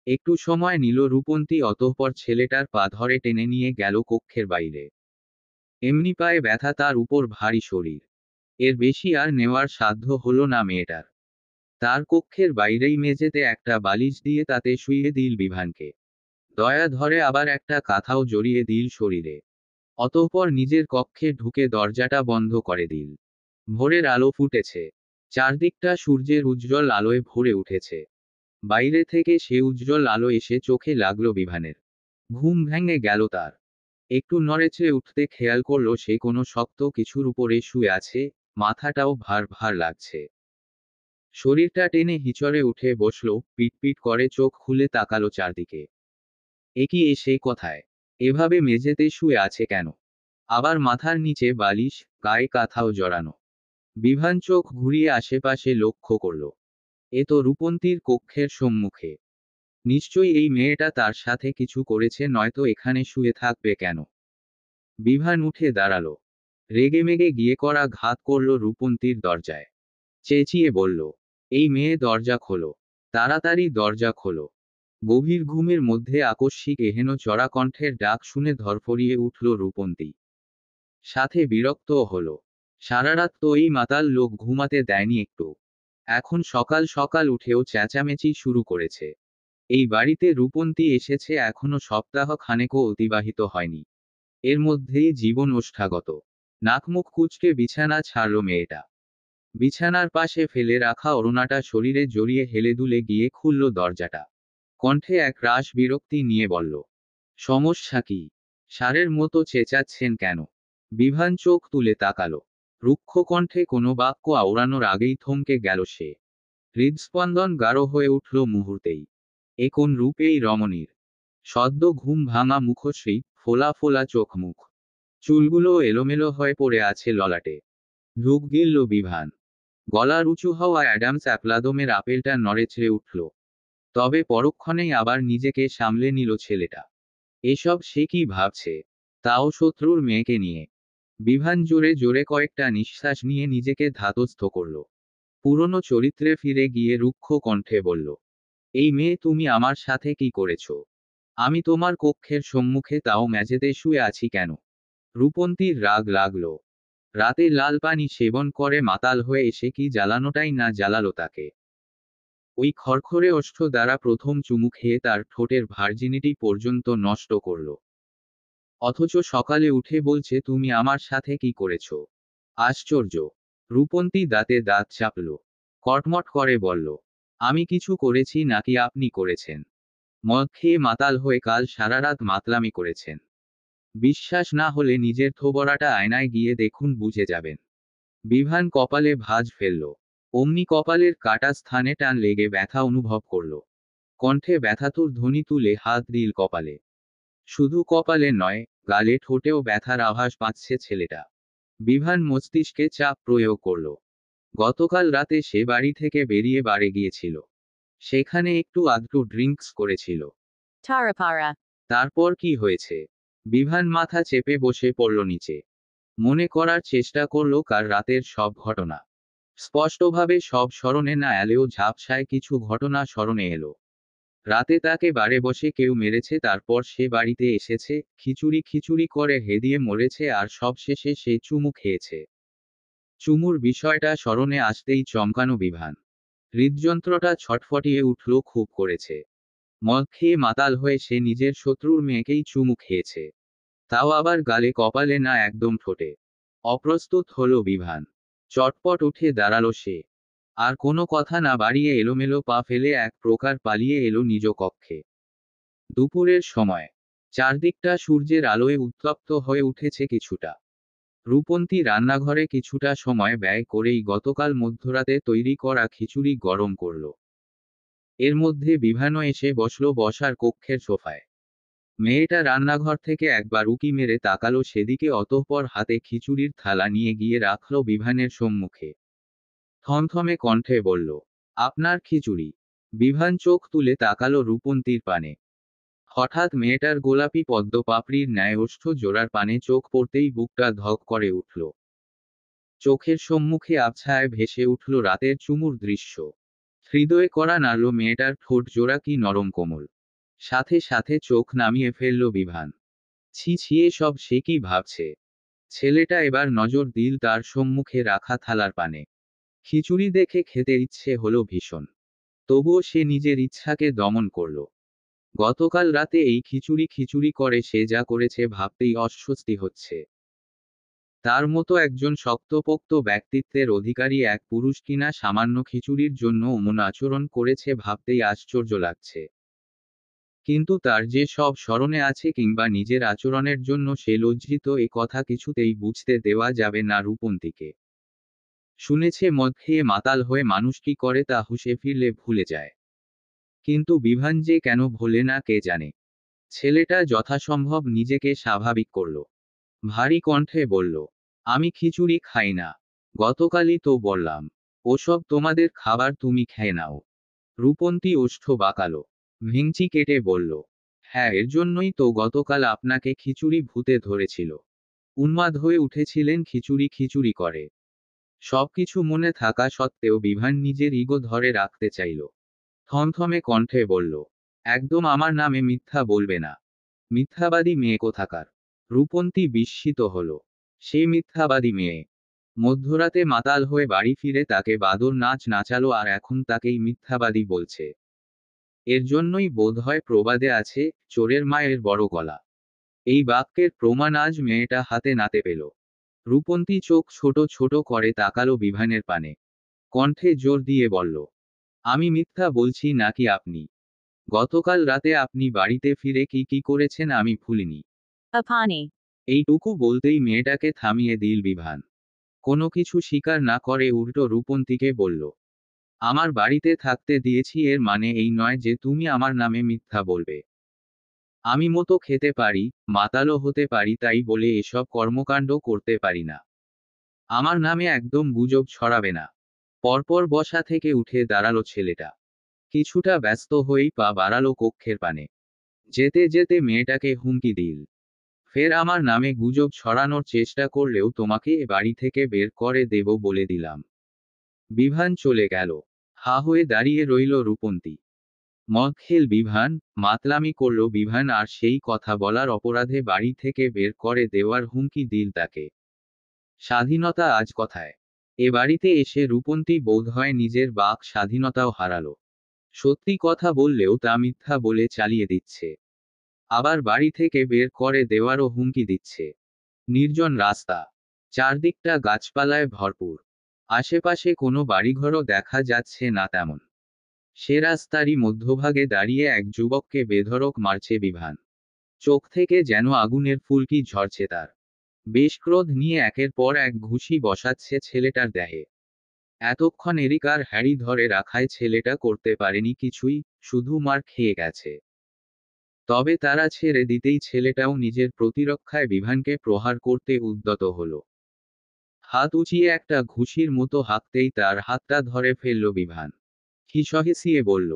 একটু সময় নিল রূপন্তী, অতঃপর ছেলেটার পা ধরে টেনে নিয়ে গেল কক্ষের বাইরে। এমনি পায়ে ব্যথা, তার উপর ভারী শরীর। এর বেশি আর নেওয়ার সাধ্য হলো না মেয়েটার। তার কক্ষের বাইরেই মেঝেতে একটা বালিশ দিয়ে তাতে শুইয়ে দিল বিভানকে। দয়া ধরে আবার একটা কাঁথাও জড়িয়ে দিল শরীরে। অতঃপর নিজের কক্ষে ঢুকে দরজাটা বন্ধ করে দিল। ভোরের আলো ফুটেছে। চারদিকটা সূর্যের উজ্জ্বল আলোয় ভরে উঠেছে। বাইরে থেকে সে উজ্জ্বল আলো এসে চোখে লাগলো বিভানের। ঘুম ভেঙে গেল তার। একটু নড়েচড়ে উঠতে খেয়াল করলো সে কোনো শক্ত কিছুর উপরে শুয়ে আছে, মাথাটাও ভার ভার লাগছে। শরীরটা টেনে হিচড়ে উঠে বসলো, পিটপিট করে চোখ খুলে তাকালো চারদিকে। একি এসে কোথায়? এভাবে মেঝেতে শুয়ে আছে কেন? আবার মাথার নিচে বালিশ, গায়ে কাঁথাও জড়ানো। বিভান চোখ ঘুরিয়ে আশেপাশে লক্ষ্য করল। এ তো রূপন্তীর কক্ষের সম্মুখে। নিশ্চয়ই এই মেয়েটা তার সাথে কিছু করেছে, নয়তো এখানে শুয়ে থাকবে কেন? বিভান উঠে দাঁড়ালো। রেগেমেগে গিয়ে করা ঘাত করল রূপন্তীর দরজায়। চেঁচিয়ে বলল, এই মেয়ে, দরজা খোলো! তাড়াতাড়ি দরজা খোলো! গভীর ঘুমের মধ্যে আকস্মিক এহেন চড়া কণ্ঠের ডাক শুনে ধরফরিয়ে উঠল রূপন্তী। সাথে বিরক্তও হলো। সারারাত তো এই মাতাল লোক ঘুমাতে দেয়নি একটু। এখন সকাল সকাল উঠেও চেঁচামেচি শুরু করেছে। এই বাড়িতে রূপন্তী এসেছে এখনো সপ্তাহ খানেকও অতিবাহিত হয়নি। এর মধ্যেই জীবন ওষ্ঠাগত। নাকমুখ কুঁচকে বিছানা ছাড়ল মেয়েটা। বিছানার পাশে ফেলে রাখা ওড়নাটা শরীরে জড়িয়ে হেলে দুলে গিয়ে খুলল দরজাটা। কণ্ঠে এক রাশ বিরক্তি নিয়ে বলল, সমস্যা কি? ষাঁড়ের মতো চেঁচাচ্ছেন কেন? বিভান চোখ তুলে তাকালো। রুক্ষ কণ্ঠে কোনো বাক্য আওড়ানোর আগেই থমকে গেল সে। হৃদস্পন্দন গাঢ় হয়ে উঠল মুহূর্তেই। এ কোন রূপ এই রমণীর! সদ্য ঘুম ভাঙা মুখশ্রী, ফোলা ফোলা চোখ মুখ, চুলগুলো এলোমেলো হয়ে পড়ে আছে ললাটে। ঢুক গিলল বিভান। গলার উঁচু হওয়া অ্যাডামস অ্যাপলাদমের আপেলটা নড়েচড়ে উঠল। তবে পরক্ষণেই আবার নিজেকে সামলে নিল ছেলেটা। এসব সে কি ভাবছে, তাও শত্রুর মেয়েকে নিয়ে। বিভান জোরে জোরে কয়েকটা নিঃশ্বাস নিয়ে নিজেকে ধাতস্থ করল। পুরনো চরিত্রে ফিরে গিয়ে রুক্ষ কণ্ঠে বলল, এই মেয়ে তুমি আমার সাথে কি করেছ? আমি তোমার কক্ষের সম্মুখে, তাও মেঝেতে শুয়ে আছি কেন? রূপন্তীর রাগ লাগল। রাতে লাল পানি সেবন করে মাতাল হয়ে এসে কি জ্বালানোটাই না জ্বালালো তাকে। ওই খড়খড়ে ওষ্ঠ দ্বারা প্রথম চুমু খেয়ে তার ঠোঁটের ভার্জিনিটি পর্যন্ত নষ্ট করল। অথচ সকালে উঠে বলছে তুমি আমার সাথে কি করেছ? আশ্চর্য! রূপন্তী দাঁতে দাঁত চাপল। কটমট করে বলল, আমি কিছু করেছি নাকি আপনি করেছেন? মদ খেয়ে মাতাল হয়ে কাল সারারাত মাতলামি করেছেন। বিশ্বাস না হলে নিজের থোবরাটা আয়নায় গিয়ে দেখুন, বুঝে যাবেন। বিভান কপালে ভাঁজ ফেলল। অমনি কপালের কাটা স্থানে টান লেগে ব্যথা অনুভব করল। কণ্ঠে ব্যথাতুর ধ্বনি তুলে হাত দিল কপালে। শুধু কপালে নয়, গালে ঠোঁটেও ব্যথার আভাস পাচ্ছে ছেলেটা। বিভান মস্তিষ্কে চাপ প্রয়োগ করল। গতকাল রাতে সে বাড়ি থেকে বেরিয়ে বারে গিয়েছিল। সেখানে একটু আধটু ড্রিঙ্কস করেছিল। Tarapara. তারপর কি হয়েছে? বিভান মাথা চেপে বসে পড়ল নিচে। মনে করার চেষ্টা করল কাল রাতের সব ঘটনা। স্পষ্টভাবে সব স্মরণে না এলেও ঝাপসায় কিছু ঘটনা স্মরণে এলো। রাতে তাকে বারে বসে কেউ মেরেছে, তারপর সে বাড়িতে এসেছে, খিচুড়ি খিচুড়ি করে হেদিয়ে মরেছে, আর সবশেষে সে চুমু খেয়েছে। চুমুর বিষয়টা স্মরণে আসতেই চমকানো বিভান। হৃদযন্ত্রটা ছটফটিয়ে উঠল, খুব করেছে। মদ খেয়ে মাতাল হয়ে সে নিজের শত্রুর মেয়েকেই চুমু খেয়েছে, তাও আবার গালে কপালে না, একদম ঠোঁটে। অপ্রস্তুত হলো বিভান। চটপট উঠে দাঁড়ালো সে। আর কোনো কথা না বাড়িয়ে এলোমেলো পা ফেলে এক প্রকার পালিয়ে এলো নিজ কক্ষে। দুপুরের সময় চারদিকটা সূর্যের আলোয় উত্তপ্ত হয়ে উঠেছে কিছুটা। রূপন্তী রান্নাঘরে কিছুটা সময় ব্যয় করেই গতকাল মধ্যরাতে তৈরি করা খিচুড়ি গরম করল। এর মধ্যে বিভানও এসে বসল বসার কক্ষের সোফায়। মেয়েটা রান্নাঘর থেকে একবার উকি মেরে তাকালো সেদিকে, অতঃপর হাতে খিচুড়ির থালা নিয়ে গিয়ে রাখল বিভানের সম্মুখে। থমথমে কণ্ঠে বলল, আপনার খিচুড়ি। বিভান চোখ তুলে তাকালো রূপন্তীর পানে। হঠাৎ মেয়েটার গোলাপি পদ্ম পাপড়ির ন্যায় ওষ্ঠ জোড়ার পানে চোখ পড়তেই বুকটা ধক করে উঠল। চোখের সম্মুখে আবছায় ভেসে উঠল রাতের চুমুর দৃশ্য। হৃদয়ে কড়া নাড়ল মেয়েটার ঠোঁট জোড়া, কি নরম কোমল। সাথে সাথে চোখ নামিয়ে ফেলল বিভান। ছি ছি, সব সে কি ভাবছে? ছেলেটা এবার নজর দিল তার সম্মুখে রাখা থালার পানে। খিচুড়ি দেখে খেতে ইচ্ছে হলো ভীষণ। তবুও সে নিজের ইচ্ছাকে দমন করল। গতকাল রাতে এই খিচুড়ি খিচুড়ি করে সে যা করেছে ভাবতেই অস্বস্তি হচ্ছে। তার মতো একজন শক্তপোক্ত ব্যক্তিত্বের অধিকারী এক পুরুষ কিনা সামান্য খিচুড়ির জন্য অমন আচরণ করেছে ভাবতেই আশ্চর্য লাগছে। কিন্তু তার যে সব স্মরণে আছে, কিংবা নিজের আচরণের জন্য সে লজ্জিত, এ কথা কিছুতেই বুঝতে দেওয়া যাবে না রূপন্তীকে। শুনেছে মদ খেয়ে মাতাল হয়ে মানুষ কি করে তা হুঁশে ফিরলে ভুলে যায়। কিন্তু বিভান যে কেন ভোলে না কে জানে। ছেলেটা যথাসম্ভব নিজেকে স্বাভাবিক করল। ভারী কণ্ঠে বলল, আমি খিচুড়ি খাই না। গতকালই তো বললাম। ওসব তোমাদের খাবার, তুমি খেয়ে নাও। রূপন্তী ওষ্ঠ বাঁকালো। ভেঙচি কেটে বলল, হ্যাঁ, এর জন্যই তো গতকাল আপনাকে খিচুড়ি ভূতে ধরেছিল। উন্মাদ হয়ে উঠেছিলেন খিচুড়ি খিচুড়ি করে। সবকিছু মনে থাকা সত্ত্বেও বিভান নিজের ইগো ধরে রাখতে চাইল। থমথমে কণ্ঠে বলল, একদম আমার নামে মিথ্যা বলবে না। মিথ্যাবাদী মেয়ে কোথাকার! রূপন্তী বিস্মিত হল। সে মিথ্যাবাদী মেয়ে? মধ্যরাতে মাতাল হয়ে বাড়ি ফিরে তাকে বাদর নাচ নাচালো, আর এখন তাকেই মিথ্যাবাদী বলছে। এর জন্যই বোধহয় প্রবাদে আছে, চোরের মায়ের বড় গলা। এই বাক্যের প্রমাণ আজ মেয়েটা হাতে নাতে পেল। রূপন্তী চোখ ছোট ছোট করে তাকালো বিভানের পানে। কণ্ঠে জোর দিয়ে বলল, আমি মিথ্যা বলছি নাকি আপনি? গতকাল রাতে আপনি বাড়িতে ফিরে কি কি করেছেন আমি ভুলিনি। Apani. এইটুকু বলতেই মেয়েটাকে থামিয়ে দিল বিভান। কোনো কিছু স্বীকার না করে উল্টো রূপন্তীকে বলল, আমার বাড়িতে থাকতে দিয়েছি এর মানে এই নয় যে তুমি আমার নামে মিথ্যা বলবে। আমি মতো খেতে পারি, মাতালও হতে পারি, তাই বলে এসব কর্মকাণ্ড করতে পারি না। আমার নামে একদম গুজব ছড়াবে না। পরপর বসা থেকে উঠে দাঁড়ালো ছেলেটা। কিছুটা ব্যস্ত হয়েই পা বাড়ালো কক্ষের পানে। যেতে যেতে মেয়েটাকে হুমকি দিল, ফের আমার নামে গুজব ছড়ানোর চেষ্টা করলেও তোমাকে এ বাড়ি থেকে বের করে দেব বলে দিলাম। বিভান চলে গেল। হা হয়ে দাঁড়িয়ে রইল রূপন্তী। মদ খেল বিভান, মাতলামি করল বিভান, আর সেই কথা বলার অপরাধে বাড়ি থেকে বের করে দেওয়ার হুমকি দিল তাকে। স্বাধীনতা আজ কথায়। এ বাড়িতে এসে রূপন্তী বোধহয় নিজের বাক স্বাধীনতাও হারালো। সত্যি কথা বললেও তা মিথ্যা বলে চালিয়ে দিচ্ছে। আবার বাড়ি থেকে বের করে দেওয়ারও হুমকি দিচ্ছে। নির্জন রাস্তা, চারদিকটা গাছপালায় ভরপুর। আশেপাশে কোনো বাড়িঘরও দেখা যাচ্ছে না তেমন। সে রাস্তারই মধ্যভাগে দাঁড়িয়ে এক যুবককে বেধড়ক মারছে বিভান। চোখ থেকে যেন আগুনের ফুলকি ঝরছে তার। বেশ ক্রোধ নিয়ে একের পর এক ঘুষি বসাচ্ছে ছেলেটার দেহে। এতক্ষণ এরিক আর হ্যারি ধরে রাখায় ছেলেটা করতে পারেনি কিছুই, শুধু মার খেয়ে গেছে। তবে তারা ছেড়ে দিতেই ছেলেটাও নিজের প্রতিরক্ষায় বিভানকে প্রহার করতে উদ্যত হলো। হাত উঁচিয়ে একটা ঘুষির মতো হাঁকতেই তার হাতটা ধরে ফেলল বিভান। হিসহিসিয়ে বলল,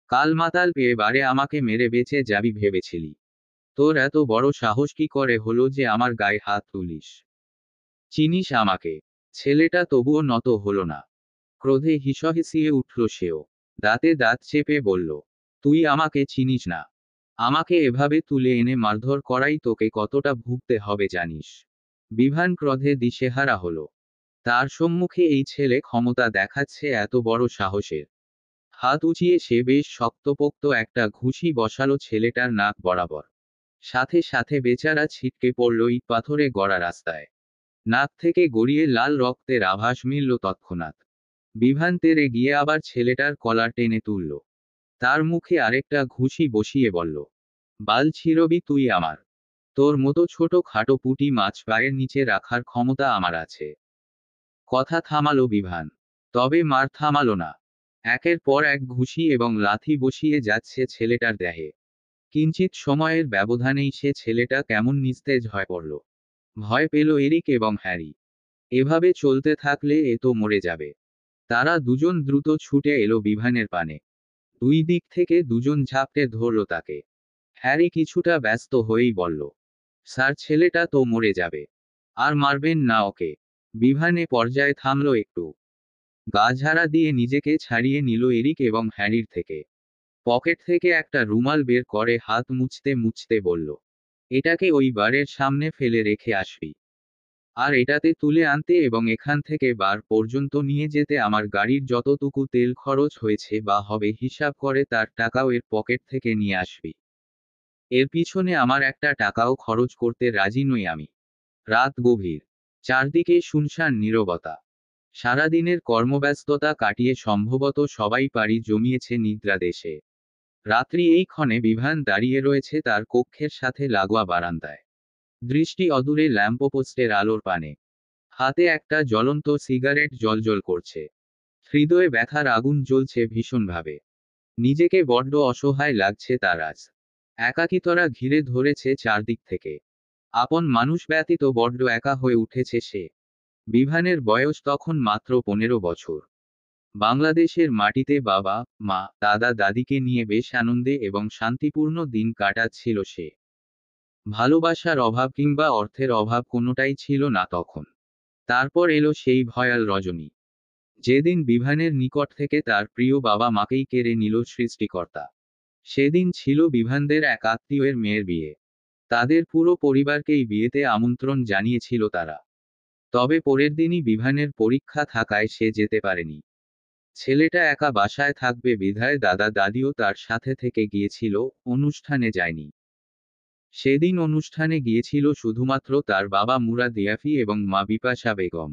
কাল মাতাল পেয়ে বারে আমাকে মেরে বেঁচে যাবি ভেবেছিলি? তোর এত বড় সাহস কি করে হলো যে আমার গায়ে হাত তুলিস? চিনিস আমাকে? ছেলেটা তবুও নত হলো না। ক্রোধে হিসহিসিয়ে উঠল সেও। দাঁতে দাঁত চেপে বলল, তুই আমাকে চিনিস না? আমাকে এভাবে তুলে এনে মারধর করাই তোকে কতটা ভুগতে হবে জানিস? বিভান ক্রোধে দিশেহারা হলো। তার সম্মুখে এই ছেলে ক্ষমতা দেখাচ্ছে এত বড় সাহসের। হাত উঁচিয়ে সে বেশ শক্তপোক্ত একটা ঘুষি বসালো ছেলেটার নাক বরাবর। সাথে সাথে বেচারা ছিটকে পড়ল ইট পাথরে গড়া রাস্তায়। নাক থেকে গড়িয়ে লাল রক্তের আভাস মিলল তৎক্ষণাৎ। বিভান তেরে গিয়ে আবার ছেলেটার কলার টেনে তুলল। তার মুখে আরেকটা ঘুষি বসিয়ে বলল, বাল ছিড়বি তুই আমার? তোর মতো ছোট খাটো পুঁটি মাছ পায়ের নিচে রাখার ক্ষমতা আমার আছে। কথা থামালো বিভান। তবে মার থামালো না। একের পর এক ঘুষি এবং লাথি বসিয়ে যাচ্ছে ছেলেটার দেহে। কিঞ্চিত সময়ের ব্যবধানেই সে ছেলেটা কেমন নিস্তেজ হয়ে পড়ল। ভয় পেল এরিক এবং হ্যারি। এভাবে চলতে থাকলে এ তো মরে যাবে। তারা দুজন দ্রুত ছুটে এলো বিভানের পানে। দুই দিক থেকে দুজন ঝাপটে ধরল তাকে। হ্যারি কিছুটা ব্যস্ত হয়েই বলল, স্যার ছেলেটা তো মরে যাবে। আর মারবেন না ওকে? বিভানে পর্যায়ে থামল একটু। গা ঝাড়া দিয়ে নিজেকে ছাড়িয়ে নিল এরিক এবং হ্যারির থেকে। পকেট থেকে একটা রুমাল বের করে হাত মুছতে মুছতে বলল, এটাকে ওই বারের সামনে ফেলে রেখে আসবি। আর এটাতে তুলে আনতে এবং এখান থেকে বার পর্যন্ত নিয়ে যেতে আমার গাড়ির যতটুকু তেল খরচ হয়েছে বা হবে হিসাব করে তার টাকাও এর পকেট থেকে নিয়ে আসবি। এর পিছনে আমার একটা টাকাও খরচ করতে রাজি নই আমি। রাত গভীর। চারদিকে শুনশান নীরবতা। সারাদিনের কর্মব্যস্ততা কাটিয়ে সম্ভবত সবাই পাড়ি জমিয়েছে নিদ্রা দেশে। রাত্রি এই ক্ষণে বিভান দাঁড়িয়ে রয়েছে তার কক্ষের সাথে লাগোয়া বারান্দায়। দৃষ্টি অদূরে ল্যাম্পপোস্টের আলোর পানে। হাতে একটা জ্বলন্ত সিগারেট জ্বলজ্বল করছে। হৃদয়ে ব্যথার আগুন জ্বলছে ভীষণভাবে। নিজেকে বড্ড অসহায় লাগছে তার আজ। একাকিতরা ঘিরে ধরেছে চারদিক থেকে। আপন মানুষ ব্যতীত বড্ড একা হয়ে উঠেছে সে। বিভানের বয়স তখন মাত্র 15 বছর। বাংলাদেশের মাটিতে বাবা, মা, দাদা দাদিকে নিয়ে বেশ আনন্দে এবং শান্তিপূর্ণ দিন কাটাচ্ছিল সে। ভালোবাসার অভাব কিংবা অর্থের অভাব কোনোটাই ছিল না তখন। তারপর এলো সেই ভয়াল রজনী। যেদিন বিভানের নিকট থেকে তার প্রিয় বাবা মাকেই কেড়ে নিল সৃষ্টিকর্তা। সেদিন ছিল বিভানদের এক আত্মীয়ের মেয়ের বিয়ে। তাদের পুরো পরিবারকেই বিয়েতে আমন্ত্রণ জানিয়েছিল তারা। তবে পরের দিনই বিভানের পরীক্ষা থাকায় সে যেতে পারেনি। ছেলেটা একা বাসায় থাকবে বিধায় দাদা দাদিও তার সাথে থেকে গিয়েছিল, অনুষ্ঠানে যায়নি। সেদিন অনুষ্ঠানে গিয়েছিল শুধুমাত্র তার বাবা মুরাদ ইয়াফি এবং মা বিপাশা বেগম।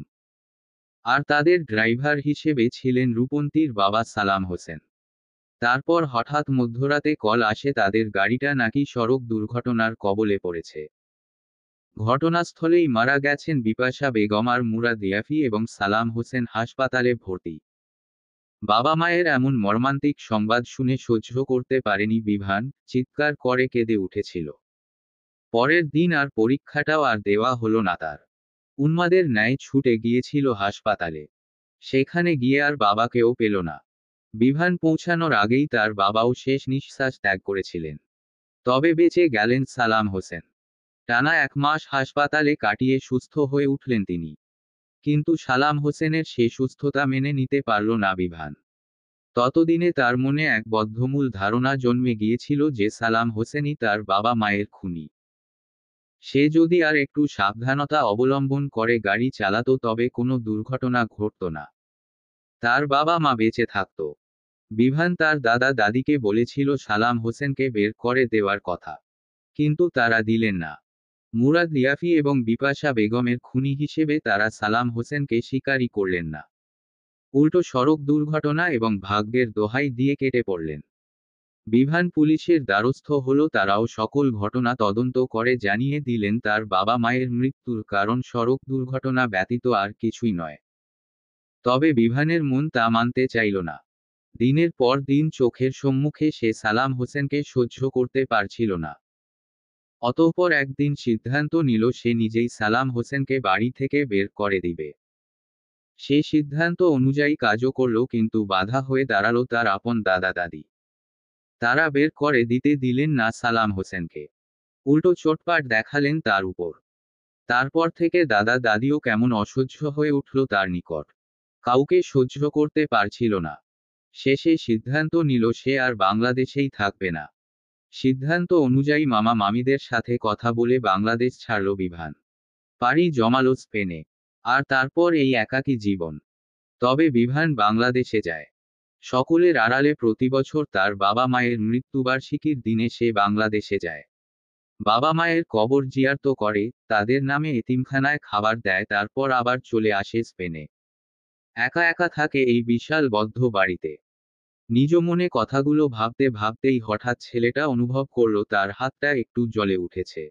আর তাদের ড্রাইভার হিসেবে ছিলেন রূপন্তীর বাবা সালাম হোসেন। তারপর হঠাৎ মধ্যরাতে কল আসে তাদের গাড়িটা নাকি সড়ক দুর্ঘটনার কবলে পড়েছে। ঘটনাস্থলেই মারা গেছেন বিপাশা বেগম আর মুরাদ ইয়াফি এবং সালাম হোসেন হাসপাতালে ভর্তি। বাবা মায়ের এমন মর্মান্তিক সংবাদ শুনে সহ্য করতে পারেনি বিভান, চিৎকার করে কেঁদে উঠেছিল। পরের দিন আর পরীক্ষাটাও আর দেওয়া হলো না তার। উন্মাদের ন্যায় ছুটে গিয়েছিল হাসপাতালে। সেখানে গিয়ে আর বাবাকেও পেল না। বিভান পৌঁছানোর আগেই তার বাবাও শেষ নিঃশ্বাস ত্যাগ করেছিলেন। তবে বেঁচে গেলেন সালাম হোসেন। টানা 1 মাস হাসপাতালে কাটিয়ে সুস্থ হয়ে উঠলেন তিনি। কিন্তু সালাম হোসেনের সে সুস্থতা মেনে নিতে পারল না বিভান। ততদিনে তার মনে এক বদ্ধমূল ধারণা জন্মে গিয়েছিল যে সালাম হোসেনই তার বাবা মায়ের খুনি। সে যদি আর একটু সাবধানতা অবলম্বন করে গাড়ি চালাতো তবে কোনো দুর্ঘটনা ঘটত না। তার বাবা মা বেঁচে থাকত। বিভান তার দাদা দাদিকে বলেছিল সালাম হোসেনকে বের করে দেওয়ার কথা, কিন্তু তারা দিলেন না। মুরাদ ইয়াফি এবং বিপাশা বেগমের খুনি হিসেবে তারা সালাম হোসেনকে স্বীকারই করলেন না। উল্টো সড়ক দুর্ঘটনা এবং ভাগ্যের দোহাই দিয়ে কেটে পড়লেন। বিভান পুলিশের দ্বারস্থ হল, তারাও সকল ঘটনা তদন্ত করে জানিয়ে দিলেন তার বাবা মায়ের মৃত্যুর কারণ সড়ক দুর্ঘটনা ব্যতীত আর কিছুই নয়। তবে বিভানের মন তা মানতে চাইল না। দিনের পর দিন চোখের সম্মুখে সে সালাম হোসেনকে সহ্য করতে পারছিল না। অতঃপর একদিন সিদ্ধান্ত নিল সে নিজেই সালাম হোসেনকে বাড়ি থেকে বের করে দিবে। সে সিদ্ধান্ত অনুযায়ী কাজও করল, কিন্তু বাধা হয়ে দাঁড়ালো তার আপন দাদা দাদি। তারা বের করে দিতে দিলেন না সালাম হোসেনকে। উল্টো চোটপাট দেখালেন তার উপর। তারপর থেকে দাদা দাদিও কেমন অসহ্য হয়ে উঠল তার নিকট। কাউকে সহ্য করতে পারছিল না। শেষে সিদ্ধান্ত নিল সে আর বাংলাদেশেই থাকবে না। সিদ্ধান্ত অনুযায়ী মামা মামিদের সাথে কথা বলে বাংলাদেশ ছাড়ল বিভান। পাড়ি জমালো স্পেনে। আর তারপর এই একাকী জীবন। তবে বিভান বাংলাদেশে যায় সকলের আড়ালে। প্রতিবছর তার বাবা মায়ের মৃত্যুবার্ষিকীর দিনে সে বাংলাদেশে যায়। বাবা মায়ের কবর জিয়ারত করে, তাদের নামে এতিমখানায় খাবার দেয়, তারপর আবার চলে আসে স্পেনে। একা একা থাকে এই বিশাল বদ্ধ বাড়িতে। নিজ মনে কথাগুলো ভাবতে ভাবতেই হঠাৎ ছেলেটা অনুভব করল তার হাতটা একটু জ্বলে উঠেছে।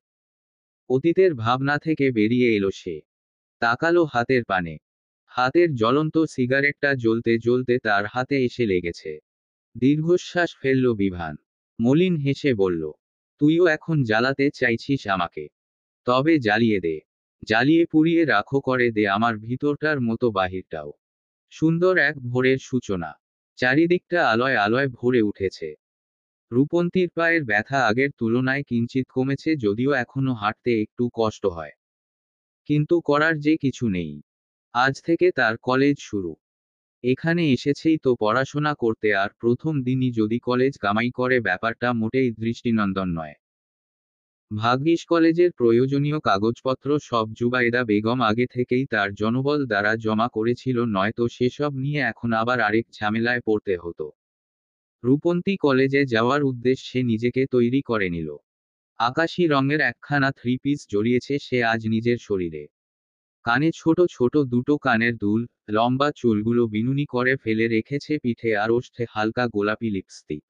অতীতের ভাবনা থেকে বেরিয়ে এলো সে। তাকালো হাতের পানে। হাতের জ্বলন্ত সিগারেটটা জ্বলতে জ্বলতে তার হাতে এসে লেগেছে। দীর্ঘশ্বাস ফেলল বিভান। মলিন হেসে বলল, তুইও এখন জ্বালাতে চাইছিস আমাকে? তবে জ্বালিয়ে দে। জ্বালিয়ে পুড়িয়ে রাখো, করে দে আমার ভিতরটার মতো বাহিরটাও। সুন্দর এক ভোরের সূচনা। চারিদিকটা আলোয় আলোয় ভরে উঠেছে। রূপন্তীর পায়ের ব্যথা আগের তুলনায় কিঞ্চিত কমেছে, যদিও এখনো হাঁটতে একটু কষ্ট হয়। কিন্তু করার যে কিছু নেই। আজ থেকে তার কলেজ শুরু। এখানে এসেছেই তো পড়াশোনা করতে, আর প্রথম দিনই যদি কলেজ কামাই করে ব্যাপারটা মোটেই দৃষ্টিনন্দন নয়। ভাগ্যিস কলেজের প্রয়োজনীয় কাগজপত্র সব জুবাইদা বেগম আগে থেকেই তার জনবল দ্বারা জমা করেছিল, নয়তো সেসব নিয়ে এখন আবার আরেক ঝামেলায় পড়তে হতো। রূপন্তী কলেজে যাওয়ার উদ্দেশ্যে নিজেকে তৈরি করে নিল। আকাশী রঙের একখানা 3 পিস জড়িয়েছে সে আজ নিজের শরীরে। কানে ছোট ছোট দুটো কানের দুল, লম্বা চুলগুলো বিনুনি করে ফেলে রেখেছে পিঠে, আর ওষ্ঠে হালকা গোলাপি লিপস্টিক।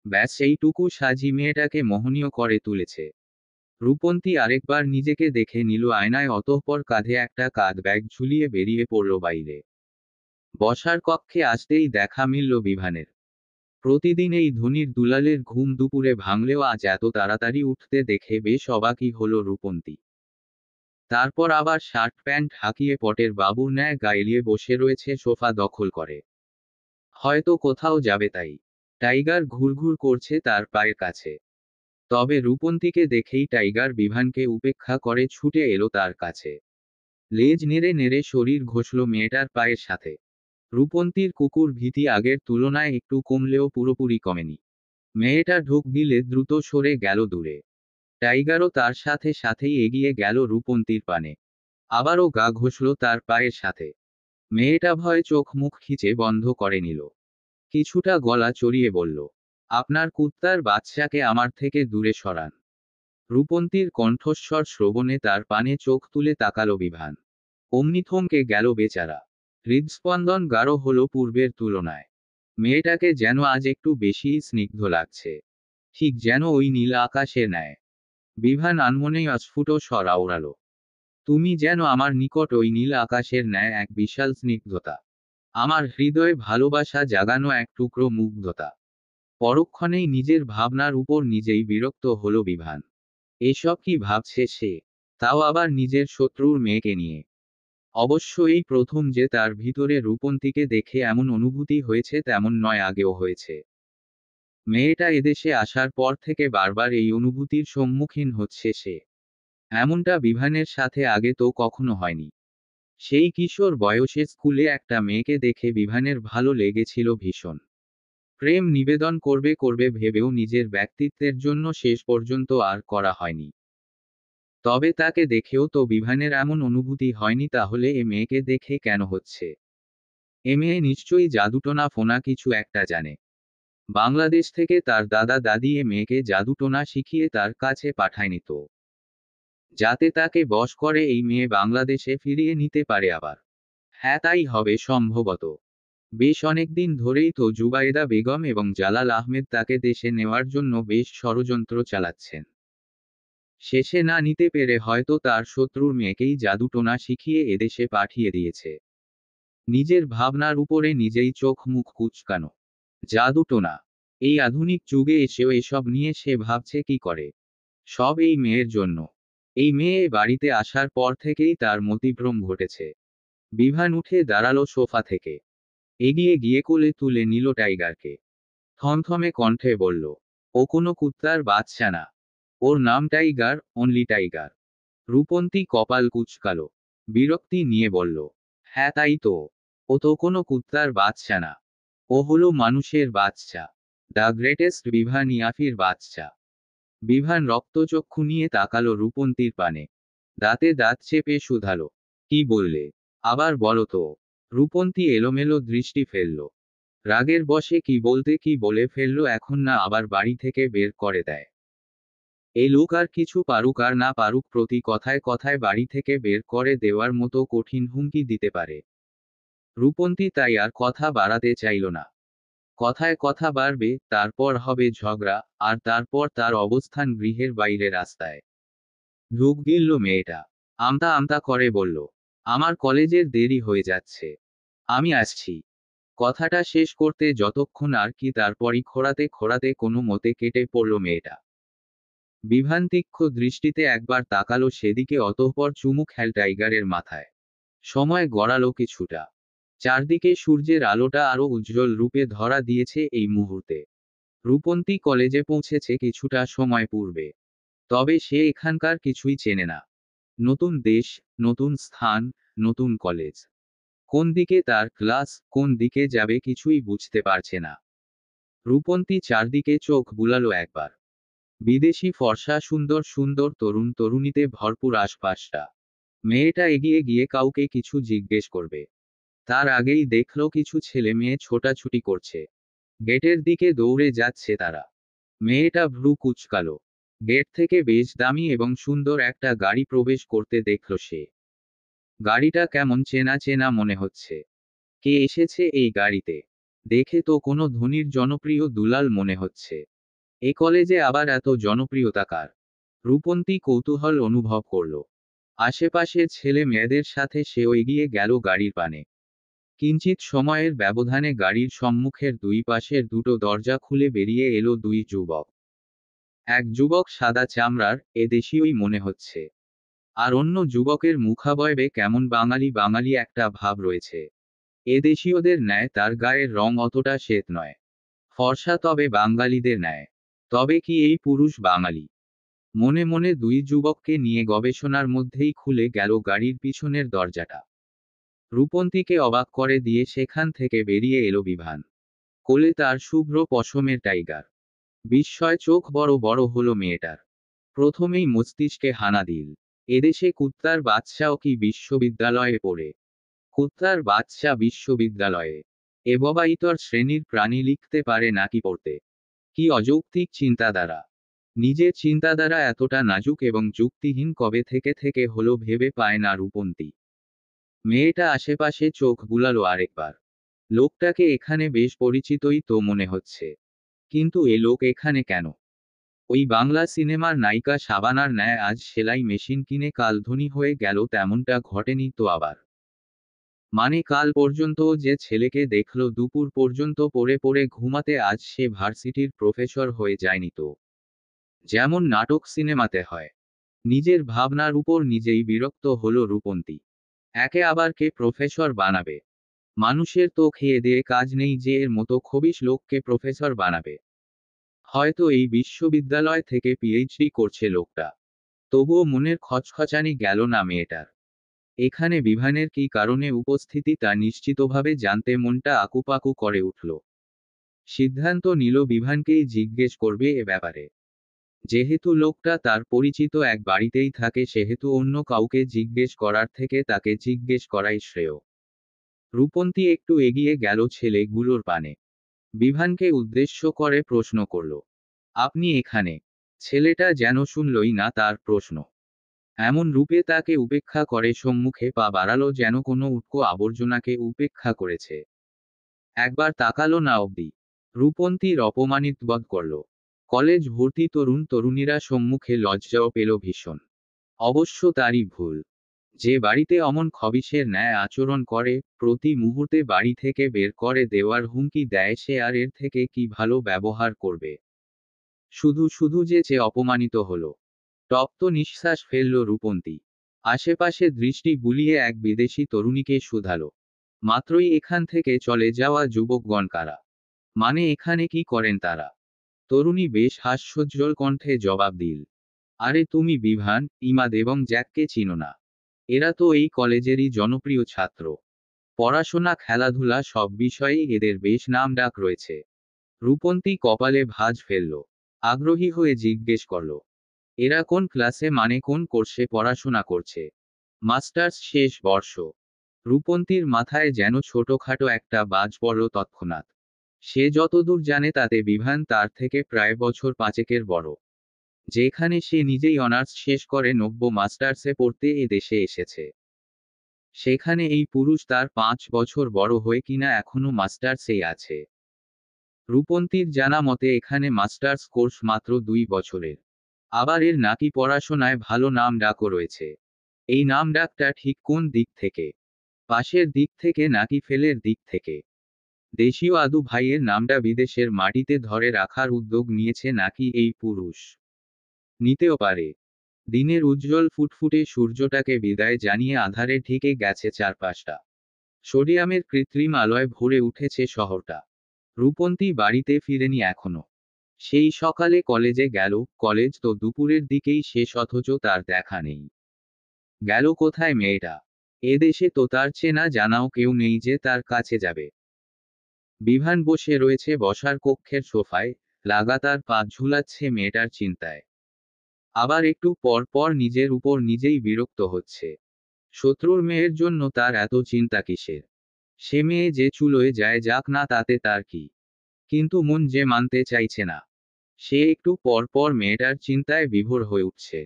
ব্যাস এইটুকু সাজি মেয়েটাকে মোহনীয় করে তুলেছে। রূপন্তী আরেকবার নিজেকে দেখে নিল আয়নায়, অতঃপর কাঁধে একটা কাঁধ ব্যাগ ঝুলিয়ে বেরিয়ে পড়ল বাইরে। বসার কক্ষে আসতেই দেখা মিলল বিভানের। প্রতিদিন এই ধনির দুলালের ঘুম দুপুরে ভাঙলেও আজ এত তাড়াতাড়ি উঠতে দেখে বেশ অবাকই হল রূপন্তী। তারপর আবার শার্ট প্যান্ট হাকিয়ে পটের বাবুর ন্যায় গায়েলিয়ে বসে রয়েছে সোফা দখল করে। হয়তো কোথাও যাবে তাই। টাইগার ঘুরঘুর করছে তার পায়ের কাছে। তবে রূপন্তীকে দেখেই টাইগার বিভানকে উপেক্ষা করে ছুটে এলো তার কাছে। লেজ নেড়ে নেড়ে শরীর ঘষল মেয়েটার পায়ের সাথে। রূপন্তীর কুকুর ভীতি আগের তুলনায় একটু কমলেও পুরোপুরি কমেনি। মেয়েটা ঢোক গিলে দ্রুত সরে গেল দূরে। টাইগারও তার সাথে সাথেই এগিয়ে গেল রূপন্তীর পানে। আবারও গা ঘষল তার পায়ের সাথে। মেয়েটা ভয়ে চোখ মুখ খিচে বন্ধ করে নিল। কিছুটা গলা চড়িয়ে বলল, আপনার কুত্তার বাচ্চাকে আমার থেকে দূরে সরান। রূপন্তীর কণ্ঠস্বর শ্রবণে তার পানে চোখ তুলে তাকালো বিভান। অমনি থমকে গেল বেচারা। হৃদস্পন্দন গাঢ় হলো পূর্বের তুলনায়। মেয়েটাকে যেন আজ একটু বেশিই স্নিগ্ধ লাগছে। ঠিক যেন ওই নীল আকাশের ন্যায়। বিভান আনমনেই অস্ফুট স্বর আওড়ালো। তুমি যেন আমার নিকট ওই নীল আকাশের ন্যায় এক বিশাল স্নিগ্ধতা। আমার হৃদয়ে ভালোবাসা জাগানো এক টুকরো মুগ্ধতা। পরক্ষণেই নিজের ভাবনার উপর নিজেই বিরক্ত হলো বিভান। এসব কি ভাবছে সে? তাও আবার নিজের শত্রুর মেয়েকে নিয়ে। অবশ্য এই প্রথম যে তার ভিতরে রূপন্তীকে দেখে এমন অনুভূতি হয়েছে তেমন নয়, আগেও হয়েছে। মেয়েটা এদেশে আসার পর থেকে বারবার এই অনুভূতির সম্মুখীন হচ্ছে সে। এমনটা বিভানের সাথে আগে তো কখনো হয়নি। সেই কিশোর বয়সে স্কুলে একটা মেয়েকে দেখে বিভানের ভালো লেগেছিল ভীষণ। প্রেম নিবেদন করবে করবে ভেবেও নিজের ব্যক্তিত্বের জন্য শেষ পর্যন্ত আর করা হয়নি। তবে তাকে দেখেও তো বিভানের এমন অনুভূতি হয়নি, তাহলে এ মেয়েকে দেখে কেন হচ্ছে? এ মেয়ে নিশ্চয়ই জাদুটোনা ফোনা কিছু একটা জানে। বাংলাদেশ থেকে তার দাদা দাদি এ মেয়েকে জাদুটোনা শিখিয়ে তার কাছে পাঠায়নি তো, যাতে তাকে বশ করে এই মেয়ে বাংলাদেশে ফিরিয়ে নিতে পারে আবার। হ্যাঁ, তাই হবে সম্ভবত। বেশ অনেকদিন ধরেই তো জুবাইদা বেগম এবং জালাল আহমেদ তাকে দেশে নেওয়ার জন্য বেশ ষড়যন্ত্র চালাচ্ছেন। শেষে না নিতে পেরে হয়তো তার শত্রুর মেয়েকেই জাদুটোনা শিখিয়ে এদেশে পাঠিয়ে দিয়েছে। নিজের ভাবনার উপরে নিজেই চোখ মুখ কুঁচকানো। জাদুটোনা। এই আধুনিক যুগে এসেও এসব নিয়ে সে ভাবছে কি করে? সব এই মেয়ের জন্য। এই মেয়ে এ বাড়িতে আসার পর থেকেই তার মতিভ্রম ঘটেছে। বিভান উঠে দাঁড়ালো সোফা থেকে। এগিয়ে গিয়ে কোলে তুলে নিল টাইগারকে। থমথমে কণ্ঠে বলল, ও কোনো কুত্তার বাচ্চা না। ওর নাম টাইগার, অনলি টাইগার। রূপন্তী কপাল কুঁচকালো। বিরক্তি নিয়ে বলল, হ্যাঁ তাই তো। ও তো কোনো কুত্তার বাচ্চা না। ও হলো মানুষের বাচ্চা। দ্য গ্রেটেস্ট বিভান ইয়াফির বাচ্চা। বিভান রক্তচক্ষু নিয়ে তাকালো রূপন্তীর পানে। দাঁতে দাঁত চেপে শুধালো, কি বললে? আবার বলো তো। রূপন্তী এলোমেলো দৃষ্টি ফেলল। রাগের বশে কি বলতে কি বলে ফেলল, এখন না আবার বাড়ি থেকে বের করে দেয়। এই লোক আর কিছু পারুক আর না পারুক, প্রতি কথায় কথায় বাড়ি থেকে বের করে দেওয়ার মতো কঠিন হুমকি দিতে পারে। রূপন্তী তাই আর কথা বাড়াতে চাইল না। কথায় কথা বাড়বে, তারপর হবে ঝগড়া, আর তারপর তার অবস্থান গৃহের বাইরে রাস্তায়। ঢুক গিলল মেয়েটা। আমতা আমতা করে বলল, আমার কলেজের দেরি হয়ে যাচ্ছে। আমি আসছি। কথাটা শেষ করতে যতক্ষণ আর কি তারপরই খোঁড়াতে খোঁড়াতে কোনো মতে কেটে পড়ল মেয়েটা। বিভান তীক্ষ্ণ দৃষ্টিতে একবার তাকালো সেদিকে, অতঃপর চুমু খেল টাইগারের মাথায়। সময় গড়ালো কিছুটা। চারদিকে সূর্যের আলোটা আরো উজ্জ্বল রূপে ধরা দিয়েছে এই মুহূর্তে। রূপন্তী কলেজে পৌঁছেছে কিছুটা সময় পূর্বে। তবে সে এখানকার কিছুই চেনে না। নতুন দেশ, নতুন স্থান, নতুন কলেজ। কোন দিকে তার ক্লাস, কোন দিকে যাবে কিছুই বুঝতে পারছে না। রূপন্তী চারদিকে চোখ বুলালো একবার। বিদেশি ফর্সা সুন্দর সুন্দর তরুণ তরুণীতে ভরপুর আশপাশটা। মেয়েটা এগিয়ে গিয়ে কাউকে কিছু জিজ্ঞেস করবে, তার আগেই দেখল কিছু ছেলে মেয়ে ছোটাছুটি করছে। গেটের দিকে দৌড়ে যাচ্ছে তারা। মেয়েটা ভ্রু কুঁচকালো। গেট থেকে বেশ দামি এবং সুন্দর একটা গাড়ি প্রবেশ করতে দেখল সে। গাড়িটা কেমন চেনা চেনা মনে হচ্ছে। কে এসেছে এই গাড়িতে? দেখে তো কোনো ধনীর জনপ্রিয় দুলাল মনে হচ্ছে। এ কলেজে আবার এত জনপ্রিয়তা কার? রূপন্তী কৌতূহল অনুভব করল। আশেপাশের ছেলে মেয়েদের সাথে সেও এগিয়ে গেল গাড়ির পানে। কিঞ্চিত সময়ের ব্যবধানে গাড়ির সম্মুখের দুই পাশের দুটো দরজা খুলে বেরিয়ে এলো দুই যুবক। এক যুবক সাদা চামড়ার, এ দেশীয়ই মনে হচ্ছে। আর অন্য যুবকের মুখাবয়বে কেমন বাঙালি বাঙালি একটা ভাব রয়েছে। এ দেশীয়দের ন্যায় তার গায়ের রং অতটা শ্বেত নয়। ফর্সা, তবে বাঙালিদের ন্যায়। তবে কি এই পুরুষ বাঙালি? মনে মনে দুই যুবককে নিয়ে গবেষণার মধ্যেই খুলে গেল গাড়ির পিছনের দরজাটা। রূপন্তীকে অবাক করে দিয়ে সেখান থেকে বেরিয়ে এলো বিভান। কোলে তার শুভ্র পশমের টাইগার। বিস্ময় চোখ বড় বড় হলো মেয়েটার। প্রথমেই মস্তিষ্কে হানা দিল। এদেশে কুত্তার বাচ্চাও কি বিশ্ববিদ্যালয়ে পড়ে? কুত্তার বাচ্চা বিশ্ববিদ্যালয়ে? এ ববাইতর শ্রেণীর প্রাণী লিখতে পারে নাকি পড়তে? কি অযৌক্তিক চিন্তাধারা! নিজের চিন্তাধারা এতটা নাজুক এবং যুক্তিহীন কবে থেকে থেকে হলো ভেবে পায় না রূপন্তী। মেয়েটা আশেপাশে চোখ বুলালো আরেকবার। লোকটাকে এখানে বেশ পরিচিতই তো মনে হচ্ছে। কিন্তু এ লোক এখানে কেন? ওই বাংলা সিনেমার নায়িকা শাবানার ন্যায় আজ সেলাই মেশিন কিনে কাল ধনী হয়ে গেল তেমনটা ঘটেনি তো আবার। মানে কাল পর্যন্ত যে ছেলেকে দেখল দুপুর পর্যন্ত পড়ে পড়ে ঘুমাতে আজ সে ভার্সিটির প্রফেসর হয়ে যায়নি তো। যেমন নাটক সিনেমাতে হয়। নিজের ভাবনার উপর নিজেই বিরক্ত হলো রূপন্তী। একে আবার কে প্রফেসর বানাবে? মানুষের তো খেয়ে দিয়ে কাজ নেই যে এর মতো খবিশ লোককে প্রফেসর বানাবে। হয়তো এই বিশ্ববিদ্যালয় থেকে পিএইচডি করছে লোকটা। তবুও মনের খচখচানি গেল না মেয়েটার। এখানে বিভানের কী কারণে উপস্থিতি তা নিশ্চিতভাবে জানতে মনটা আকুপাকু করে উঠল। সিদ্ধান্ত নিল বিভানকেই জিজ্ঞেস করবে এ ব্যাপারে। যেহেতু লোকটা তার পরিচিত এক বাড়িতেই থাকে সেহেতু অন্য কাউকে জিজ্ঞেস করার থেকে তাকে জিজ্ঞেস করাই শ্রেয়। রূপন্তী একটু এগিয়ে গেল ছেলেগুলোর পানে। বিভানকে উদ্দেশ্য করে প্রশ্ন করল, আপনি এখানে? ছেলেটা যেন শুনলই না তার প্রশ্ন। এমন রূপে তাকে উপেক্ষা করে সম্মুখে পা বাড়ালো যেন কোনো উটকো আবর্জনাকে উপেক্ষা করেছে। একবার তাকালো না অবধি। রূপন্তীর অপমানিত বোধ করল। কলেজ ভর্তি তরুণ তরুণীরা সম্মুখে লজ্জাও পেল ভীষণ। অবশ্য তারই ভুল। যে বাড়িতে অমন খবিশের ন্যায় আচরণ করে, প্রতি মুহূর্তে বাড়ি থেকে বের করে দেওয়ার হুমকি দেয়, সে আর এর থেকে কি ভালো ব্যবহার করবে? শুধু শুধু যে অপমানিত হলো। তপ্ত নিঃশ্বাস ফেলল রূপন্তী। আশেপাশে দৃষ্টি বুলিয়ে এক বিদেশি তরুণীকে শুধালো, মাত্রই এখান থেকে চলে যাওয়া যুবকগণ কারা? মানে এখানে কি করেন তারা? তরুণী বেশ হাস্যোজ্জ্বল কণ্ঠে জবাব দিল, আরে তুমি বিভান, ইমাদ এবং জ্যাককে চিনো না? এরা তো এই কলেজেরই জনপ্রিয় ছাত্র। পড়াশোনা খেলাধুলা সব বিষয়েই এদের বেশ নামডাক রয়েছে। রূপন্তী কপালে ভাঁজ ফেলল। আগ্রহী হয়ে জিজ্ঞেস করল, এরা কোন ক্লাসে, মানে কোন কোর্সে পড়াশোনা করছে? মাস্টার্স শেষ বর্ষ। রূপন্তীর মাথায় যেন ছোটখাটো একটা বাজ পড়ল তৎক্ষণাৎ। সে যতদূর জানে তাতে বিভান তার থেকে প্রায় বছর পাঁচেকের বড়। যেখানে সে নিজেই অনার্স শেষ করে নব্য মাস্টার্সে পড়তে এ দেশে এসেছে, সেখানে এই পুরুষ তার 5 বছর বড় হয়ে কিনা এখনো মাস্টার্সেই আছে। রূপন্তীর জানা মতে এখানে মাস্টার্স কোর্স মাত্র 2 বছরের। আবার এর নাকি পড়াশোনায় ভালো নাম ডাকও রয়েছে। এই নাম ডাকটা ঠিক কোন দিক থেকে? পাশের দিক থেকে নাকি ফেলের দিক থেকে? দেশীয় আদু ভাইয়ের নামটা বিদেশের মাটিতে ধরে রাখার উদ্যোগ নিয়েছে নাকি এই পুরুষ? নিতেও পারে। দিনের উজ্জ্বল ফুটফুটে সূর্যটাকে বিদায় জানিয়ে আঁধারে ঢেকে গেছে চারপাশটা। সোডিয়ামের কৃত্রিম আলোয় ভরে উঠেছে শহরটা। রূপন্তী বাড়িতে ফিরেনি এখনো। সেই সকালে কলেজে গেল, কলেজ তো দুপুরের দিকেই শেষ অথচ তার দেখা নেই। গেল কোথায় মেয়েটা? এদেশে তো তার চেনা জানাও কেউ নেই যে তার কাছে যাবে। বিভান বসে রয়েছে বসার কক্ষের সোফায়, লাগাতার পা ঝুলাচ্ছে মেয়েটার চিন্তায়। আবার একটু পর পর নিজের উপর নিজেই বিরক্ত হচ্ছে। শত্রুর মেয়ের জন্য তার এত চিন্তা কিসের? সে মেয়ে যে চুলোয় যায় যাক না, তাতে তার কি? কিন্তু মন যে মানতে চাইছে না। সে একটু পর পর মেয়েটার চিন্তায় বিভোর হয়ে উঠছে।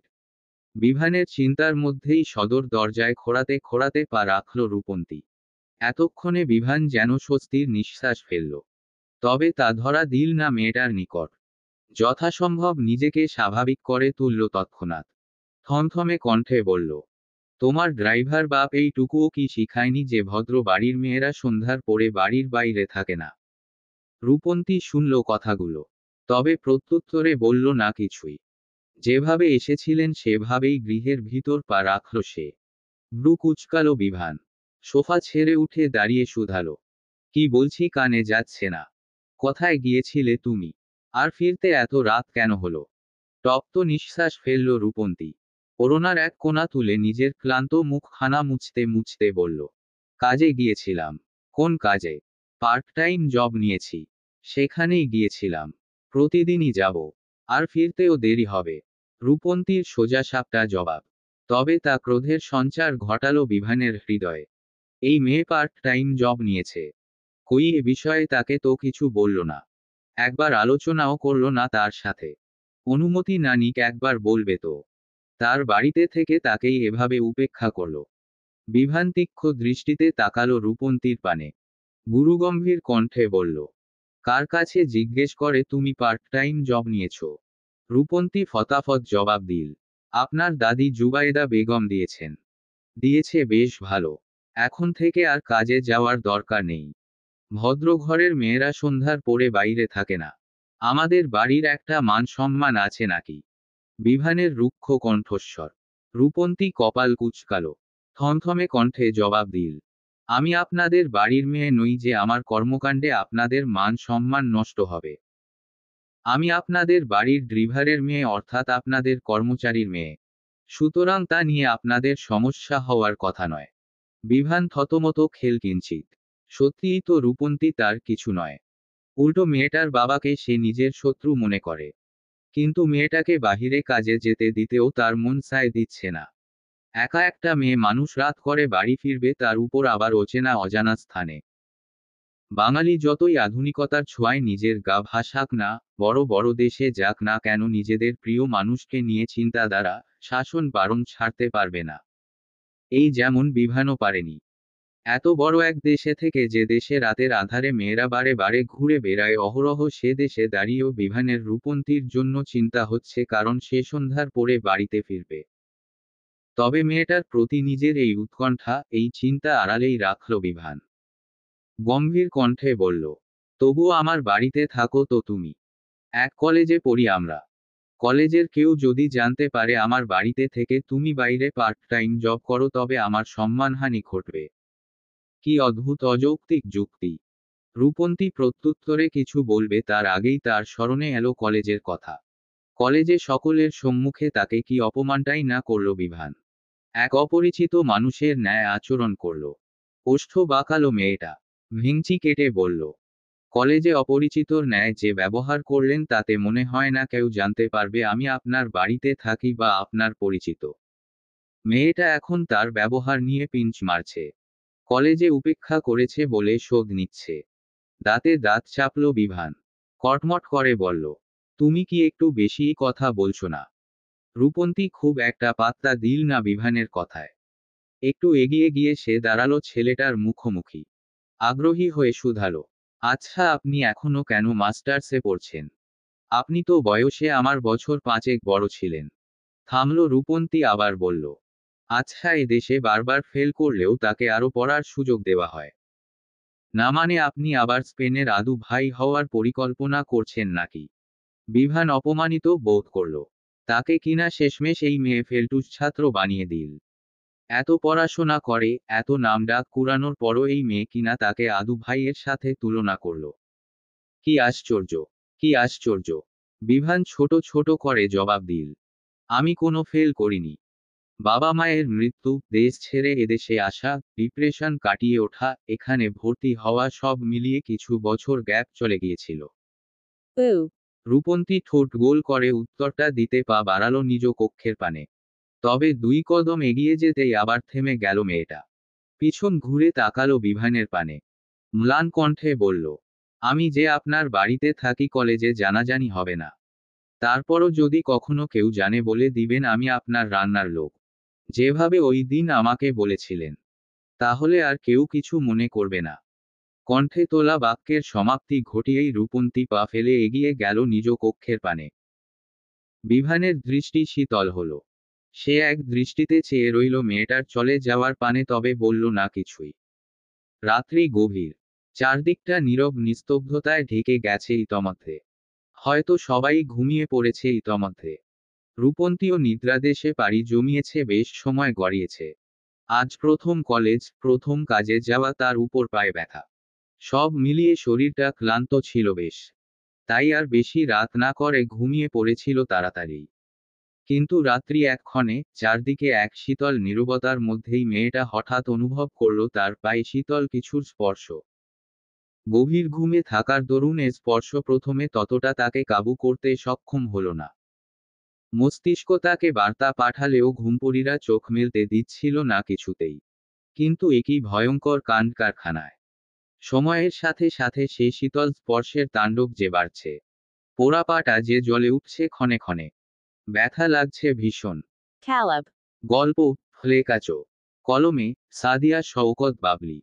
বিভানের চিন্তার মধ্যেই সদর দরজায় খোঁড়াতে খোঁড়াতে পা রাখল রূপন্তী। এতক্ষণে বিভান যেন স্বস্তির নিঃশ্বাস ফেলল। তবে তা ধরা দিল না মেয়েটার নিকট। যথাসম্ভব নিজেকে স্বাভাবিক করে তুলল তৎক্ষণাৎ। থমথমে কণ্ঠে বলল, তোমার ড্রাইভার বাপ এইটুকুও কি শিখায়নি যে ভদ্র বাড়ির মেয়েরা সন্ধ্যার পরে বাড়ির বাইরে থাকে না? রূপন্তী শুনল কথাগুলো। তবে প্রত্যুত্তরে বলল না কিছুই। যেভাবে এসেছিলেন সেভাবেই গৃহের ভিতর পা রাখল সে। ভ্রু কুঁচকালো বিভান। সোফা ছেড়ে উঠে দাঁড়িয়ে শুধালো, কি বলছি কানে যাচ্ছে না? কোথায় গিয়েছিলে তুমি? আর ফিরতে এত রাত কেন হলো? তপ্ত নিঃশ্বাস ফেলল রূপন্তী। ওড়নার এক কোণা তুলে নিজের ক্লান্ত মুখখানা মুছতে মুছতে বলল, কাজে গিয়েছিলাম। কোন কাজে? পার্ট টাইম জব নিয়েছি। সেখানেই গিয়েছিলাম। প্রতিদিনই যাব। আর ফিরতেও দেরি হবে। রূপন্তীর সোজাসাপটা জবাব। তবে তা ক্রোধের সঞ্চার ঘটালো বিভানের হৃদয়ে। এই মেয়ে পার্ট টাইম জব নিয়েছে। কই এ বিষয়ে তাকে তো কিছু বলল না। একবার আলোচনাও করল না তার সাথে। অনুমতি না নিক একবার বলবে তো। তার বাড়িতে থেকে তাকেই এভাবে উপেক্ষা করল। বিভান তীক্ষ্ণ দৃষ্টিতে তাকালো রূপন্তীর পানে। গুরুগম্ভীর কণ্ঠে বলল, কার কাছে জিজ্ঞেস করে তুমি পার্ট টাইম জব নিয়েছো? রূপন্তী ফতাফত জবাব দিল, আপনার দাদি জুবাইদা বেগম দিয়েছেন। দিয়েছে বেশ ভালো। এখন থেকে আর কাজে যাওয়ার দরকার নেই। ভদ্রঘরের মেয়েরা সন্ধ্যার পরে বাইরে থাকে না। আমাদের বাড়ির একটা মান সম্মান আছে নাকি? বিভানের রুক্ষ কণ্ঠস্বর। রূপন্তী কপাল কুঁচকালো। থমথমে কণ্ঠে জবাব দিল, আমি আপনাদের বাড়ির মেয়ে নই যে আমার কর্মকাণ্ডে আপনাদের মান সম্মান নষ্ট হবে। আমি আপনাদের বাড়ির ড্রিভারের মেয়ে, অর্থাৎ আপনাদের কর্মচারীর মেয়ে। সুতরাং তা নিয়ে আপনাদের সমস্যা হওয়ার কথা নয়। বিভান থতমত খেল কিঞ্চিত। সত্যিই তো রূপন্তী তার কিছু নয়। উল্টো মেয়েটার বাবাকে সে নিজের শত্রু মনে করে। কিন্তু মেয়েটাকে বাহিরে কাজে যেতে দিতেও তার মন সায় দিচ্ছে না। একা একটা মেয়ে মানুষ রাত করে বাড়ি ফিরবে, তার উপর আবার অচেনা অজানা স্থানে। বাঙালি যতই আধুনিকতার ছোঁয়ায় নিজের গা ভাসাক না, বড় বড় দেশে যাক না কেন, নিজেদের প্রিয় মানুষকে নিয়ে চিন্তা দ্বারা শাসন বারণ ছাড়তে পারবে না। এই যেমন বিভানও পারেনি। এত বড় এক দেশে থেকে যে দেশে রাতের আধারে মেয়েরা বারে বারে ঘুরে বেড়ায় অহরহ, সে দেশে দাঁড়িয়েও বিভানের রূপন্তীর জন্য চিন্তা হচ্ছে, কারণ সে সন্ধ্যার পরে বাড়িতে ফিরবে। তবে মেয়েটার প্রতি নিজের এই উৎকণ্ঠা, এই চিন্তা আড়ালেই রাখল বিভান। গম্ভীর কণ্ঠে বলল, তবুও আমার বাড়িতে থাকো তো তুমি। এক কলেজে পড়ি আমরা। কলেজের কেউ যদি জানতে পারে আমার বাড়িতে থেকে তুমি বাইরে পার্ট টাইম জব করো, তবে আমার সম্মানহানি ঘটবে। কি অদ্ভুত অযৌক্তিক যুক্তি! রূপন্তী প্রত্যুত্তরে কিছু বলবে তার আগেই তার স্মরণে এলো কলেজের কথা। কলেজে সকলের সম্মুখে তাকে কি অপমানটাই না করল বিভান। এক অপরিচিত মানুষের ন্যায় আচরণ করল। ওষ্ঠ বাঁকালো মেয়েটা। ভেংচি কেটে বলল, কলেজে অপরিচিতর ন্যায় যে ব্যবহার করলেন তাতে মনে হয় না কেউ জানতে পারবে আমি আপনার বাড়িতে থাকি বা আপনার পরিচিত। মেয়েটা এখন তার ব্যবহার নিয়ে পিঞ্চ মারছে। কলেজে উপেক্ষা করেছে বলে শোধ নিচ্ছে। দাঁতে দাঁত চাপল বিভান। কটমট করে বলল, তুমি কি একটু বেশিই কথা বলছো না? রূপন্তী খুব একটা পাত্তা দিল না বিভানের কথায়। একটু এগিয়ে গিয়ে সে দাঁড়ালো ছেলেটার মুখোমুখি। আগ্রহী হয়ে শুধালো, আচ্ছা আপনি এখনো কেন মাস্টার্সে পড়ছেন? আপনি তো বয়সে আমার বছর 5 বড় ছিলেন। থামল রূপন্তী, আবার বলল, আচ্ছা এদেশে বারবার ফেল করলেও তাকে আরো পড়ার সুযোগ দেওয়া হয় না, মানে আপনি আবার স্পেনের আদু ভাই হওয়ার পরিকল্পনা করছেন নাকি? বিভান অপমানিত বোধ করল। তাকে কিনা শেষমেশ এই মেয়ে ফেলটুস ছাত্র বানিয়ে দিল। এত পড়াশোনা করে, এত নামডাক কুড়ানোর পরও এই মেয়ে কিনা তাকে আদু ভাইয়ের সাথে তুলনা করল। কি আশ্চর্য! কি আশ্চর্য! বিভান ছোট ছোট করে জবাব দিল, আমি কোনো ফেল করিনি। বাবা মায়ের মৃত্যু, দেশ ছেড়ে এদেশে আসা, ডিপ্রেশন কাটিয়ে ওঠা, এখানে ভর্তি হওয়া, সব মিলিয়ে কিছু বছর গ্যাপ চলে গিয়েছিল। Boo. রূপন্তী ঠোঁট গোল করে উত্তরটা দিতে পা বাড়ালো নিজ কক্ষের পানে। তবে 2 কদম এগিয়ে যেতেই আবার থেমে গেল মেয়েটা। পিছন ঘুরে তাকালো বিভানের পানে। ম্লান কণ্ঠে বলল, আমি যে আপনার বাড়িতে থাকি কলেজে জানাজানি হবে না। তারপরও যদি কখনো কেউ জানে বলে দিবেন আমি আপনার রান্নার লোক। যেভাবে ওই দিন আমাকে বলেছিলেন। তাহলে আর কেউ কিছু মনে করবে না। কণ্ঠে তোলা বাক্যের সমাপ্তি ঘটিয়েই রূপন্তী পা ফেলে এগিয়ে গেল নিজ কক্ষের পানে। বিভানের দৃষ্টি শীতল হল। সে এক দৃষ্টিতে চেয়ে রইল মেয়েটার চলে যাওয়ার পানে, তবে বলল না কিছুই। রাত্রি গভীর। চারদিকটা নীরব নিস্তব্ধতায় ঢেকে গেছে ইতমধ্যে। হয়তো সবাই ঘুমিয়ে পড়েছে ইতমধ্যে। রূপন্তীও নিদ্রাদেশে পাড়ি জমিয়েছে, বেশ সময় গড়িয়েছে। আজ প্রথম কলেজ, প্রথম কাজে যাওয়া, তার উপর পায়ে ব্যথা। সব মিলিয়ে শরীরটা ক্লান্ত ছিল বেশ। তাই আর বেশি রাত না করে ঘুমিয়ে পড়েছিল তাড়াতাড়ি। কিন্তু রাত্রি এক্ষণে, চারদিকে এক শীতল নীরবতার মধ্যেই মেয়েটা হঠাৎ অনুভব করল তার পায়ে শীতল কিছুর স্পর্শ। গভীর ঘুমে থাকার দরুন এ স্পর্শ প্রথমে ততটা তাকে কাবু করতে সক্ষম হল না। মস্তিষ্ক তাকে বার্তা পাঠালেও ঘুমপড়িরা চোখ মেলতে দিচ্ছিল না কিছুতেই। কিন্তু একই ভয়ঙ্কর কাণ্ড কারখানায়। সময়ের সাথে সাথে সেই শীতল স্পর্শের তাণ্ডব যে বাড়ছে। পোড়া পাটা যে জ্বলে উঠছে ক্ষণে ক্ষণে। ব্যথা লাগছে ভীষণ। Caleb. গল্প, ফ্লেকাচো। কলমে, সাদিয়া শওকত বাবলি।